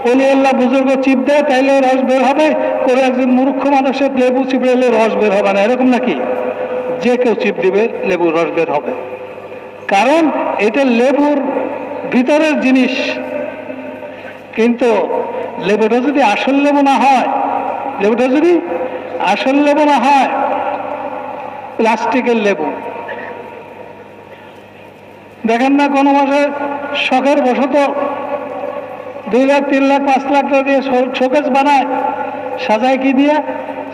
ওলি আল্লাহ বুজুর্গ চিপ দেয় তাইলে রস বের হবে, করে একজন মূর্খ মানুষের লেবু চিপড়েলে রস বের হবে না, এরকম নাকি? যে কেউ চিপ দিবে লেবুর রস বের হবে, কারণ এটা লেবুর ভিতরের জিনিস। কিন্তু লেবুটা যদি আসল লেবু না হয়, লেবুটা যদি আসল লেবু না হয়, প্লাস্টিকের লেবু। দেখেন না কোনো মাসে শখের বশত 2 লাখ 3 লাখ 5 লাখ টাকা দিয়ে শোকেস বানায়, সাজায় কি দিয়ে?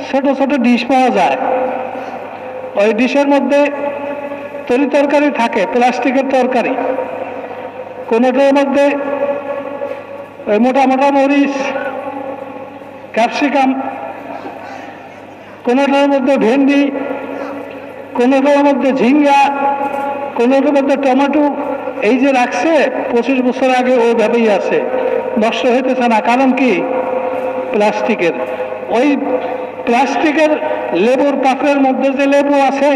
ছোট ছোট ডিশ পাওয়া যায়, ওই ডিশের মধ্যে তরকারি থাকে, প্লাস্টিকের তরকারি। কোনোটার মধ্যে ওই মোটা মোটা মরিচ, ক্যাপসিকাম, কোনোটার মধ্যে ভেন্ডি, কোনোটার মধ্যে ঝিঙ্গা, কোনোটার মধ্যে টমেটো। এই যে রাখছে 25 বছর আগে ওইভাবেই আছে, নষ্ট হইতেছে না। কারণ কি? প্লাস্টিকের। ওই প্লাস্টিকের লেবুর পাত্রের মধ্যে যে লেবু আছে,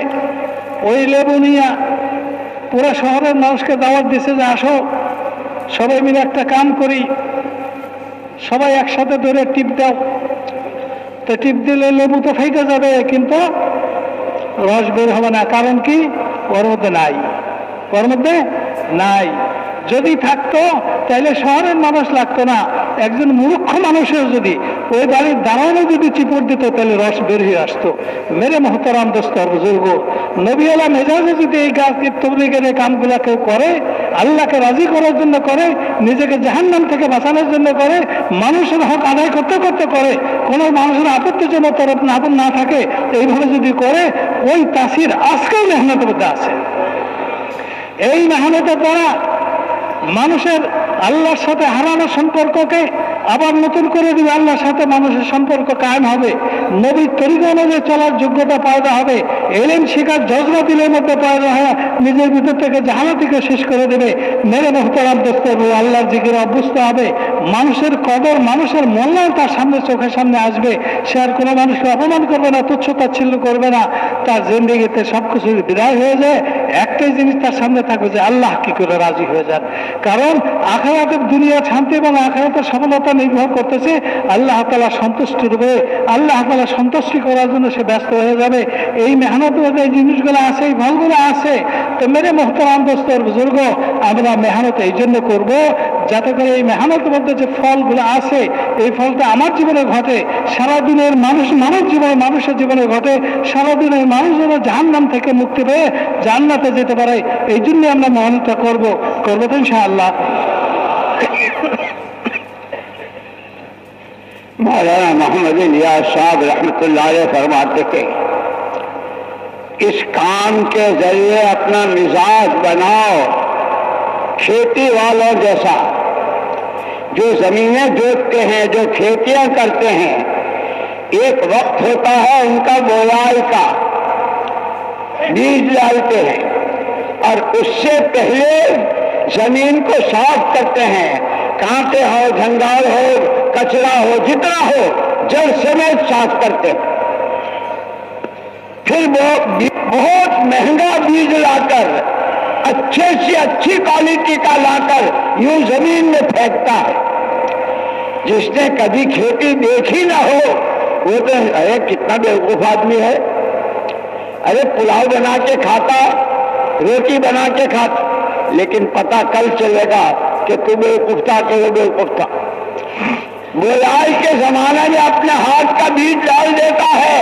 ওই লেবু নিয়ে পুরো শহরের মানুষকে দাওয়াত দিছে যে আসো সবাই মিলে একটা কাম করি, সবাই একসাথে ধরে টিপ দাও। তো টিপ দিলে লেবু তো ফেটে যাবে, কিন্তু রস বের হবে না। কারণ কি? ওর মধ্যে নাই, ওর মধ্যে নাই। যদি থাকতো তাহলে শহরের মানুষ লাগতো না, একজন মূর্খ মানুষের যদি ওই বাড়ির দাঁড়ানো যদি চিপড় দিত তাহলে রস বের হয়ে আসতো। মেরে মহতারাম দোস্ত বুজুর্গ, নবীওয়ালা মেজাজে যদি এই তবলীগের এই কামগুলা কেউ করে, আল্লাহকে রাজি করার জন্য করে, নিজেকে জাহান্নাম থেকে বাঁচানোর জন্য করে, মানুষের হক আদায় করতে করতে করে, কোনো মানুষের আপত্তিজনক তরফ না থাকে, এইভাবে যদি করে, ওই তাসির আজকেও মেহনতের মধ্যে আছে। এই মেহনতের দ্বারা মানুষের আল্লাহর সাথে হারানো সম্পর্ককে আবার নতুন করে দিবে, আল্লাহর সাথে মানুষের সম্পর্ক কায়েম হবে, নবীর তরিকা অনুযায়ী চলার যোগ্যতা পয়দা হবে, এলেম শিখার জজবা দিলের মধ্যে পয়দা হয়, নিজের ভিতর থেকে জাহালাতিকে শেষ করে দেবে। মেরে মোহতারাম দোস্ত, আল্লাহর জিকিরে অভ্যস্ত হবে, মানুষের কদর, মানুষের মূল্যায়ন তার সামনে, চোখের সামনে আসবে। সে আর কোনো মানুষকে অপমান করবে না, তুচ্ছ তাচ্ছিল্য করবে না। তার জিন্দেগিতে সবকিছু বিদায় হয়ে যায়, একটাই জিনিস তার সামনে থাকবে যে আল্লাহ কি করে রাজি হয়ে যান। কারণ আখিরাতের দুনিয়া শান্তি এবং আখিরাতের সফলতা নির্ভর করতেছে আল্লাহ তাআলা সন্তুষ্টির উপরে। আল্লাহ তাআলা সন্তুষ্টি করার জন্য সে ব্যস্ত হয়ে যাবে। এই মেহনত, এই জিনিসগুলো আছে, এই ফলগুলো আছে। তো মেরে মোহতারাম দোস্ত বুজুর্গ, আমরা মেহনত এই জন্য করবো যাতে করে এই মেহনতের মধ্যে যে ফলগুলো আছে, এই ফলটা আমার জীবনে ঘটে, সারাদিনের মানব জীবনে, মানুষের জীবনে ঘটে, সারাদিনের মানুষ যেন জাহান্নাম থেকে মুক্তি পেয়ে জান্নাতে যেতে পারে। এই জন্য আমরা মেহনতটা করবো তো ইনশাআল্লাহ। मौलाना मोहम्मद इलियास साहब रहमतुल्लाह अलैह फरमाते थे, इस काम के जरिए अपना मिजाज बनाओ खेती वालों जैसा, जो जमीनें जोतते हैं, जो खेतियां करते हैं, एक वक्त होता है उनका बोआई का, बीज डालते हैं और उससे पहले जमीन को साफ करते हैं, कांटे हो, झंगार हो, कचरा हो, जितना हो जड़ समेत साफ करते हैं। फिर वो बहुत महंगा बीज लाकर, अच्छे से अच्छी क्वालिटी का लाकर यूं जमीन में फेंकता है। जिसने कभी खेती देखी ना हो वो तो अरे कितना बेवकूफ आदमी है, अरे पुलाव बना के खाता, रोटी बना के खाता, लेकिन पता कल चलेगा कि तू बेवकूफ था कि वो बेवकूफ था। बोआई के जमाने में अपने हाथ का बीज डाल देता है,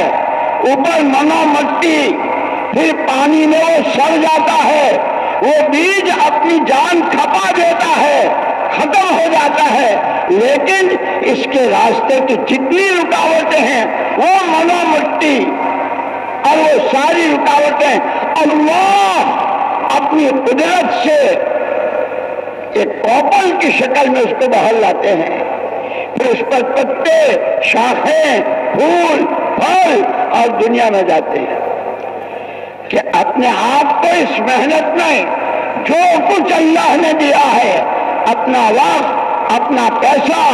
ऊपर मनो मट्टी, फिर पानी में वो सड़ जाता है, वो बीज अपनी जान खपा देता है, खत्म हो जाता है। लेकिन इसके रास्ते की जितनी रुकावटें हैं वो मनो मट्टी और वो सारी रुकावटें अल्लाह अपनी कुदरत से एक कॉपल की शक्ल में उसको बहल लाते हैं। फिर उस पर पत्ते, शाखें, फूल, फल और दुनिया में जाते हैं। कि अपने आप को इस मेहनत में जो कुछ अल्लाह ने दिया है, अपना वक्त, अपना पैसा,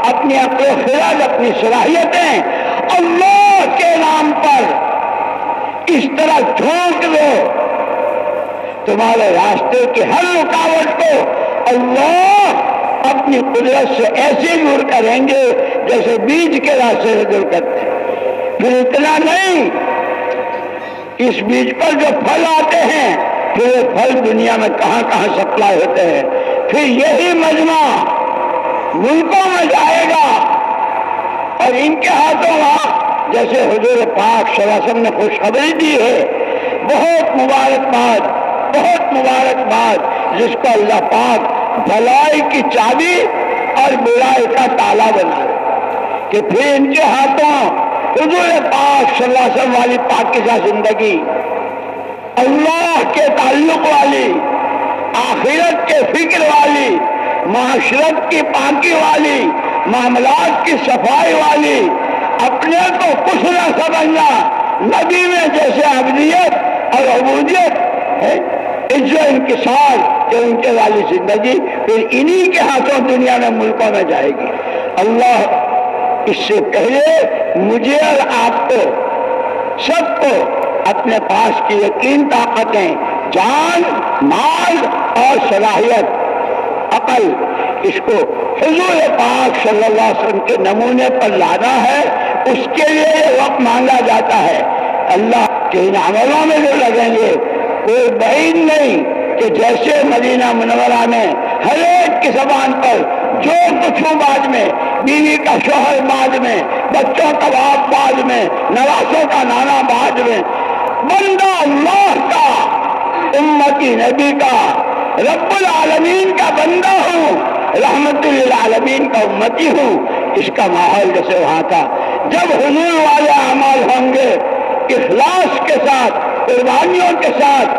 अपनी अक्ल खिराद, अपनी सलाहियतें अल्लाह के नाम पर इस तरह झोंक दो, तुम्हारे रास्ते की हर रुकावट को अल्लाह अपनी कुदरत से ऐसे दूर करेंगे जैसे बीज के रास्ते से दूर करते हैं। फिर इतना नहीं, इस बीज पर जो फल आते हैं, फिर ये फल दुनिया में कहां कहां सप्लाई होते हैं। फिर यही मजमा मुल्कों में जाएगा और इनके हाथों वहां, जैसे हुजूर पाक सल्लल्लाहु अलैहि वसल्लम ने खुशखबरी दी है, बहुत मुबारकबाद, बहुत मुबारकबाद, जिसको अल्लाह पाक भलाई की चाबी और बुराई का ताला बनाए। कि फिर इनके हाथों हुजूर पाक सल्लल्लाहु अलैहि वसल्लम वाली पाकीज़ा जिंदगी, अल्लाह के ताल्लुक वाली, आखिरत के फिक्र वाली, माशरत की पाकी वाली, मामलात की सफाई वाली, अपने को कुछ न समझना, नबी में जैसे अबदियत और अबूदियत है, इज्जत इंकिसार के उनके वाली जिंदगी, फिर इन्हीं के हाथों दुनिया में मुल्कों में जाएगी। अल्लाह इससे पहले मुझे और आपको सबको अपने पास की यकीन ताकतें, जान, माल और सलाहियत, अकल, इसको हुजूर पाक सल्लल्लाहु अलैहि वसल्लम के नमूने पर लाना है। उसके लिए ये वक्त मांगा जाता है। अल्लाह के इन अमलों में जो लगेंगे, कोई बईद नहीं कि जैसे मदीना मुनव्वरा में हर एक की ज़बान पर जो कुछ हो बाद में, बीवी का शोहर बाद में, बच्चों का बाप बाद में, नवासों का नाना बाद में, बंदा अल्लाह का, उम्मती नबी का, रब्बुल आलमीन का बंदा हूँ, रहमतुल लिल आलमीन का उम्मती हूँ, इसका माहौल जैसे वहाँ था। जब हुजूर वाले अमल होंगे, इखलास के साथ, कुर्बानियों के साथ,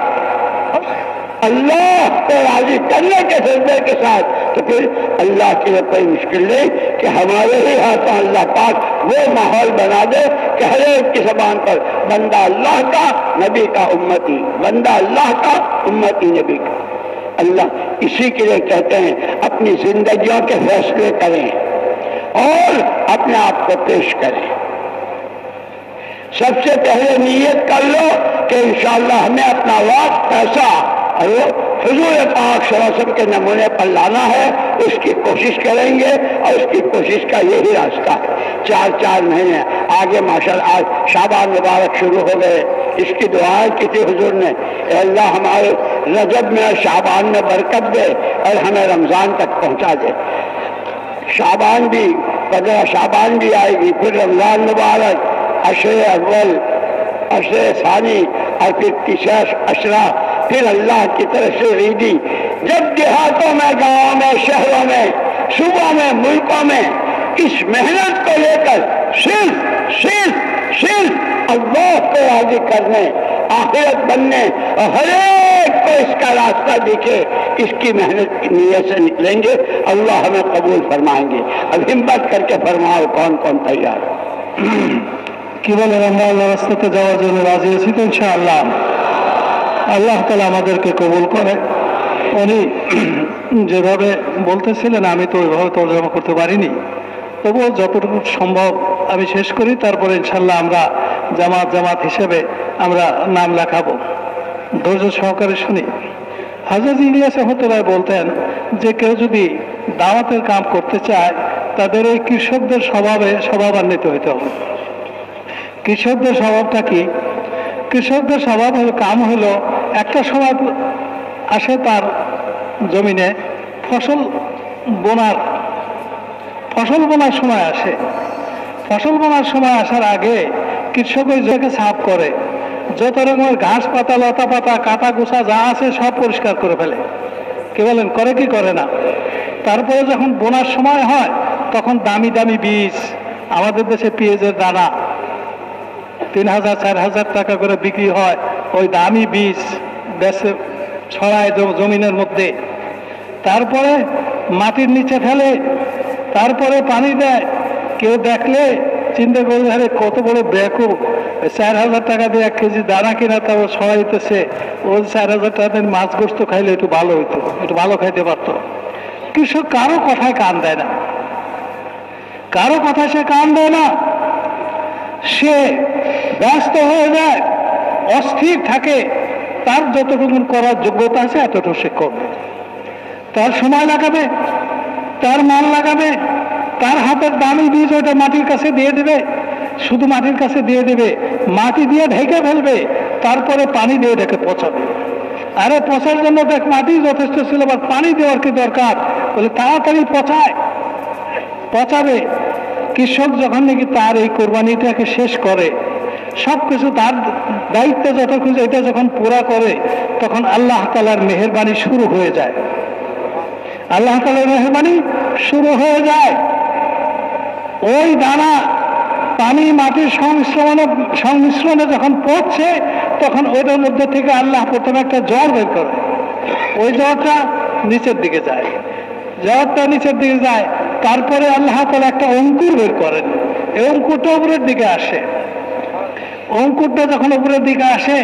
अल्लाह को राजी करने के सिलसिले के साथ, तो फिर अल्लाह के लिए कोई मुश्किल नहीं कि हमारे ही हाथों अल्लाह पाक वो माहौल बना दे कि हर एक की जबान पर बंदा अल्लाह का, नबी का उम्मती, बंदा अल्लाह का, उम्मती नबी का। अल्लाह इसी के लिए कहते हैं अपनी जिंदगियों के फैसले करें और अपने आप को पेश करें। सबसे पहले नीयत कर लो कि इंशाअल्लाह हमें अपना वक्त, पैसा और हुजूर पाक सल्लल्लाहु अलैहि वसल्लम के नमूने पर लाना है, उसकी कोशिश करेंगे और उसकी कोशिश का यही रास्ता है। 4 महीने आगे माशाअल्लाह आज शाबान मुबारक शुरू हो गए, इसकी दुआएं की थी हुजूर ने, अल्लाह हमारे रजब में और शाबान में बरकत दे और हमें रमजान तक पहुंचा दे। शाबान भी 15 शाबान भी आएगी, फिर रमजान मुबारक, अशरे अव्वल, अशरे सानी और फिर 30 अशरा, फिर अल्लाह की तरफ से ईदी। जब देहातों में, गांवों में, शहरों में, सूबों में, मुल्कों में इस मेहनत को लेकर सिर्फ अल्लाह को राजी करने, आखिरत बनने और हर एक को इसका रास्ता दिखे, इसकी मेहनत की नीयत से निकलेंगे, अल्लाह हमें कबूल फरमाएंगे। अब हिम्मत करके फरमाओ कौन कौन तैयार है? কি বলেন? আমরা আল্লাহ রাস্তাতে যাওয়ার জন্য রাজি আছি তো ইনশাআল্লাহ। আল্লাহ তাআলা আমাদেরকে কবুল করে। উনি যেভাবে বলতেছিলেন আমি তো ওইভাবে তর্জমা করতে পারিনি, তবুও যতটুকু সম্ভব আমি শেষ করি, তারপরে ইনশাআল্লাহ আমরা জামাত হিসেবে আমরা নাম লেখাবো। ধৈর্য সহকারে শুনি। হযরত ইলিয়াস রহমতুল্লাহ বলতেন যে কেউ যদি দাওয়াতের কাম করতে চায় তাদের এই কৃষকদের স্বভাবান্বিত হইতে হবে। কৃষকদের স্বভাবটা কি? কৃষকদের স্বভাব হলো, কাম হলো, একটা সময় আসে তার জমিনে ফসল বোনার সময় আসে। ফসল বোনার সময় আসার আগে কৃষক ওই জমিকে সাফ করে, যত রকমের ঘাস পাতা, লতা পাতা, কাটা গোছা যা আছে সব পরিষ্কার করে ফেলে। কি বলেন? করে কি করে না? তারপরে যখন বোনার সময় হয় তখন দামি দামি বীজ, আমাদের দেশে পেঁয়াজের দানা 3000-4000 টাকা করে বিক্রি হয়, ওই দামি বীজ বেচে ছড়ায় জমিনের মধ্যে, তারপরে মাটির নিচে ফেলে, তারপরে পানি দেয়। কেউ দেখলে চিন্তা করে, আরে কত বড় বেকুব, 4000 টাকা দিয়ে 1 কেজি দানা কিনা তাও ছড়াইতেছে, ওই 4000 টাকা দিয়ে মাছ গোস্ত খাইলে একটু ভালো হইতো, একটু ভালো খাইতে পারতো। কৃষক কারো কথায় কান দেয় না, কারো কথায় সে কান দেয় না, সে ব্যস্ত হয়ে যায়, অস্থির থাকে। তার যতটুকু করার যোগ্যতা আছে এতটুকু সে করবে, তার সময় লাগাবে, তার মাল লাগাবে, তার হাতের দামি বীজ ওইটা মাটির কাছে দিয়ে দেবে, শুধু মাটির কাছে দিয়ে দেবে, মাটি দিয়ে ঢেকে ফেলবে, তারপরে পানি দিয়ে এটাকে পচাবে। আরে পচার জন্য দেখ মাটি যথেষ্ট ছিল, আবার পানি দেওয়ার কি দরকার? বলে তাড়াতাড়ি পচাবে। কৃষক যখন নাকি তার এই কোরবানিটাকে শেষ করে, সবকিছু তার দায়িত্বে যত কিছু এটা যখন পুরা করে, তখন আল্লাহ তাআলার মেহেরবানি শুরু হয়ে যায়। আল্লাহ তাআলার মেহেরবানি শুরু হয়ে যায়। ওই দানা পানি মাটির সংমিশ্রণে যখন পড়ছে, তখন ওটার মধ্যে থেকে আল্লাহ প্রথমে একটা জ্বর বের করে, ওই জ্বরটা নিচের দিকে যায়, তারপরে আল্লাহ তাআলা একটা অঙ্কুর বের করেন, এই অঙ্কুরটা উপরের দিকে আসে। অঙ্কুরটা যখন উপরের দিকে আসে,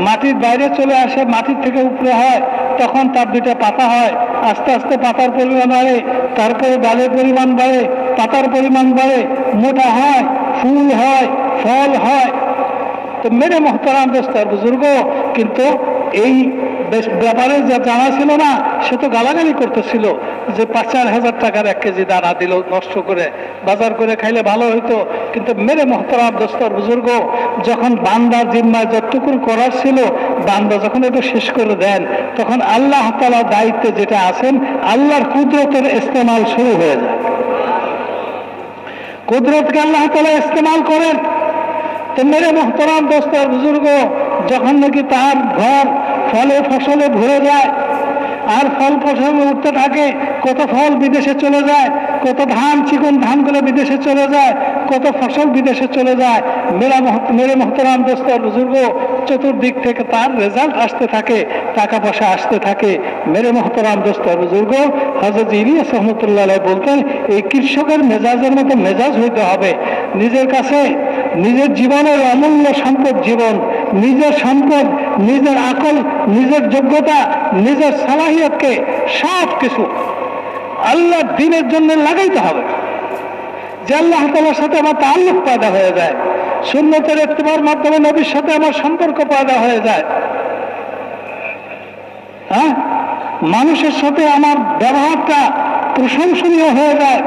মাটির বাইরে চলে আসে, মাটির থেকে উপরে হয়, তখন তার 2টা পাতা হয়। আস্তে আস্তে পাতার পরিমাণ বাড়ে, তারপরে ডালের পরিমাণ বাড়ে, পাতার পরিমাণ বাড়ে, মোটা হয়, ফুল হয়, ফল হয়। তো মেরে মোহতারাম দোস্তার বুজুর্গ, কিন্তু এই ব্যাপারে যা জানা ছিল না, সে তো গালাগালি করতেছিল যে 5-4 টাকার 1 কেজি দানা দিল, নষ্ট করে বাজার করে খাইলে ভালো হইতো। কিন্তু মেরে মোহতারাম দোস্তার বুজুর্গ, যখন বান্দার জিম্মায় যতটুকু করার ছিল, বান্দা যখন এটা শেষ করে দেন, তখন আল্লাহ তাআলার দায়িত্বে যেটা আছেন, আল্লাহর কুদরতের ইস্তেমাল শুরু হয়ে যায়। কুদরতকে আল্লাহ তাআলা ইস্তেমাল করেন। তো মেরে মোহতারাম দোস্তার বুজুর্গ, যখন নাকি তার ঘর ফলে ফসলে ভরে যায়, আর ফল ফসল উঠতে থাকে, কত ফল বিদেশে চলে যায়, কত ধান চিকন ধানগুলো বিদেশে চলে যায়, কত ফসল বিদেশে চলে যায়। মেরে মোহতারাম দোস্ত বুজুর্গ, চতুর্দিক থেকে তার রেজাল্ট আসতে থাকে, টাকা পয়সা আসতে থাকে। মেরে মোহতারাম দোস্ত বুজুর্গ, হযরত ইলিয়াস রহমতুল্লাহ আলাইহি বলতেন, এই কৃষকের মেজাজের মতো মেজাজ হইতে হবে। নিজের কাছে নিজের জীবনের অমূল্য সম্পদ জীবন, নিজের সম্পদ, নিজের আকল, নিজের যোগ্যতা, নিজের সালাহিয়তকে সব কিছু আল্লাহ দ্বীনের জন্য লাগাইতে হবে, যে আল্লাহ তাআলার সাথে আমার তাআল্লুক পয়দা হয়ে যায়, সুন্নতের ইত্তেবার মাধ্যমে নবীর সাথে আমার সম্পর্ক পয়দা হয়ে যায়। হ্যাঁ, মানুষের সাথে আমার ব্যবহারটা প্রশংসনীয় হয়ে যায়,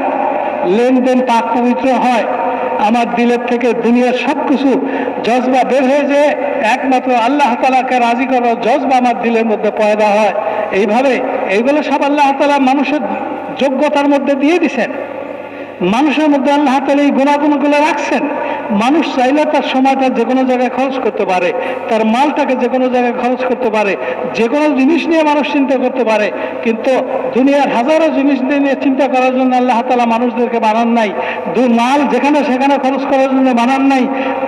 লেনদেন পাক পবিত্র হয়, আমার দিলের থেকে দুনিয়ার সবকিছু জজবা বের হয়ে যায়, একমাত্র আল্লাহ তাআলাকে রাজি করার জজবা আমার দিলের মধ্যে পয়দা হয়। এইভাবে এইগুলো সব আল্লাহ তাআলা মানুষের যোগ্যতার মধ্যে দিয়ে দিছেন। মানুষের মধ্যে আল্লাহ তাআলা এই গুণাগুণগুলো রাখছেন। মানুষ চাইলে তার সময়টা যে কোনো জায়গায় খরচ করতে পারে, তার মালটাকে যে কোনো জায়গায় খরচ করতে পারে, যে কোনো জিনিস নিয়ে মানুষ চিন্তা করতে পারে। কিন্তু দুনিয়ার হাজারো জিনিস নিয়ে চিন্তা করার জন্য আল্লাহ তাআলা মানুষদেরকে বানান নাই। মাল যেখানে সেখানে খরচ করার জন্য বানান নাই।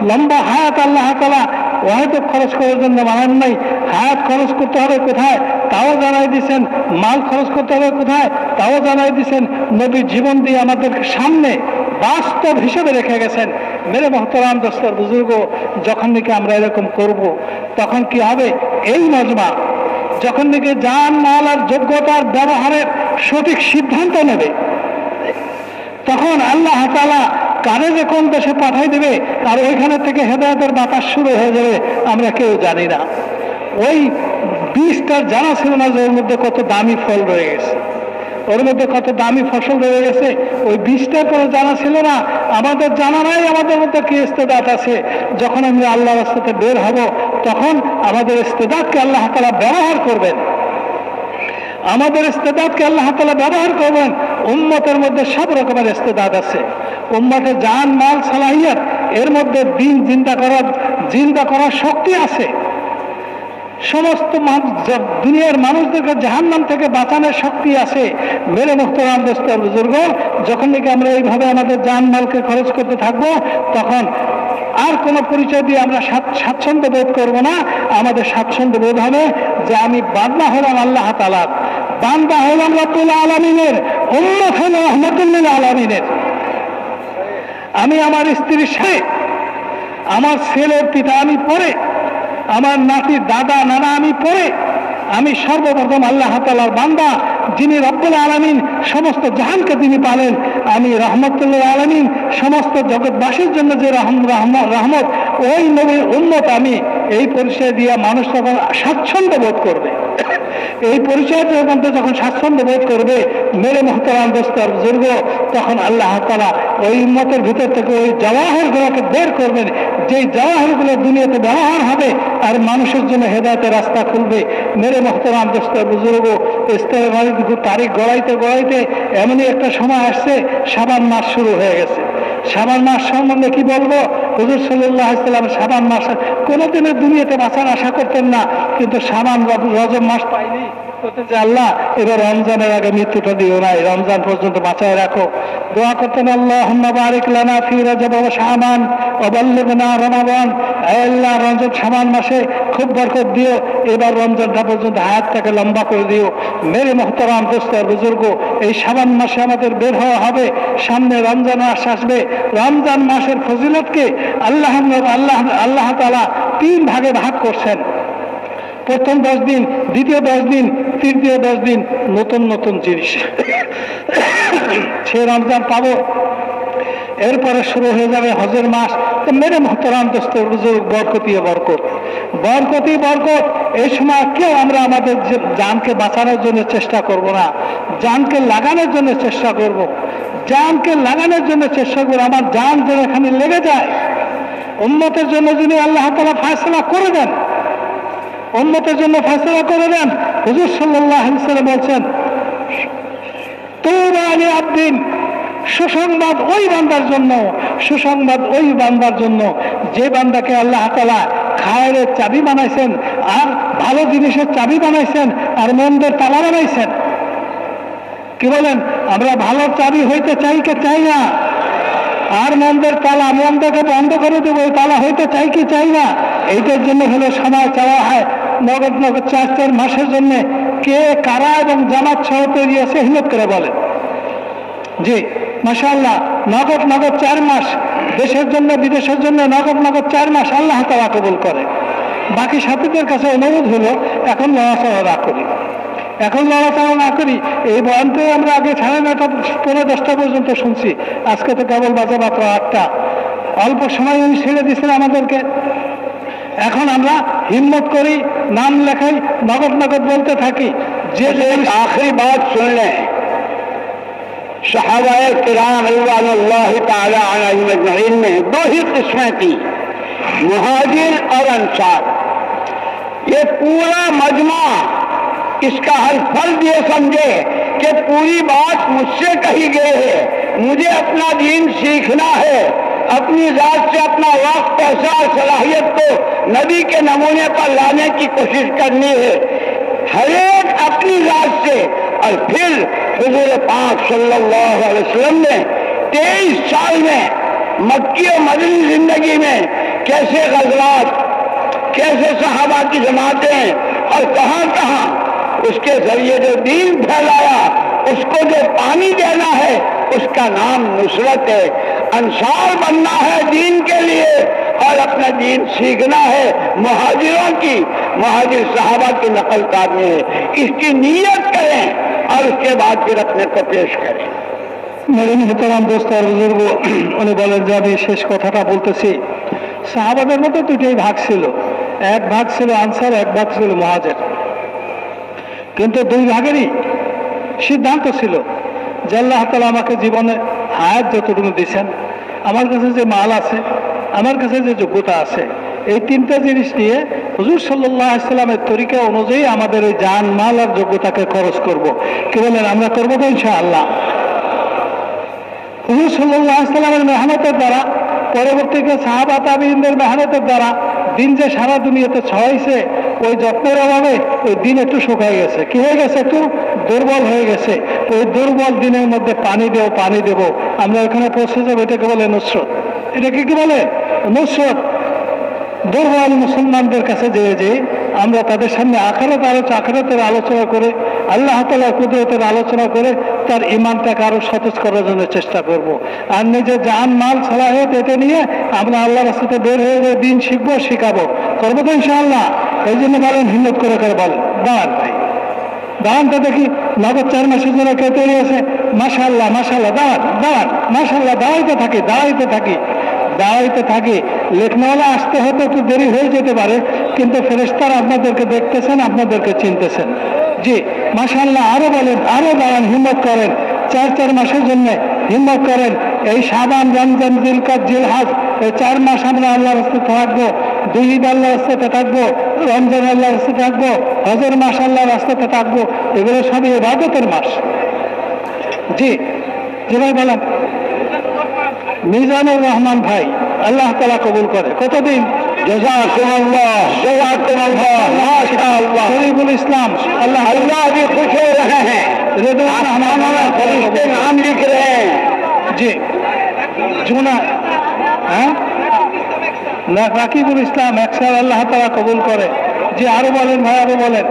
লম্বা হায়াত আল্লাহ তাআলা ওয়াহিদ খরচ করার জন্য বানান নাই। হায়াত খরচ করতে হবে কোথায় তাও জানাই দিয়েছেন, মাল খরচ করতে হবে কোথায় তাও জানাই দিয়েছেন। নবীর জীবন দিয়ে আমাদেরকে সামনে বাস্তব হিসেবে রেখে গেছেন। মেরে মোহতারাম দোস্তর বুজুর্গ, যখন নাকি আমরা এরকম করব, তখন কি হবে? এই মজমা যখন নাকি জান মাল আর যোগ্যতার ব্যবহারের সঠিক সিদ্ধান্ত নেবে, তখন আল্লাহ তাআলা কারে যে কোন দেশে পাঠাই দেবে আর ওইখানে থেকে হেদায়েতের বাতাস শুরু হয়ে যাবে, আমরা কেউ জানি না। ওই বীজটার জানা ছিল না যে ওর মধ্যে কত দামি ফল রয়ে গেছে, ওর মধ্যে কত দামি ফসল রয়ে গেছে। ওই বীজটার কোনো জানা ছিল না। আমাদের জানা নাই আমাদের মধ্যে কি ইস্তেদাত আছে। যখন আমরা আল্লাহর রাস্তাতে বের হব, তখন আমাদের ইস্তেদাতকে আল্লাহ তাআলা ব্যবহার করবেন। আমাদের ইস্তেদাতকে আল্লাহ তাআলা ব্যবহার করবেন। উম্মতের মধ্যে সব রকমের ইস্তেদাত আছে। উম্মতের জান মাল সালাহিয়াত, এর মধ্যে দিন জিন্দা করার শক্তি আছে। সমস্ত দুনিয়ার মানুষদেরকে জাহান্নাম থেকে বাঁচানোর শক্তি আছে। মেরে মুহতারাম দোস্ত বুজুর্গ, যখন নাকি আমরা এইভাবে আমাদের জান মালকে খরচ করতে থাকবো, তখন আর কোনো পরিচয় দিয়ে আমরা স্বাচ্ছন্দ্য বোধ করবো না। আমাদের স্বাচ্ছন্দ্য বোধ হবে যে আমি বান্দা হলাম আল্লাহ তাআলার, বান্দা হলাম রব্বুল আলামিনের, উম্মত হলো রাহমাতুল লিল আলামিনের। আমি আমার স্ত্রীর সাথে, আমার ছেলের পিতা আমি পরে, আমার নাতির দাদা নানা আমি পরে, আমি সর্বপ্রথম আল্লাহ তাআলার বান্দা, যিনি রব্বুল আলামিন, সমস্ত জাহানকে তিনি পালেন। আমি রহমতুল লিল আলামিন, সমস্ত জগৎবাসীর জন্য যে রহমত, ওই নবীর উম্মত আমি। এই পরিচয় দিয়ে মানুষ তখন স্বাচ্ছন্দ্য বোধ করবে। এই পরিচয়ের মধ্যে যখন স্বাচ্ছন্দ্য বোধ করবে, মেরে মুহতারাম দোস্তর বুজুর্গ, তখন আল্লাহ তাআলা ওই উম্মতের ভিতর থেকে ওই জওয়াহিরগুলোকে বের করবেন, যেই জওয়াহিরগুলো দুনিয়াতে ব্যবহার হবে আর মানুষের জন্য হেদায়েতের রাস্তা খুলবে। মেরে মুহতারাম দোস্তর বুজুর্গ, ইস্তেগফারের তারিখ গড়াইতে এমনই একটা সময় আসছে, শাবান মাস শুরু হয়ে গেছে। শাবান মাস সম্বন্ধে কি বলবো? হুজুর সাল্লাল্লাহু আলাইহি ওয়াসাল্লাম শাবান মাস কোনোদিনের দুনিয়াতে বাঁচার আশা করতেন না, কিন্তু শাবান রজব মাস পাইনি, করতেন যে আল্লাহ এবার রমজানের আগে মৃত্যুটা দিও নাই, রমজান পর্যন্ত বাঁচায় রাখো। দোয়া করতেন, আল্লাহুম্মা বারিক লানা ফি রজব ওয়া শাবান ওয়া বাল্লিগনা রমাদান। আল্লাহ রজব শাবান মাসে খুব বরকত দিও, এবার রমজানটা পর্যন্ত হায়াতটাকে লম্বা করে দিও। মেরে মুহতারাম দোস্তর বুজুর্গ, এই শাবান মাসে আমাদের বের হওয়া হবে। সামনে রমজান মাস আসবে। রমজান মাসের ফজিলতকে আল্লাহ তাআলা 3 ভাগে ভাগ করছেন। প্রথম 10 দিন, দ্বিতীয় 10 দিন, তৃতীয় 10 দিন নতুন নতুন জিনিস সে রমজান পাবো। এরপরে শুরু হয়ে যাবে হজের মাস। তো মেরে মুহতারাম দোস্ত বুজুর্গ, বরকতই বরকত। এই সময় কেউ আমরা আমাদের জানকে বাঁচানোর জন্য চেষ্টা করব না, জানকে লাগানোর জন্য চেষ্টা করব। জানকে লাগানোর জন্য চেষ্টা করব, আমার জান যেন এখানে লেগে যায়। উম্মতের জন্য যদি আল্লাহ তাআলা ফয়সালা করে দেন, উম্মতের জন্য ফয়সালা করে দেন। হুজুর সাল্লাল্লাহু আলাইহি ওয়াসাল্লাম বলছেন, তুবা লিআবদিন, সুসংবাদ ওই বান্দার জন্য, সুসংবাদ ওই বান্দার জন্য যে বান্দাকে আল্লাহ তাআলা খায়ের চাবি বানাইছেন, আর ভালো জিনিসের চাবি বানাইছেন, আর মন্দের তালা বানাইছেন। কি বলেন? আমরা ভালো চাবি হইতে চাই কে চাই না? আর মন্দের তালা, মন্দকে বন্ধ করে দেবো, ওই তালা হইতে চাই কি চাই না? এইটার জন্য হলো সময় চাওয়া হয় নগদ নগদ 4 মাসের জন্য। কে কারা এবং জামাত সহ তৈরি আছে হিম্মত করে বলেন। জি মাশাআল্লাহ, নগদ নগদ 4 মাস দেশের জন্য বিদেশের জন্য, নগদ নগদ 4 মাস আল্লাহ তাআলা কবুল করে। বাকি সাথীদের কাছে অনুরোধ হলো এখন লড়াচড়া না করি, এখন লড়াচড়া না করি। এই বয়ানতে আমরা আগে 9:30 পৌনে 10টা পর্যন্ত শুনছি, আজকে তো কেবল বাজে মাত্র 8টা। অল্প সময় উনি ছেড়ে দিচ্ছেন আমাদেরকে। এখন আমরা হিম্মত করি, নাম লেখাই, নগদ নগদ বলতে থাকি। যে आखिरी बात सुन लें, सहाबाए किराम रिज़वानुल्लाहि ताला अलैहिम अजमईन में 2 ही किस्में थी, मुहाजिर और अंसार। ये पूरा मजमा इसका हर फर्ज ये समझे कि पूरी बात मुझसे कही गई है, मुझे अपना दीन सीखना है, अपनी जात से अपना वक्त, पैसा और सलाहियत को नबी के नमूने पर लाने की कोशिश करनी है, हर एक अपनी जात से। और फिर हुजूर पाक सल्लल्लाहु अलैहि वसल्लम ने 23 साल में मक्की और मदनी जिंदगी में कैसे गज़वात, कैसे सहाबा की जमातें और कहां कहां उसके जरिए जो दीन फैलाया, उसको जो पानी देना है उसका नाम नुसरत है। अंसार बनना है दीन के लिए और अपना दीन सीखना है, मुहाजिरों की, मुहाजिर सहाबा की नकल करनी है। इसकी नीयत करें और उसके बाद फिर अपने को पेश करें। মেরে মোহতারাম দোস্ত আর বুজুর্গ, উনি বলেন যে আমি শেষ কথাটা বলতেছি। সাহাবাদের মধ্যে 2টাই ভাগ ছিল, এক ভাগ ছিল আনসার, এক ভাগ ছিল মুহাজির। কিন্তু 2 ভাগেরই সিদ্ধান্ত ছিল যে আল্লাহ তাআলা আমাকে জীবনে হায়াত যতটুকু দিয়েছেন, আমার কাছে যে মাল আছে, আমার কাছে যে যোগ্যতা আছে, এই 3টা জিনিস নিয়ে হুজুর সাল্লাল্লাহু আলাইহি ওয়াসাল্লামের তরিকা অনুযায়ী আমাদের ওই জান, মাল আর যোগ্যতাকে খরচ করব। কি বলেন? আমরা করবো তো ইনশাআল্লাহ। হুজুর সাল্লাল্লাহু আলাইহি ওয়াসাল্লামের মেহনতের দ্বারা, পরবর্তীতে সাহাবা তাবেঈনদের মেহনতের দ্বারা দিন যে সারা দুনিয়াতে ছড়াইছে, ওই যত্নের অভাবে ওই দিন একটু শুকায় গেছে। কি হয়ে গেছে? একটু দুর্বল হয়ে গেছে। ওই দুর্বল দিনের মধ্যে পানি দেব, পানি দেব, আমরা এখানে পৌঁছে যাবো। এটাকে বলে নুসরত। এটাকে কি বলে? নুসরত। দুর্বল মুসলমানদের কাছে যে আমরা তাদের সামনে আখিরাতের আলোচনা করে, আল্লাহ তাআলার কুদরতের আলোচনা করে তার ঈমানটাকে আরো সতেজ করার জন্য চেষ্টা করব। আর নিজের জান, মাল, সালাহিয়ত এটা নিয়ে আমরা আল্লাহর রাস্তাতে বের হয়ে গিয়ে দিন শিখবো, শিখাবো, করবো তো ইনশাআল্লাহ। এই জন্য বলেন, হিম্মত করে বলেন, দাঁড়ান ভাই, দাঁড়ান তো দেখি। নগদ 4 মাসের জন্য কেউ তৈরি আছে? মাশাআল্লাহ, মাশাআল্লাহ, দাঁড়ান, দাঁড়ান, মাশাআল্লাহ, দাঁড়াইতে থাকি, দাঁড়াইতে থাকি, দাঁড়াইতে থাকি। লেখনাওয়ালা আসতে হতে একটু দেরি হয়ে যেতে পারে, কিন্তু ফেরেশতারা আপনাদেরকে দেখতেছেন, আপনাদেরকে চিনতেছেন। জি মাশাআল্লাহ, আরো বলেন, আরো দাঁড়ান, হিম্মত করেন। 4 মাসের জন্য হিম্মত করেন। এই শাবান, রমজান, জিলকদ, জিলহজ, এই 4 মাস আমরা আল্লাহর রাস্তায় থাকবো। 2 ঈদ আল্লাহর রাস্তাতে থাকবো, রমজান আল্লাহর রাস্তাতে থাকবো, হজের মাস আল্লাহর রাস্তাতে থাকবো। এগুলো সবই ইবাদতের মাস। জি জি ভাই বলেন। মিজানুর রহমান ভাই, আল্লাহ তাআলা কবুল করে। কতদিন? जज़ाकुमुल्लाह, जज़ाकुमुल्लाह, माशाअल्लाह। শরীফুল ইসলাম, আল্লাহ अल्लाह भी खुश हो रहे हैं, রেদওয়ান हमारा फरिश्ते नाम लिख रहे हैं। জি জুনা, হ্যাঁ, রাকিবুল ইসলাম একসার, আল্লাহ তাআলা কবুল করে। জি আরো বলেন ভাই, আরো বলেন।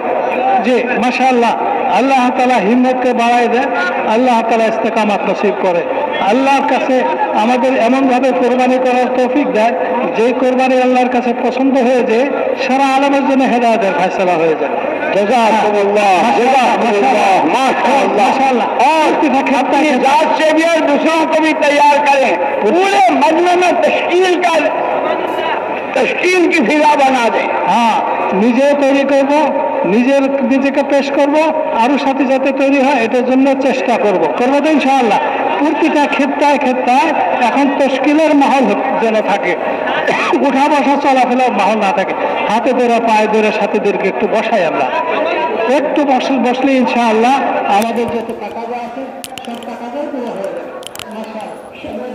জি মাশাআল্লাহ, আল্লাহ তাআলা হিম্মতকে বাড়ায় দেয়, আল্লাহ তাআলা ইস্তেকামাত নসিব করে। আল্লাহর কাছে আমাদের এমনভাবে কোরবানি করার তৌফিক দেয়, যে কোরবানি আল্লাহর কাছে পছন্দ হয়ে যায়, সারা আলমের জন্য হেদায়েতের ফয়সালা হয়ে যায়। जज़ाकुमुल्लाह, जज़ाकुमुल्लाह, माशाअल्लाह, माशाअल्लाह। और अपनी जात से भी और दूसरों को भी तैयार करें, पूरे मजमे में तश्कील की फिजा बना दें। হ্যাঁ, নিজেও তৈরি করব, নিজেকে পেশ করব, আরো সাথে সাথে তৈরি হয়, এটার জন্য চেষ্টা করব তো ইনশাআল্লাহ। প্রতিটা ক্ষেত্রায় ক্ষেত্রায় এখন তশকিলের মাহল যেন থাকে, উঠা বসা চলাফেরার মাহল না থাকে। হাতে ধরে, পায়ে ধরে সাথীদেরকে একটু বসাই, আমরা একটু বসলে ইনশাআল্লাহ আমাদের যত টাকা আছে সব টাকাটাই পুরো হয়ে যাবে। মাশাআল্লাহ।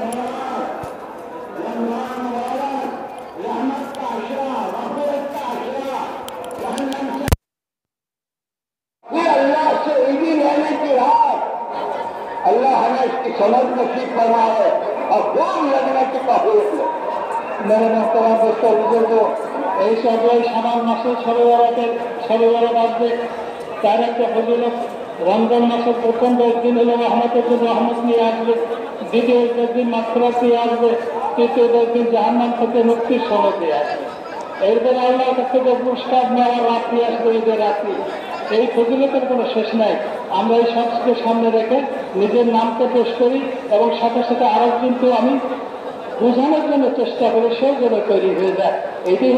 مفهوم لجنة التحقيق মেরে মোহতারাম দোস্ত বুজুর্গ এই সবাই সামান মাসের সরবরাহ আসবে তার একটা ফজিলত রমজান মাসের প্রথম 10 দিন হলো রহমতের জন্য রহমত নিয়ে আসবে, দ্বিতীয় 10 দিন মাগফিরাত নিয়ে আসবে, তৃতীয় 10 দিন জাহান্নাম থেকে মুক্তির সনদ দিয়ে আসবে। এরপরে আল্লাহর কাছ থেকে পুরস্কার নেওয়ার রাত্রি আসবে, ঈদের রাত্রি। এই ফজিলতের কোনো শেষ নাই। আমরা এই সবকে সামনে রেখে নিজের নামকে পেশ করি এবং সাথে সাথে আরেকজনকেও আমি বোঝানোর জন্য চেষ্টা করি, সেই জন্য তৈরি হয়ে যায়। এইটাই